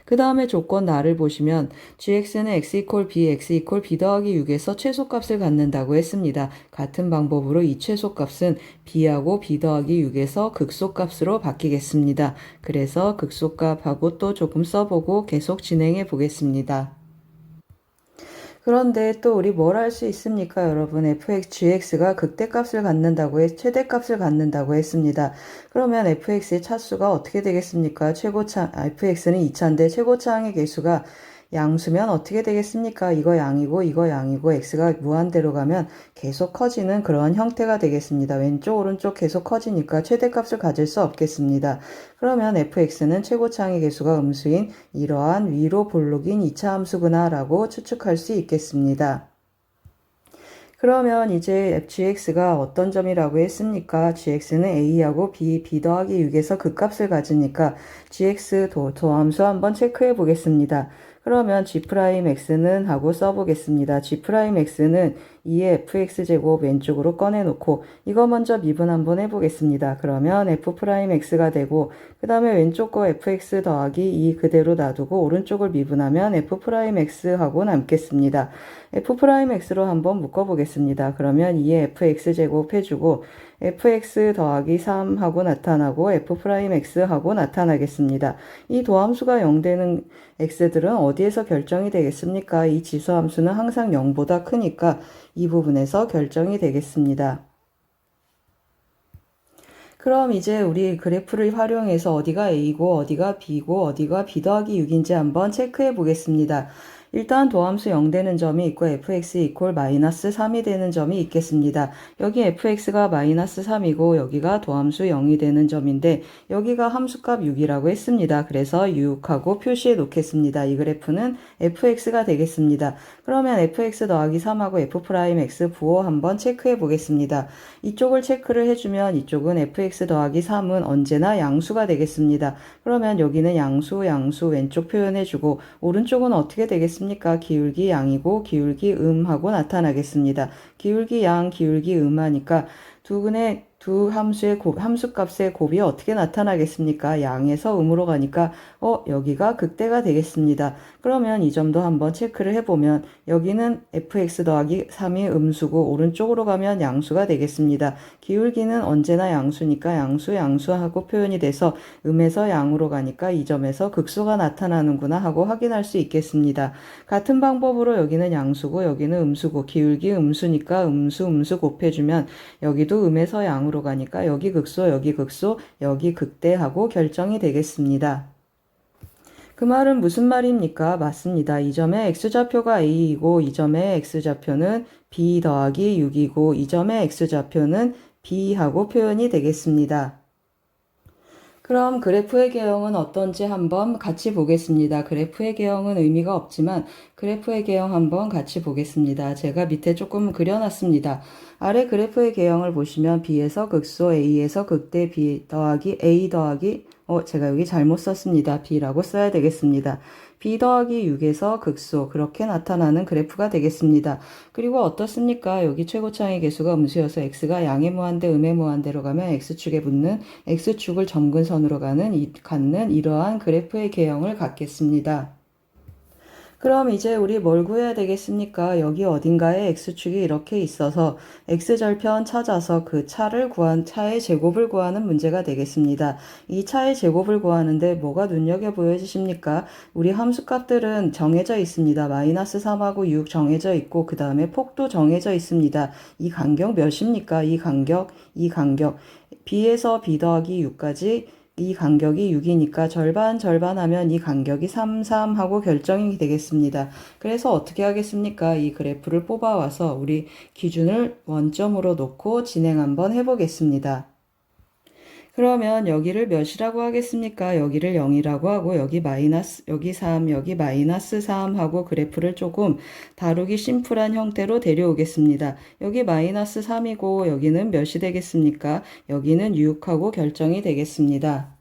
그 다음에 조건 r을 보시면 gx는 x 이퀄 b, x 이퀄 b 더하기 6에서 최소값을 갖는다고 했습니다. 같은 방법으로 이 최소값은 b하고 b 더하기 6에서 극소값으로 바뀌겠습니다. 그래서 극소값하고 또 조금 써보고 계속 진행해 보겠습니다. 그런데 또 우리 뭘 할 수 있습니까? 여러분 gx가 극대값을 갖는다고 최대값을 갖는다고 했습니다. 그러면 fx의 차수가 어떻게 되겠습니까? fx는 2차인데 최고차항의 개수가 양수면 어떻게 되겠습니까? 이거 양이고 이거 양이고 x가 무한대로 가면 계속 커지는 그런 형태가 되겠습니다. 왼쪽 오른쪽 계속 커지니까 최대값을 가질 수 없겠습니다. 그러면 fx는 최고차항의 개수가 음수인 이러한 위로 볼록인 2차 함수구나 라고 추측할 수 있겠습니다. 그러면 이제 gx가 어떤 점이라고 했습니까? gx는 a하고 b 더하기 6에서 극값을 가지니까 gx 도함수 한번 체크해 보겠습니다. 그러면 g'x는 하고 써보겠습니다. g'x는 2의 fx제곱 왼쪽으로 꺼내놓고 이거 먼저 미분 한번 해보겠습니다. 그러면 f'x가 되고 그 다음에 왼쪽 거 fx 더하기 2 그대로 놔두고 오른쪽을 미분하면 f'x 하고 남겠습니다. f'x로 한번 묶어보겠습니다. 그러면 2의 fx제곱 해주고 fx 더하기 3 하고 나타나고 f'x 하고 나타나겠습니다. 이 도함수가 0 되는 x들은 어디에서 결정이 되겠습니까? 이 지수함수는 항상 0보다 크니까 이 부분에서 결정이 되겠습니다. 그럼 이제 우리 그래프를 활용해서 어디가 a고 어디가 b고 어디가 b 더하기 6인지 한번 체크해 보겠습니다. 일단 도함수 0 되는 점이 있고 fx 이퀄 마이너스 3이 되는 점이 있겠습니다. 여기 fx가 마이너스 3이고 여기가 도함수 0이 되는 점인데 여기가 함수값 6이라고 했습니다. 그래서 6하고 표시해 놓겠습니다. 이 그래프는 fx가 되겠습니다. 그러면 fx 더하기 3하고 f'x 부호 한번 체크해 보겠습니다. 이쪽을 체크를 해주면 이쪽은 fx 더하기 3은 언제나 양수가 되겠습니다. 그러면 여기는 양수 왼쪽 표현해주고 오른쪽은 어떻게 되겠습니까? 기울기 양이고 기울기 하고 나타나겠습니다. 기울기 양, 기울기 하니까 두 함수의 함수값의 곱이 어떻게 나타나겠습니까? 양에서 음으로 가니까 여기가 극대가 되겠습니다. 그러면 이 점도 한번 체크를 해보면 여기는 fx 더하기 3이 음수고 오른쪽으로 가면 양수가 되겠습니다. 기울기는 언제나 양수니까 양수하고 표현이 돼서 음에서 양으로 가니까 이 점에서 극소가 나타나는구나 하고 확인할 수 있겠습니다. 같은 방법으로 여기는 양수고 여기는 음수고 기울기 음수니까 음수 곱해주면 여기도 음에서 양으로 가니까 여기 극소 여기 극대하고 결정이 되겠습니다. 그 말은 무슨 말입니까? 맞습니다. 이 점의 x좌표가 a이고 이 점의 x좌표는 b 더하기 6이고 이 점의 x좌표는 b하고 표현이 되겠습니다. 그럼 그래프의 개형은 어떤지 한번 같이 보겠습니다. 그래프의 개형은 의미가 없지만 그래프의 개형 한번 같이 보겠습니다. 제가 밑에 조금 그려놨습니다. 아래 그래프의 개형을 보시면 b에서 극소 a에서 극대 b 더하기 a 더하기 제가 여기 잘못 썼습니다. b라고 써야 되겠습니다. b 더하기 6에서 극소 그렇게 나타나는 그래프가 되겠습니다. 그리고 어떻습니까? 여기 최고차항의 개수가 음수여서 x가 양의 무한대 음의 무한대로 가면 x축에 붙는 x축을 점근선으로 갖는 이러한 그래프의 개형을 갖겠습니다. 그럼 이제 우리 뭘 구해야 되겠습니까? 여기 어딘가에 x축이 이렇게 있어서 x절편 찾아서 그 차를 차의 제곱을 구하는 문제가 되겠습니다. 이 차의 제곱을 구하는데 뭐가 눈여겨보여지십니까? 우리 함수값들은 정해져 있습니다. 마이너스 3하고 6 정해져 있고 그 다음에 폭도 정해져 있습니다. 이 간격 몇입니까? 이 간격 b에서 b 더하기 6까지 이 간격이 6이니까 절반 하면 이 간격이 3, 3 하고 결정이 되겠습니다. 그래서 어떻게 하겠습니까? 이 그래프를 뽑아와서 우리 기준을 원점으로 놓고 진행 한번 해보겠습니다. 그러면 여기를 몇이라고 하겠습니까? 여기를 0이라고 하고 여기 마이너스, 여기 3, 여기 마이너스 3 하고 그래프를 조금 다루기 심플한 형태로 데려오겠습니다. 여기 마이너스 3이고 여기는 몇이 되겠습니까? 여기는 6하고 결정이 되겠습니다.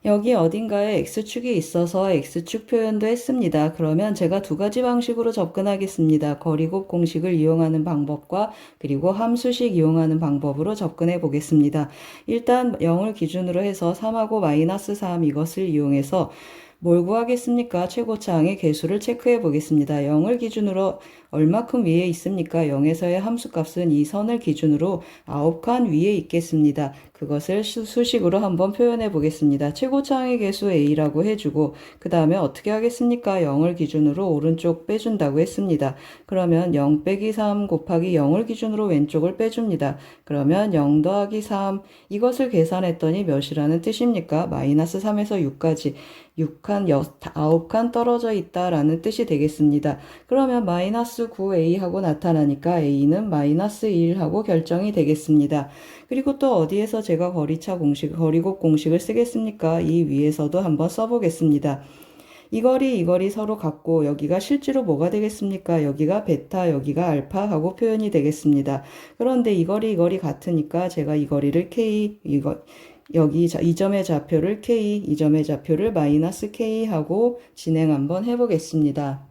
여기 어딘가에 x축이 있어서 x축 표현도 했습니다. 그러면 제가 두 가지 방식으로 접근하겠습니다. 거리곱 공식을 이용하는 방법과 그리고 함수식 이용하는 방법으로 접근해 보겠습니다. 일단 0을 기준으로 해서 3하고 마이너스 3 이것을 이용해서 뭘 구하겠습니까? 최고차항의 개수를 체크해 보겠습니다. 0을 기준으로 얼마큼 위에 있습니까? 0에서의 함수값은 이 선을 기준으로 9칸 위에 있겠습니다. 그것을 수식으로 한번 표현해 보겠습니다. 최고차항의 개수 A라고 해주고 그 다음에 어떻게 하겠습니까? 0을 기준으로 오른쪽 빼준다고 했습니다. 그러면 0 빼기 3 곱하기 0을 기준으로 왼쪽을 빼줍니다. 그러면 0 더하기 3 이것을 계산했더니 몇이라는 뜻입니까? 마이너스 3에서 6까지 6칸, 9칸 떨어져 있다라는 뜻이 되겠습니다. 그러면 마이너스 9a 하고 나타나니까 a는 마이너스 1 하고 결정이 되겠습니다. 그리고 또 어디에서 제가 거리곱 공식을 쓰겠습니까? 이 위에서도 한번 써보겠습니다. 이 거리 서로 같고 여기가 실제로 뭐가 되겠습니까? 여기가 베타, 여기가 알파 하고 표현이 되겠습니다. 그런데 이 거리 같으니까 제가 이 거리를 k, 여기 이 점의 좌표를 k, 이 점의 좌표를 마이너스 k 하고 진행 한번 해보겠습니다.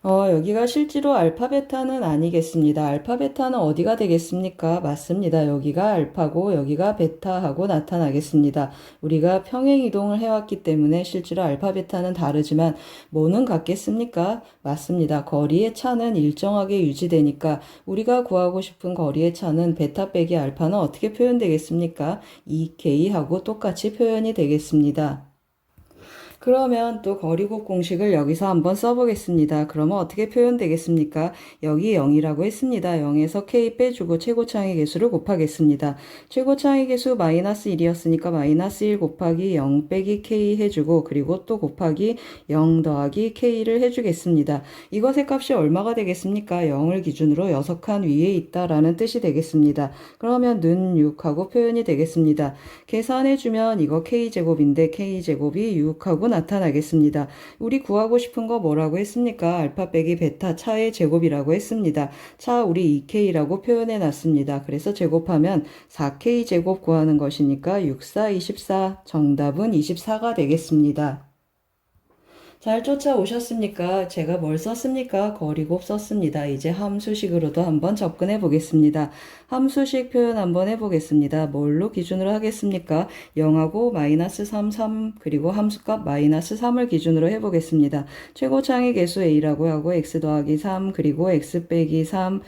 여기가 실제로 알파 베타는 아니겠습니다. 알파 베타는 어디가 되겠습니까? 맞습니다. 여기가 알파고 여기가 베타하고 나타나겠습니다. 우리가 평행 이동을 해왔기 때문에 실제로 알파 베타는 다르지만 뭐는 같겠습니까? 맞습니다. 거리의 차는 일정하게 유지되니까 우리가 구하고 싶은 거리의 차는 베타 빼기 알파는 어떻게 표현되겠습니까? 2k하고 똑같이 표현이 되겠습니다. 그러면 또 거리곱 공식을 여기서 한번 써보겠습니다. 그러면 어떻게 표현되겠습니까? 여기 0이라고 했습니다. 0에서 k 빼주고 최고차항의 개수를 곱하겠습니다. 최고차항의 개수 마이너스 1이었으니까 마이너스 1 곱하기 0 빼기 k 해주고 그리고 또 곱하기 0 더하기 k를 해주겠습니다. 이것의 값이 얼마가 되겠습니까? 0을 기준으로 6칸 위에 있다라는 뜻이 되겠습니다. 그러면 는 6하고 표현이 되겠습니다. 계산해주면 이거 k제곱인데 k제곱이 6하고 나타나겠습니다. 우리 구하고 싶은 거 뭐라고 했습니까? 알파 빼기 베타 차의 제곱이라고 했습니다. 차 우리 2k라고 표현해 놨습니다. 그래서 제곱하면 4k 제곱 구하는 것이니까 6, 4, 24 정답은 24가 되겠습니다. 잘 쫓아오셨습니까? 제가 뭘 썼습니까? 거리곱 썼습니다. 이제 함수식으로도 한번 접근해 보겠습니다. 함수식 표현 한번 해보겠습니다. 뭘로 기준으로 하겠습니까? 0하고 마이너스 3, 3 그리고 함수값 마이너스 3을 기준으로 해보겠습니다. 최고차항의 개수 a라고 하고 x 더하기 3 그리고 x 빼기 3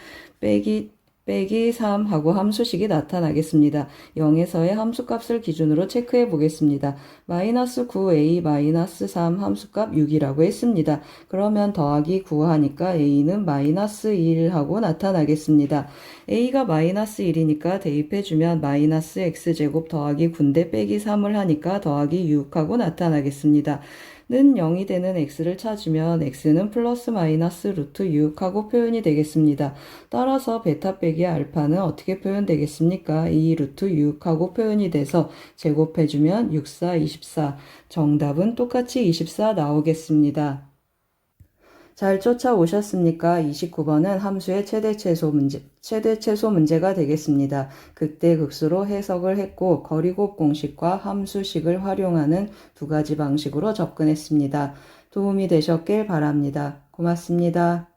빼기 3 하고 함수식이 나타나겠습니다. 0에서의 함수값을 기준으로 체크해 보겠습니다. 마이너스 9a 마이너스 3 함수값 6이라고 했습니다. 그러면 더하기 9 하니까 a는 마이너스 1 하고 나타나겠습니다. a가 마이너스 1이니까 대입해주면 마이너스 x제곱 더하기 9인데 빼기 3을 하니까 더하기 6 하고 나타나겠습니다. 는 0이 되는 x를 찾으면 x는 플러스 마이너스 루트 6하고 표현이 되겠습니다. 따라서 베타 빼기 알파는 어떻게 표현되겠습니까? 이 루트 6하고 표현이 돼서 제곱해주면 6, 4, 24 정답은 똑같이 24 나오겠습니다. 잘 쫓아오셨습니까? 29번은 함수의 최대 최소 문제가 되겠습니다. 극대극수로 해석을 했고 거리곱 공식과 함수식을 활용하는 두 가지 방식으로 접근했습니다. 도움이 되셨길 바랍니다. 고맙습니다.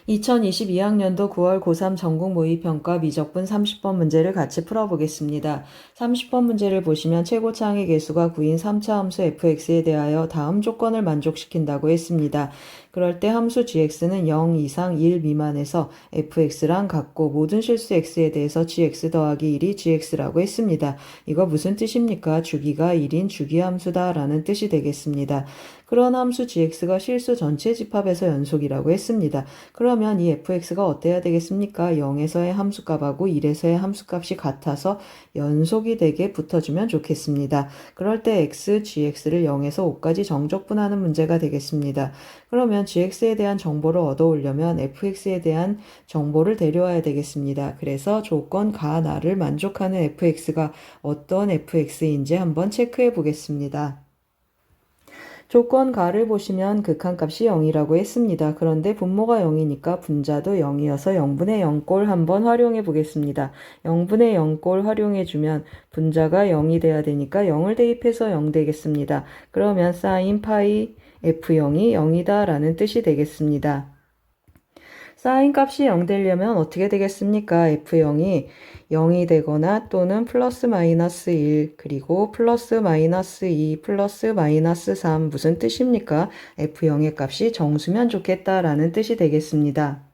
2022학년도 9월 고3 전국 모의평가 미적분 30번 문제를 같이 풀어보겠습니다. 30번 문제를 보시면 최고차항의 개수가 9인 3차 함수 fx에 대하여 다음 조건을 만족시킨다고 했습니다. 그럴 때 함수 gx는 0 이상 1 미만에서 fx랑 같고 모든 실수 x에 대해서 gx 더하기 1이 gx라고 했습니다. 이거 무슨 뜻입니까? 주기가 1인 주기함수다 라는 뜻이 되겠습니다. 그런 함수 gx가 실수 전체 집합에서 연속이라고 했습니다. 그러면 이 fx가 어때야 되겠습니까? 0에서의 함수값하고 1에서의 함수값이 같아서 연속이 되게 붙어주면 좋겠습니다. 그럴 때 x, gx를 0에서 5까지 정적분하는 문제가 되겠습니다. 그러면 gx에 대한 정보를 얻어오려면 fx에 대한 정보를 데려와야 되겠습니다. 그래서 조건 가 나를 만족하는 fx가 어떤 fx인지 한번 체크해 보겠습니다. 조건 가를 보시면 극한값이 0이라고 했습니다. 그런데 분모가 0이니까 분자도 0이어서 0분의 0꼴 한번 활용해 보겠습니다. 0분의 0꼴 활용해 주면 분자가 0이 돼야 되니까 0을 대입해서 0 되겠습니다. 그러면 sin 파이 f0이 0이다 라는 뜻이 되겠습니다. 사인 값이 0 되려면 어떻게 되겠습니까? f0이 0이 되거나 또는 플러스 마이너스 1 그리고 플러스 마이너스 2 플러스 마이너스 3 무슨 뜻입니까? f0의 값이 정수면 좋겠다라는 뜻이 되겠습니다.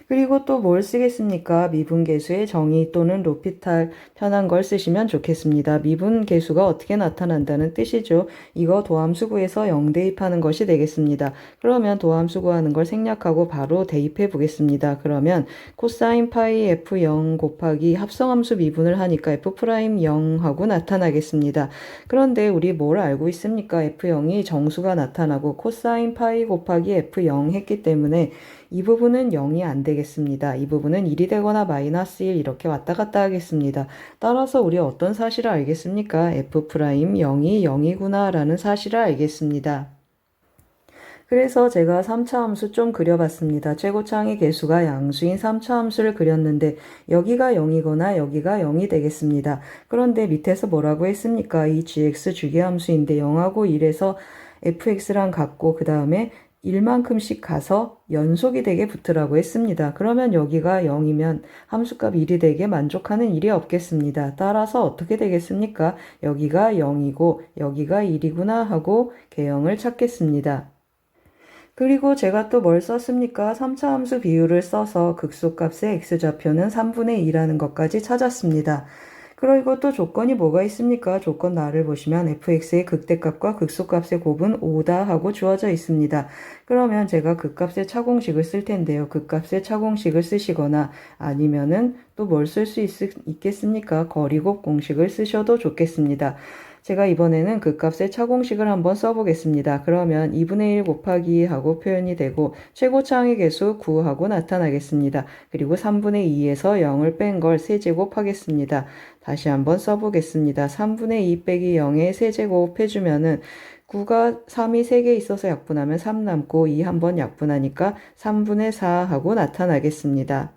그리고 또 뭘 쓰겠습니까? 미분계수의 정의 또는 로피탈 편한 걸 쓰시면 좋겠습니다. 미분계수가 어떻게 나타난다는 뜻이죠. 이거 도함수 구에서 0 대입하는 것이 되겠습니다. 그러면 도함수 구하는 걸 생략하고 바로 대입해 보겠습니다. 그러면 코사인 파이 f0 곱하기 합성함수 미분을 하니까 f'0 하고 나타나겠습니다. 그런데 우리 뭘 알고 있습니까? f0이 정수가 나타나고 코사인 파이 곱하기 f0 했기 때문에 이 부분은 0이 안 되겠습니다. 이 부분은 1이 되거나 마이너스 1 이렇게 왔다 갔다 하겠습니다. 따라서 우리 어떤 사실을 알겠습니까? f'0이 0이구나 라는 사실을 알겠습니다. 그래서 제가 3차 함수 좀 그려봤습니다. 최고차항의 개수가 양수인 3차 함수를 그렸는데 여기가 0이거나 여기가 0이 되겠습니다. 그런데 밑에서 뭐라고 했습니까? 이 gx 주기함수인데 0하고 1에서 fx랑 같고 그 다음에 1만큼씩 가서 연속이 되게 붙으라고 했습니다. 그러면 여기가 0이면 함수값 1이 되게 만족하는 일이 없겠습니다. 따라서 어떻게 되겠습니까? 여기가 0이고 여기가 1이구나 하고 개형을 찾겠습니다. 그리고 제가 또 뭘 썼습니까? 3차 함수 비율을 써서 극소값의 x좌표는 3분의 2라는 것까지 찾았습니다. 그리고 또 조건이 뭐가 있습니까? 조건 나를 보시면 fx의 극대값과 극소값의 곱은 5다 하고 주어져 있습니다. 그러면 제가 극값의 차공식을 쓸 텐데요. 극값의 차공식을 쓰시거나 아니면은 또 뭘 쓸 수 있겠습니까? 거리곱 공식을 쓰셔도 좋겠습니다. 제가 이번에는 극값의 차공식을 한번 써보겠습니다. 그러면 2분의 1 곱하기 하고 표현이 되고 최고차항의 개수 9하고 나타나겠습니다. 그리고 3분의 2에서 0을 뺀 걸 세제곱하겠습니다. 다시 한번 써보겠습니다. 3분의 2 빼기 0에 세제곱 해주면은 9가 3이 3개 있어서 약분하면 3 남고 2 한번 약분하니까 3분의 4 하고 나타나겠습니다.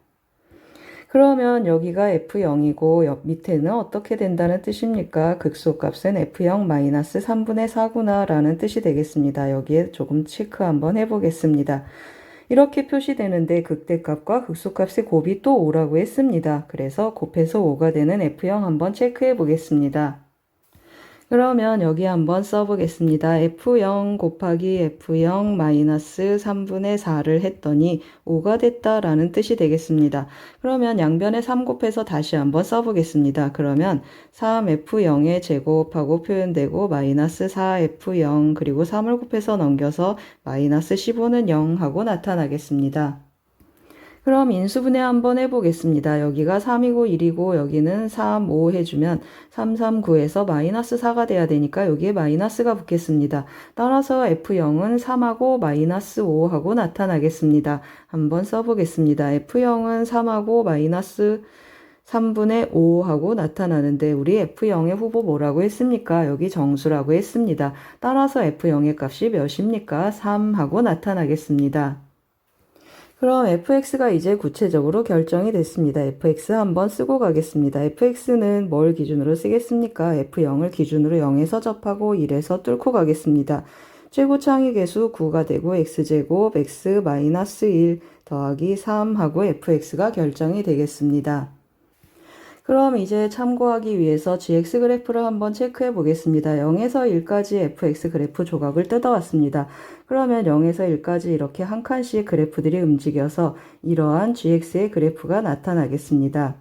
그러면 여기가 f0이고 옆 밑에는 어떻게 된다는 뜻입니까? 극소값은 f0-3분의 4구나 라는 뜻이 되겠습니다. 여기에 조금 체크 한번 해보겠습니다. 이렇게 표시되는데 극대값과 극소값의 곱이 또 5라고 했습니다. 그래서 곱해서 5가 되는 f0 한번 체크해 보겠습니다. 그러면 여기 한번 써보겠습니다. f0 곱하기 f0 마이너스 3분의 4를 했더니 5가 됐다라는 뜻이 되겠습니다. 그러면 양변에 3 곱해서 다시 한번 써보겠습니다. 그러면 3f0의 제곱하고 표현되고 마이너스 4f0 그리고 3을 곱해서 넘겨서 마이너스 15는 0 하고 나타나겠습니다. 그럼 인수분해 한번 해보겠습니다. 여기가 3이고 1이고 여기는 3, 5 해주면 3, 3, 9에서 마이너스 4가 돼야 되니까 여기에 마이너스가 붙겠습니다. 따라서 F0은 3하고 마이너스 5하고 나타나겠습니다. 한번 써보겠습니다. F0은 3하고 마이너스 3분의 5하고 나타나는데 우리 F0의 후보 뭐라고 했습니까? 여기 정수라고 했습니다. 따라서 F0의 값이 몇입니까? 3하고 나타나겠습니다. 그럼 fx가 이제 구체적으로 결정이 됐습니다. fx 한번 쓰고 가겠습니다. fx는 뭘 기준으로 쓰겠습니까? f0을 기준으로 0에서 접하고 1에서 뚫고 가겠습니다. 최고차항의 개수 9가 되고 x제곱 x-1 더하기 3하고 fx가 결정이 되겠습니다. 그럼 이제 참고하기 위해서 gx 그래프를 한번 체크해 보겠습니다. 0에서 1까지 fx 그래프 조각을 뜯어왔습니다. 그러면 0에서 1까지 이렇게 한 칸씩 그래프들이 움직여서 이러한 gx의 그래프가 나타나겠습니다.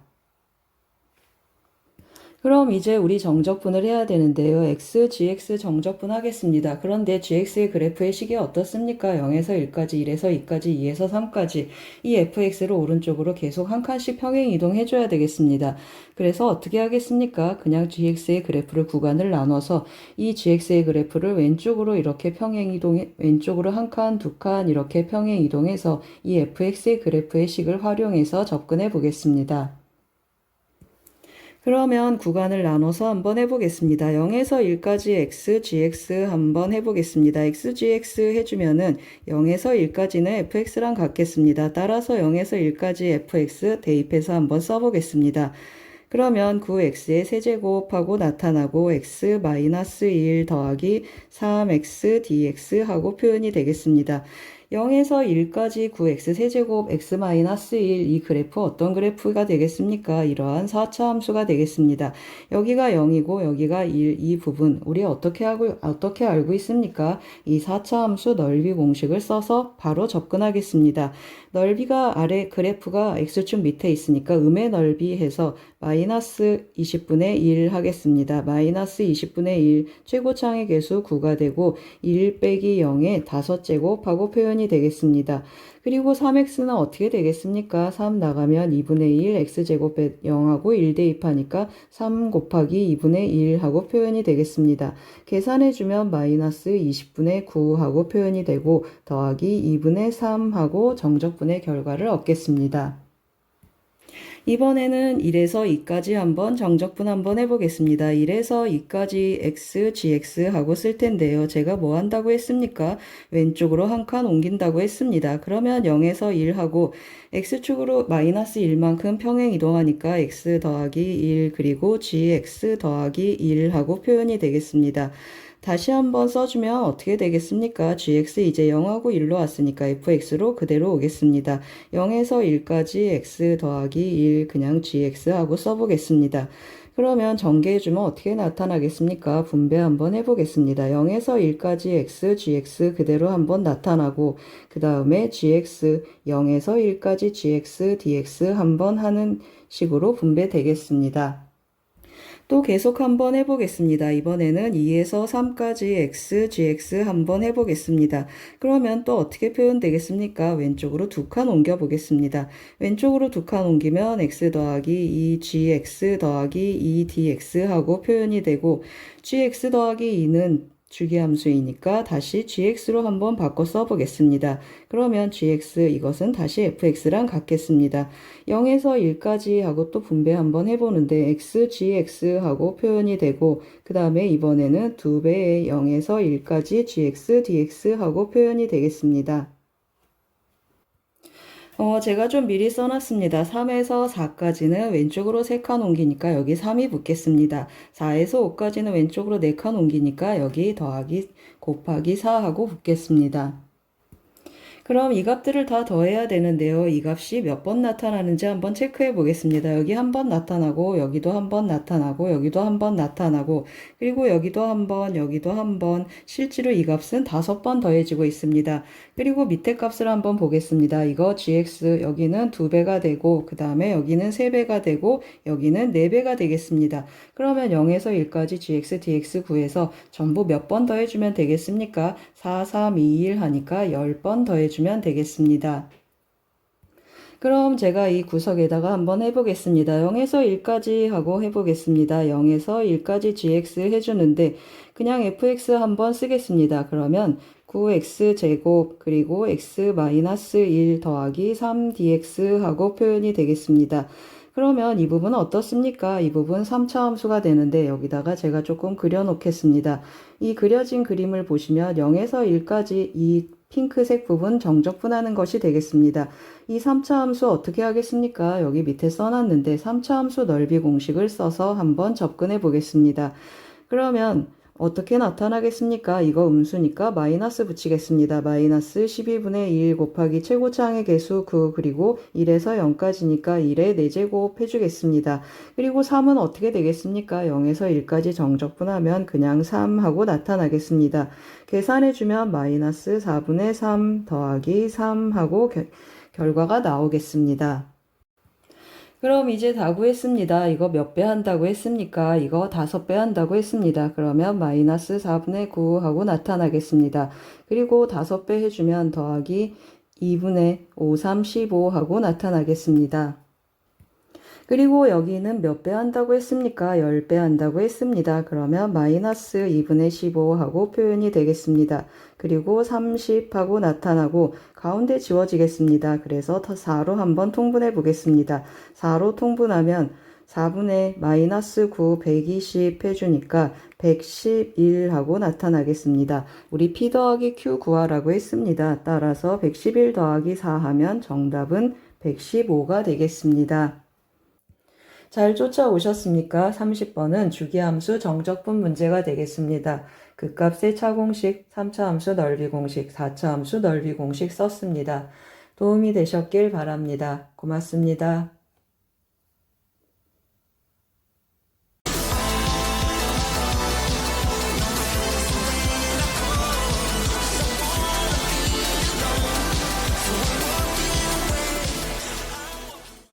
그럼 이제 우리 정적분을 해야 되는데요. x, gx 정적분 하겠습니다. 그런데 gx의 그래프의 식이 어떻습니까? 0에서 1까지, 1에서 2까지, 2에서 3까지 이 fx를 오른쪽으로 계속 한 칸씩 평행 이동해줘야 되겠습니다. 그래서 어떻게 하겠습니까? 그냥 gx의 그래프를 구간을 나눠서 이 gx의 그래프를 왼쪽으로 이렇게 평행 이동해, 왼쪽으로 한 칸, 두 칸 이렇게 평행 이동해서 이 fx의 그래프의 식을 활용해서 접근해 보겠습니다. 그러면 구간을 나눠서 한번 해보겠습니다. 0에서 1까지 x, gx 한번 해보겠습니다. x, gx 해주면은 0에서 1까지는 fx랑 같겠습니다. 따라서 0에서 1까지 fx 대입해서 한번 써보겠습니다. 그러면 9x의 세제곱하고 나타나고 x-1 더하기 3x dx 하고 표현이 되겠습니다. 0에서 1까지 9x 세제곱 x-1 이 그래프 어떤 그래프가 되겠습니까? 이러한 4차 함수가 되겠습니다. 여기가 0이고 여기가 1, 이 부분 우리 어떻게 알고 있습니까? 이 4차 함수 넓이 공식을 써서 바로 접근하겠습니다. 넓이가 아래 그래프가 x축 밑에 있으니까 음의 넓이 해서 마이너스 20분의 1 하겠습니다. 마이너스 20분의 1 최고차항의 개수 9가 되고 1 빼기 0의 5제곱하고 표현이 되겠습니다. 그리고 3x는 어떻게 되겠습니까? 3 나가면 2분의 1 x제곱에 0하고 1 대입하니까 3 곱하기 2분의 1 하고 표현이 되겠습니다. 계산해주면 마이너스 20분의 9 하고 표현이 되고 더하기 2분의 3 하고 정적분의 결과를 얻겠습니다. 이번에는 1에서 2까지 한번 정적분 한번 해보겠습니다. 1에서 2까지 x, gx 하고 쓸 텐데요. 제가 뭐 한다고 했습니까? 왼쪽으로 한 칸 옮긴다고 했습니다. 그러면 0에서 1 하고 x축으로 마이너스 1만큼 평행 이동하니까 x 더하기 1 그리고 gx 더하기 1 하고 표현이 되겠습니다. 다시 한번 써주면 어떻게 되겠습니까? gx 이제 0하고 1로 왔으니까 fx로 그대로 오겠습니다. 0에서 1까지 x 더하기 1 그냥 gx 하고 써보겠습니다. 그러면 전개해주면 어떻게 나타나겠습니까? 분배 한번 해보겠습니다. 0에서 1까지 x, gx 그대로 한번 나타나고 그 다음에 gx 0에서 1까지 gx, dx 한번 하는 식으로 분배되겠습니다. 또 계속 한번 해보겠습니다. 이번에는 2에서 3까지 x, gx 한번 해보겠습니다. 그러면 또 어떻게 표현되겠습니까? 왼쪽으로 두 칸 옮겨보겠습니다. 왼쪽으로 두 칸 옮기면 x 더하기 2gx 더하기 2dx 하고 표현이 되고 gx 더하기 2는 주기함수이니까 다시 gx로 한번 바꿔 써보겠습니다. 그러면 gx 이것은 다시 fx랑 같겠습니다. 0에서 1까지 하고 또 분배 한번 해보는데 x, gx 하고 표현이 되고 그 다음에 이번에는 2배의 0에서 1까지 gx, dx 하고 표현이 되겠습니다. 제가 좀 미리 써놨습니다. 3에서 4까지는 왼쪽으로 3칸 옮기니까 여기 3이 붙겠습니다. 4에서 5까지는 왼쪽으로 4칸 옮기니까 여기 더하기 곱하기 4하고 붙겠습니다. 그럼 이 값들을 다 더해야 되는데요. 이 값이 몇 번 나타나는지 한번 체크해 보겠습니다. 여기 한 번 나타나고 여기도 한 번 나타나고 여기도 한 번 나타나고 그리고 여기도 한 번 여기도 한 번 실제로 이 값은 5번 더해지고 있습니다. 그리고 밑에 값을 한번 보겠습니다. 이거 gx 여기는 2배가 되고 그 다음에 여기는 3배가 되고 여기는 4배가 되겠습니다. 그러면 0에서 1까지 gx, dx 구해서 전부 몇 번 더해주면 되겠습니까? 4, 3, 2, 1 하니까 10번 더해주면 되겠습니다. 그럼 제가 이 구석에다가 한번 해보겠습니다. 0에서 1까지 하고 해보겠습니다. 0에서 1까지 gx 해주는데 그냥 fx 한번 쓰겠습니다. 그러면 9x제곱 그리고 x-1 더하기 3dx 하고 표현이 되겠습니다. 그러면 이 부분은 어떻습니까? 이 부분 3차 함수가 되는데 여기다가 제가 조금 그려놓겠습니다. 이 그려진 그림을 보시면 0에서 1까지 이 핑크색 부분 정적분하는 것이 되겠습니다. 이 3차 함수 어떻게 하겠습니까? 여기 밑에 써놨는데 3차 함수 넓이 공식을 써서 한번 접근해 보겠습니다. 그러면 어떻게 나타나겠습니까? 이거 음수니까 마이너스 붙이겠습니다. 마이너스 12분의 1 곱하기 최고차항의 개수 9 그리고 1에서 0까지니까 1의 4제곱 해주겠습니다. 그리고 3은 어떻게 되겠습니까? 0에서 1까지 정적분하면 그냥 3 하고 나타나겠습니다. 계산해주면 마이너스 4분의 3 더하기 3 하고 결과가 나오겠습니다. 그럼 이제 다 구했습니다. 이거 몇 배 한다고 했습니까? 이거 5배 한다고 했습니다. 그러면 마이너스 4분의 9 하고 나타나겠습니다. 그리고 5배 해주면 더하기 2분의 5, 3, 15 하고 나타나겠습니다. 그리고 여기는 몇 배 한다고 했습니까? 10배 한다고 했습니다. 그러면 마이너스 2분의 15 하고 표현이 되겠습니다. 그리고 30 하고 나타나고 가운데 지워지겠습니다. 그래서 4로 한번 통분해 보겠습니다. 4로 통분하면 4분의 마이너스 9, 120 해주니까 111 하고 나타나겠습니다. 우리 P 더하기 Q 구하라고 했습니다. 따라서 111 더하기 4 하면 정답은 115가 되겠습니다. 잘 쫓아오셨습니까? 30번은 주기함수 정적분 문제가 되겠습니다. 극값의 차공식, 3차 함수 넓이 공식, 4차 함수 넓이 공식 썼습니다. 도움이 되셨길 바랍니다. 고맙습니다.